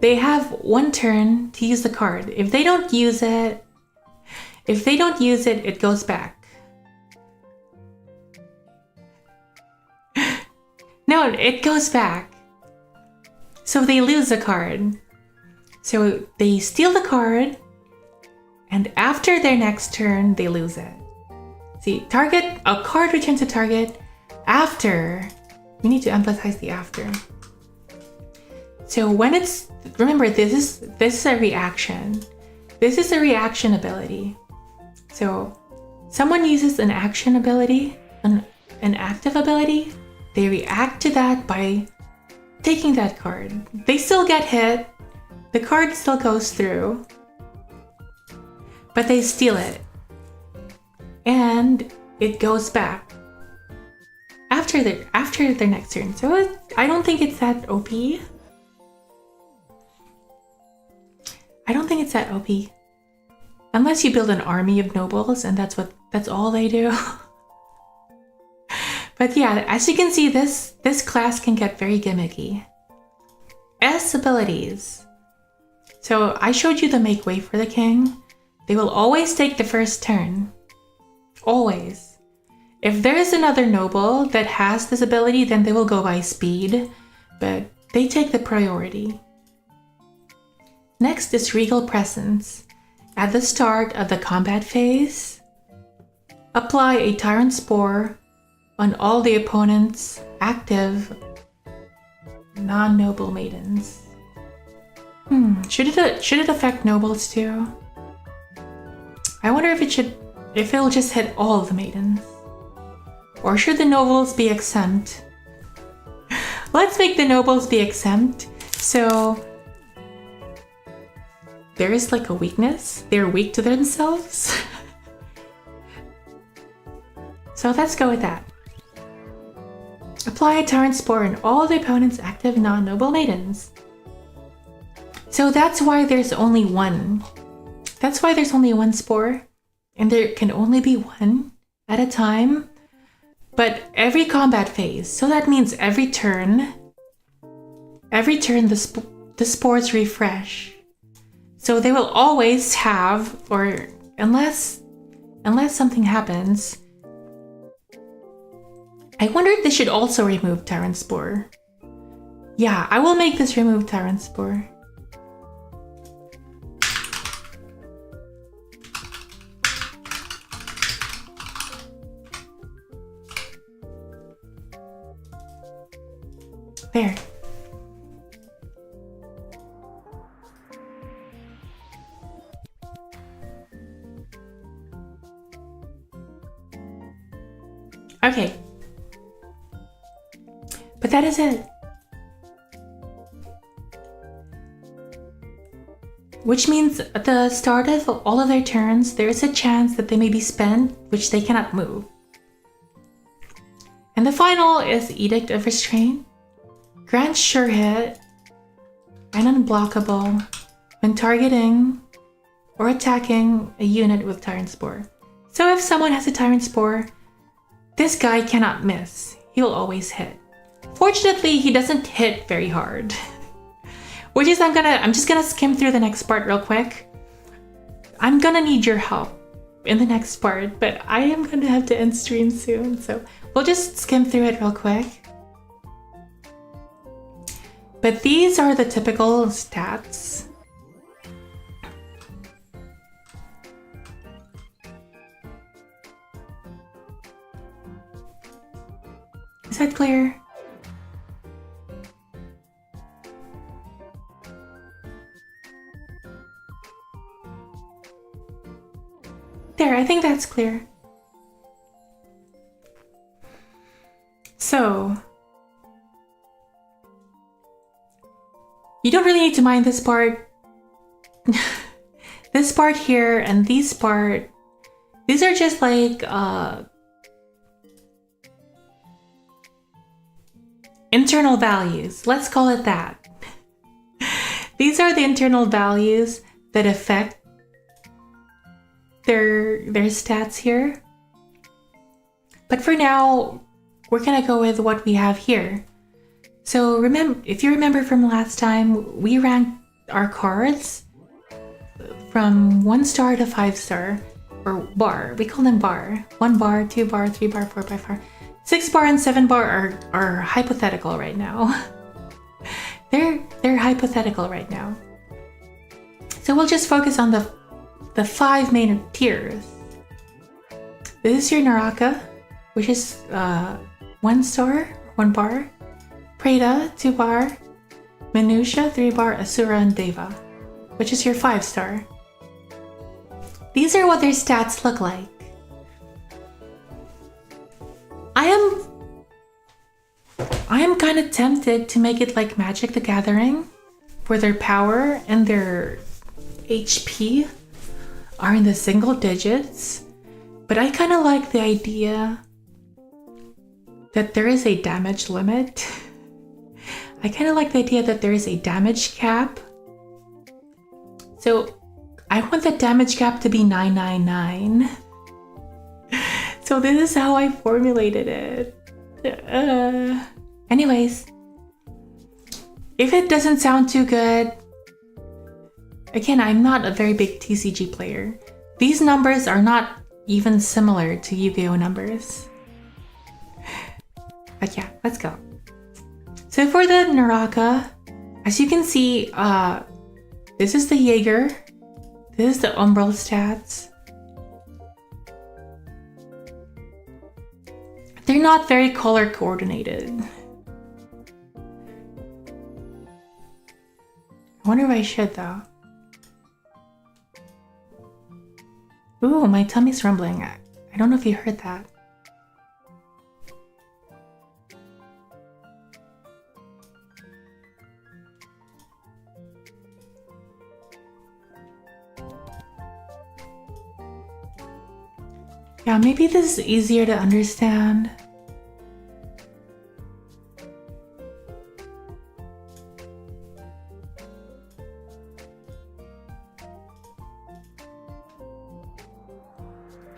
1 turn to use the card. If they don't use it, it goes back. No, it goes back. So they lose a card. So they steal the card, and after their next turn, they lose it. See, a card returns to target after. We need to emphasize the after. So when remember, this is a reaction. This is a reaction ability. So someone uses an action ability, an active ability, they react to that by taking that card. They still get hit, the card still goes through, but they steal it. And it goes back after their next turn. So I don't think it's that OP. I don't think it's that OP. Unless you build an army of nobles and that's all they do. But yeah, as you can see, this class can get very gimmicky. S abilities. So I showed you the make way for the king. They will always take the first turn. Always. If there is another noble that has this ability, then they will go by speed, but they take the priority. Next is Regal Presence. At the start of the combat phase, apply a Tyrant Spore on all the opponent's active non-noble maidens. Should it affect nobles too? I wonder if it'll just hit all the maidens. Or should the nobles be exempt? Let's make the nobles be exempt. So there is like a weakness. They're weak to themselves. So let's go with that. Apply a Tyrant Spore on all the opponent's active non-noble maidens. So that's why there's only one. That's why there's only one spore. And there can only be one at a time. But every combat phase. So that means every turn the spores refresh. So they will always have, or unless something happens. I wonder if this should also remove Tyrant Spore. Yeah, I will make this remove Tyrant Spore. There. Okay. But that is it. Which means at the start of all of their turns, there is a chance that they may be spent, which they cannot move. And the final is Edict of Restraint. Grants sure hit and unblockable when targeting or attacking a unit with Tyrant Spore. So if someone has a Tyrant Spore, this guy cannot miss. He'll always hit. Fortunately, he doesn't hit very hard. Which is I'm just gonna skim through the next part real quick. I'm gonna need your help in the next part, but I am gonna have to end stream soon, so we'll just skim through it real quick. But these are the typical stats. Is that clear? There, I think that's clear. So, you don't really need to mind this part. This part here and these part, these are just like internal values. Let's call it that. These are the internal values that affect their stats here. But for now, we're gonna go with what we have here. So remember, if you remember from last time, we ranked our cards from 1 star to 5 star, or bar. We call them bar. 1 bar, 2 bar, 3 bar, 4 bar, 5. 6 bar and 7 bar are hypothetical right now. They're hypothetical right now. So we'll just focus on the 5 main tiers. This is your Naraka, which is 1 star, 1 bar. Preda, 2 bar. Minutia, 3 bar. Asura and Deva, which is your 5 star. These are what their stats look like. I am kind of tempted to make it like Magic the Gathering, where their power and their HP are in the single digits, but I kind of like the idea that there is a damage limit. I kind of like the idea that there is a damage cap. So I want the damage cap to be 999. So this is how I formulated it. Anyways, if it doesn't sound too good, again, I'm not a very big TCG player. These numbers are not even similar to Yu-Gi-Oh numbers. But yeah, let's go. So for the Naraka, as you can see, this is the Jaeger. This is the Umbral stats. They're not very color coordinated. I wonder if I should though. Ooh, my tummy's rumbling. I don't know if you heard that. Yeah, maybe this is easier to understand.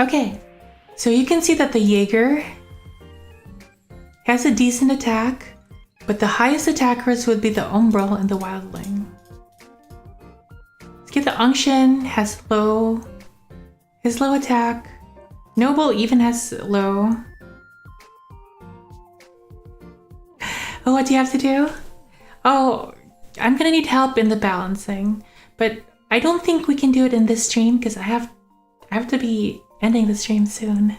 Okay, so you can see that the Jaeger has a decent attack, but the highest attackers would be the Umbral and the Wildling. Let's get the Unction has low attack. Noble even has low. Oh, what do you have to do? Oh, I'm gonna need help in the balancing, but I don't think we can do it in this stream because I have to be ending the stream soon.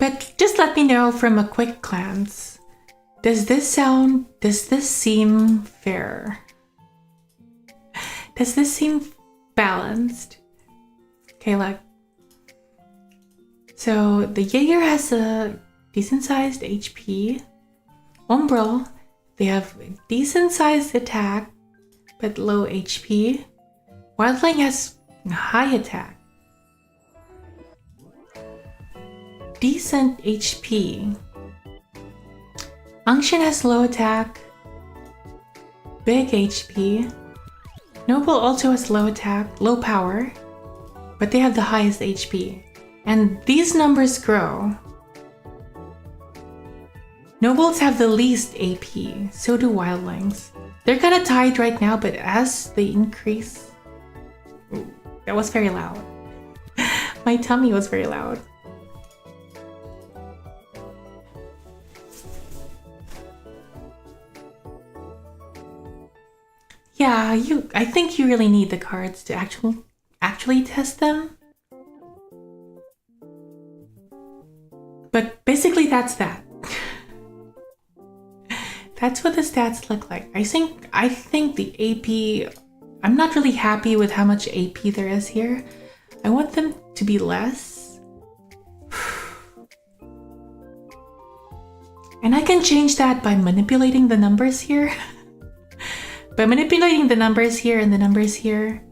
But just let me know from a quick glance. Does this seem fair? Does this seem balanced? Okay, look. So the Jaeger has a decent sized HP. Umbral, they have decent sized attack, but low HP. Wildling has high attack. Decent HP. Unction has low attack. Big HP. Noble also has low attack, low power, but they have the highest HP. And these numbers grow. Nobles have the least AP, so do Wildlings. They're kind of tied right now, but as they increase... Ooh, that was very loud. My tummy was very loud. Yeah, I think you really need the cards to actually test them. But basically that's that. That's what the stats look like. I think the AP, I'm not really happy with how much AP there is here. I want them to be less. And I can change that by manipulating the numbers here. By manipulating the numbers here and the numbers here,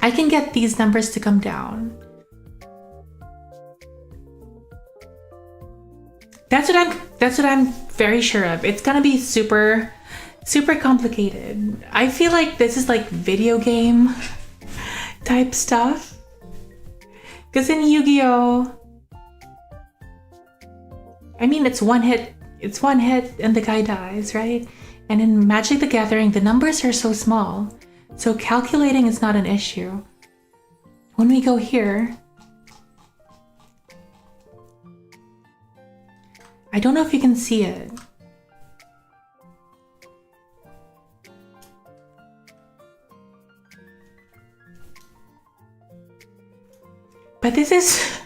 I can get these numbers to come down. That's what I'm very sure of. It's gonna be super complicated. I feel like this is like video game type stuff. Because in Yu-Gi-Oh! I mean, it's one hit and the guy dies, right? And in Magic the Gathering, the numbers are so small, so calculating is not an issue. When we go here, I don't know if you can see it. But this is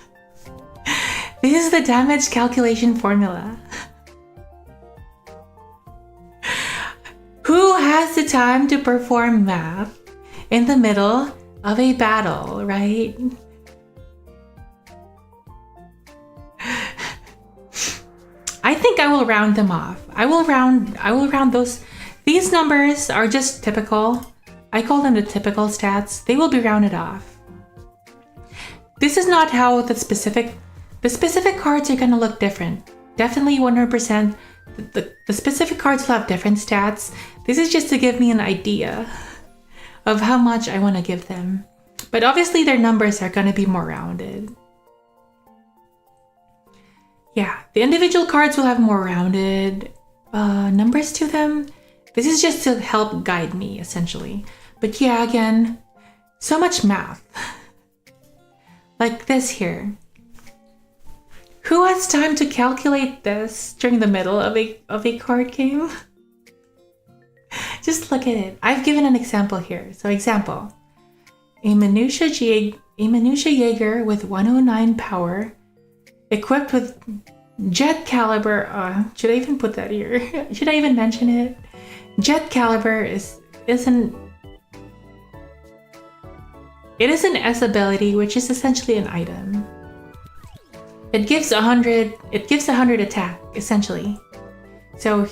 the damage calculation formula. Who has the time to perform math in the middle of a battle, right? I think I will round them off. I will round those. These numbers are just typical. I call them the typical stats. They will be rounded off. This is not how the specific cards are gonna look different. Definitely 100%. The specific cards will have different stats. This is just to give me an idea of how much I want to give them. But obviously their numbers are going to be more rounded. Yeah, the individual cards will have more rounded numbers to them. This is just to help guide me, essentially. But yeah, again, so much math. Like this here. Who has time to calculate this during the middle of a card game? Just look at it. I've given an example here. So example, a minutia Jaeger with 109 power, equipped with 𝓡𝓾𝓵𝓮𝓼. Should I even put that here? Should I even mention it? 𝓡𝓾𝓵 it is an S ability, which is essentially an item. It gives 100 attack, essentially. So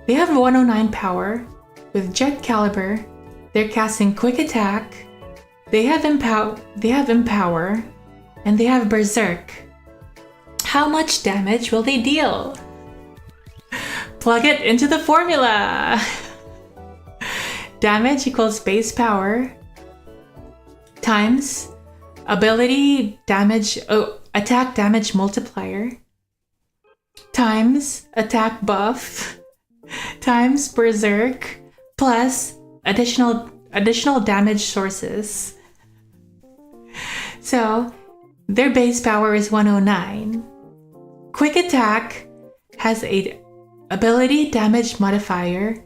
they have 109 power. With 𝓡𝓾𝓵, they're casting quick attack. They have empower, and they have berserk. How much damage will they deal? Plug it into the formula. Damage equals base power times ability damage, attack damage multiplier times attack buff times berserk plus additional damage sources. So their base power is 109. Quick attack has a ability damage modifier.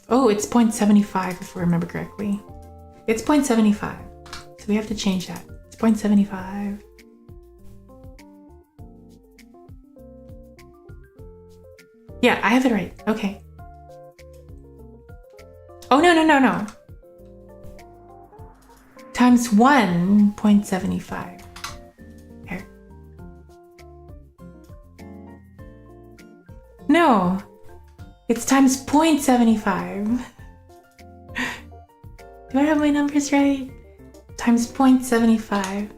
Oh, it's 0.75 if I remember correctly. It's 0.75. So we have to change that. It's 0.75. Yeah, I have it right. Okay. Oh, no. Times 1.75. Here. No. It's times 0.75. Do I have my numbers right? Times 0.75.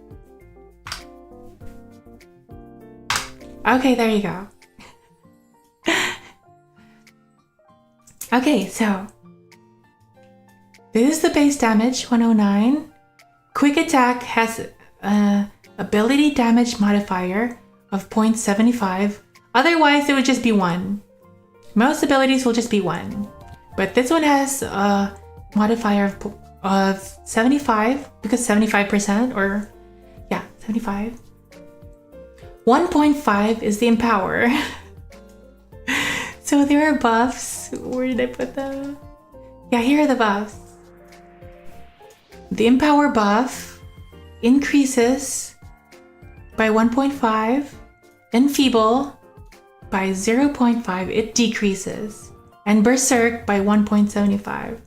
Okay, there you go. Okay, so this is the base damage, 109. Quick attack has ability damage modifier of 0.75. Otherwise, it would just be 1. Most abilities will just be 1. But this one has a modifier of 75, because 75%, or yeah, 75. 1.5 is the empower. So there are buffs. Where did I put them? Yeah, here are the buffs. The empower buff increases by 1.5. Enfeeble by 0.5, it decreases. And berserk by 1.75.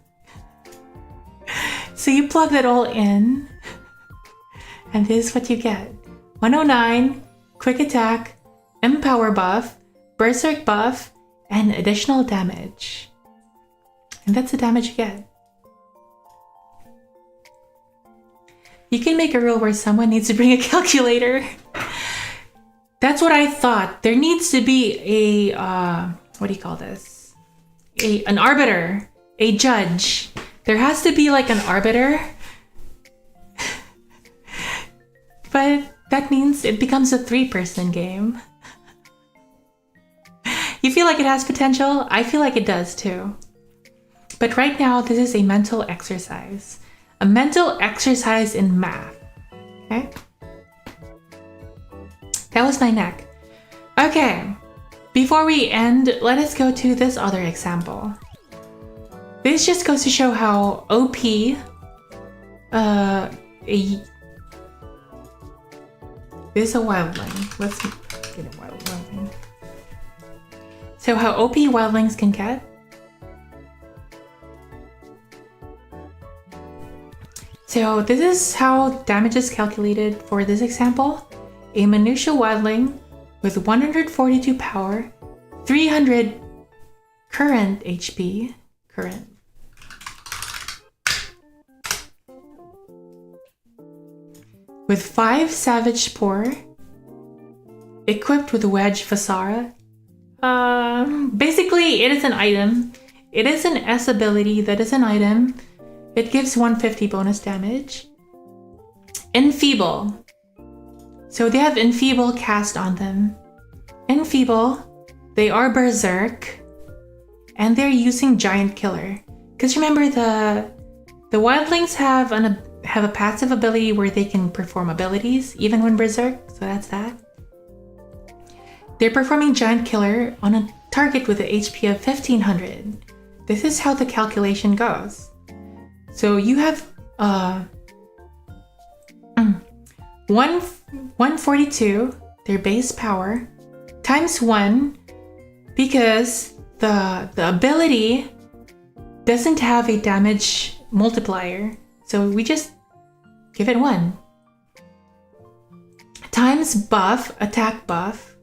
So you plug that all in, and this is what you get. 109, quick attack, empower buff, berserk buff, and additional damage. And that's the damage you get. You can make a rule where someone needs to bring a calculator. That's what I thought. There needs to be a, what do you call this? An arbiter, a judge. There has to be like an arbiter. But that means it becomes a 3-person game. You feel like it has potential? I feel like it does too. But right now, this is a mental exercise. A mental exercise in math. Okay? That was my neck. Okay. Before we end, let us go to this other example. This just goes to show how OP this is a wildling. Let's get a wildling. So how OP wildlings can get. So this is how damage is calculated for this example. A Minutia wildling with 142 power, 300 current HP, with 5 Savage Spore, equipped with Wedge Fasara. Basically, it is an item. It is an S ability that is an item. It gives 150 bonus damage. Enfeeble. So they have Enfeeble cast on them. Enfeeble, they are Berserk, and they're using Giant Killer. Because remember, the wildlings have a passive ability where they can perform abilities even when Berserk, so that's that. They're performing Giant Killer on a target with an HP of 1500. This is how the calculation goes. So you have 142, their base power, times 1 because the ability doesn't have a damage multiplier. So we just give it 1. Times buff, attack buff.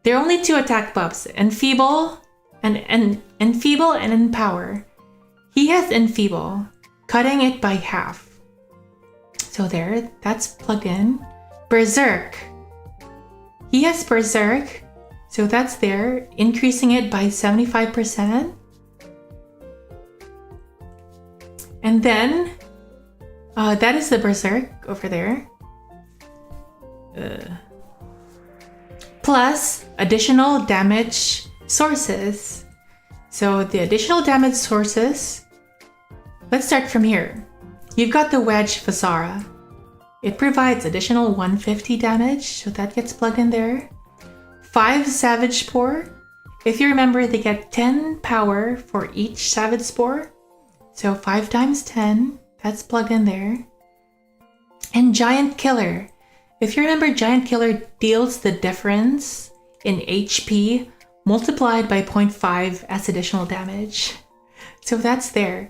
There are only 2 attack buffs, enfeeble and enfeeble and empower. He has enfeeble, cutting it by half. So there, that's plugged in. Berserk. He has berserk, so that's there, increasing it by 75%. And then, that is the berserk over there. Plus additional damage sources. So the additional damage sources, let's start from here. You've got the wedge Fasara. It provides additional 150 damage, so that gets plugged in there. 5 savage spore. If you remember, they get 10 power for each savage spore. So 5 times 10, that's plugged in there. And giant killer. If you remember, giant killer deals the difference in HP multiplied by 0.5 as additional damage. So that's there.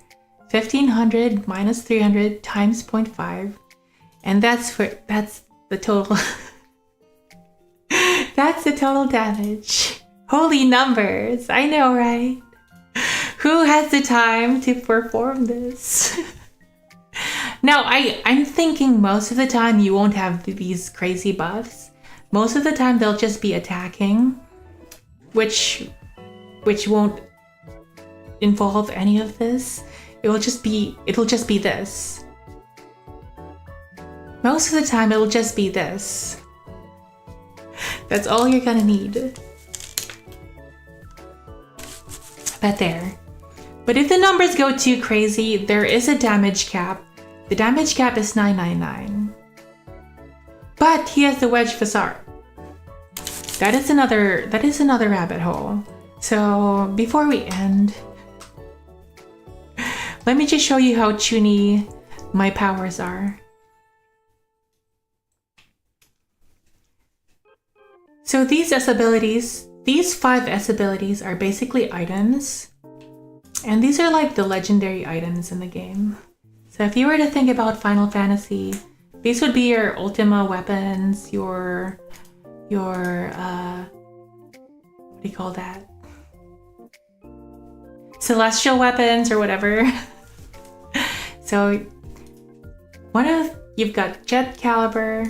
1500 minus 300 times 0.5. And that's the total. That's the total damage. Holy numbers. I know, right? Who has the time to perform this? Now, I'm thinking most of the time you won't have these crazy buffs. Most of the time they'll just be attacking, which won't involve any of this. It'll just be this. Most of the time it'll just be this. That's all you're gonna need. But there. But if the numbers go too crazy, there is a damage cap. The damage cap is 999. But he has the wedge Fasar. That is another rabbit hole. So before we end, let me just show you how chuny my powers are. So these S-abilities, these 5 S-abilities are basically items. And these are like the legendary items in the game. So if you were to think about Final Fantasy, these would be your Ultima weapons, your what do you call that? Celestial weapons or whatever. So you've got Jet Caliber,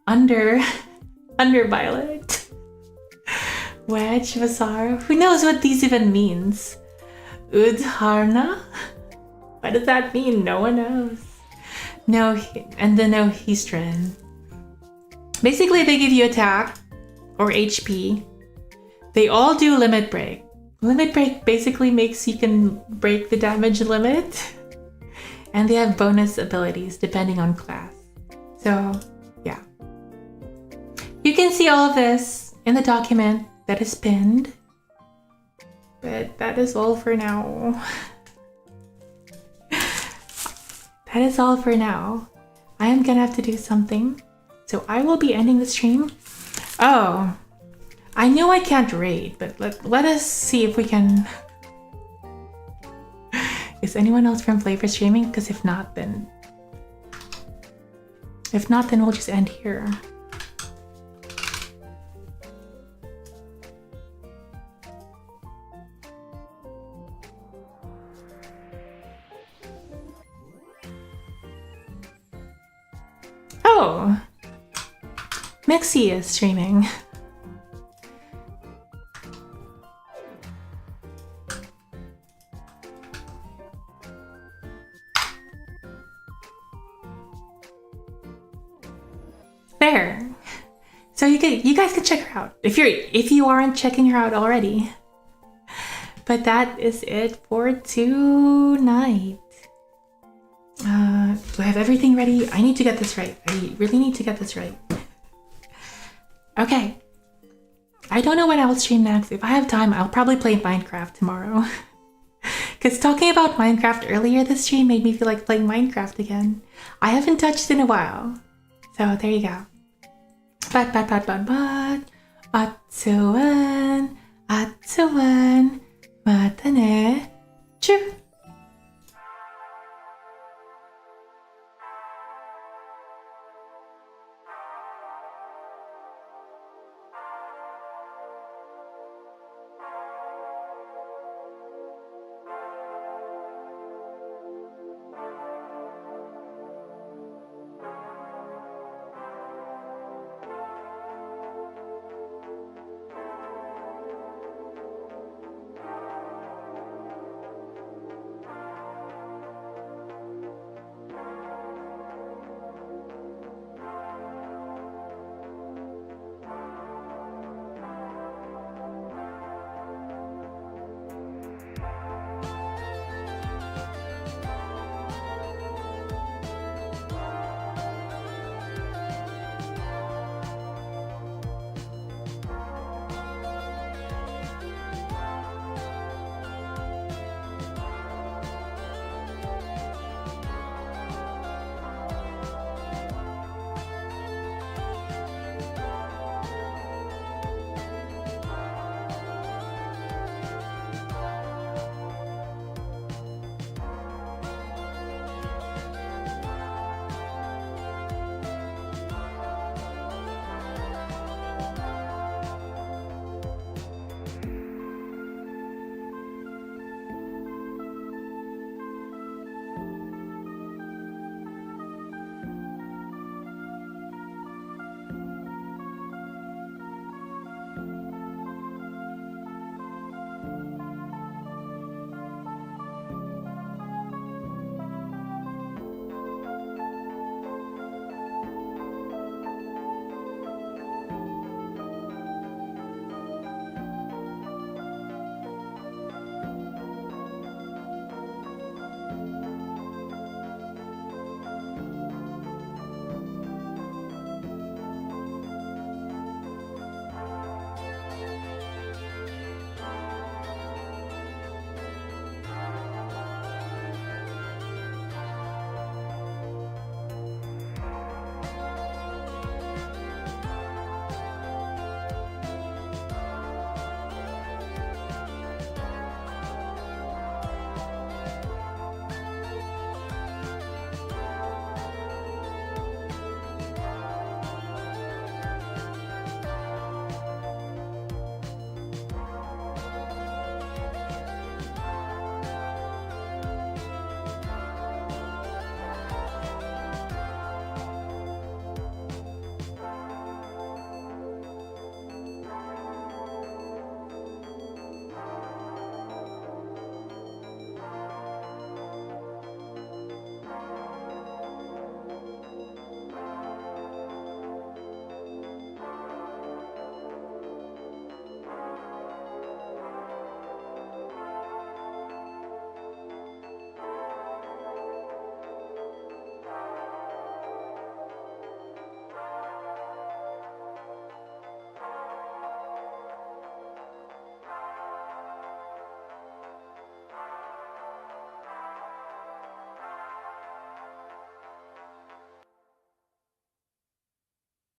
Under Violet, Wedge Vasara. Who knows what these even means? 𝓡𝓾𝓵𝓮𝓼? What does that mean? No one knows. No, and the 𝑀𝑒𝓂𝒷𝓈. Basically, they give you attack or HP. They all do limit break. Limit break basically makes you can break the damage limit. And they have bonus abilities depending on class. So, yeah. You can see all of this in the document that is pinned. But that is all for now. That is all for now. I am gonna have to do something. So I will be ending the stream. Oh, I know I can't raid, but let us see if we can. Is anyone else from FlaVR streaming? Because if not, then we'll just end here. Oh, Mixie is streaming. There. So you guys can check her out if you aren't checking her out already. But that is it for tonight. Do I have everything ready? I need to get this right. I really need to get this right. Okay. I don't know when I will stream next. If I have time, I'll probably play Minecraft tomorrow. Because talking about Minecraft earlier this stream made me feel like playing Minecraft again. I haven't touched in a while. So there you go. But. 𝓡𝓾𝓵𝓮, 𝓡𝓾𝓵.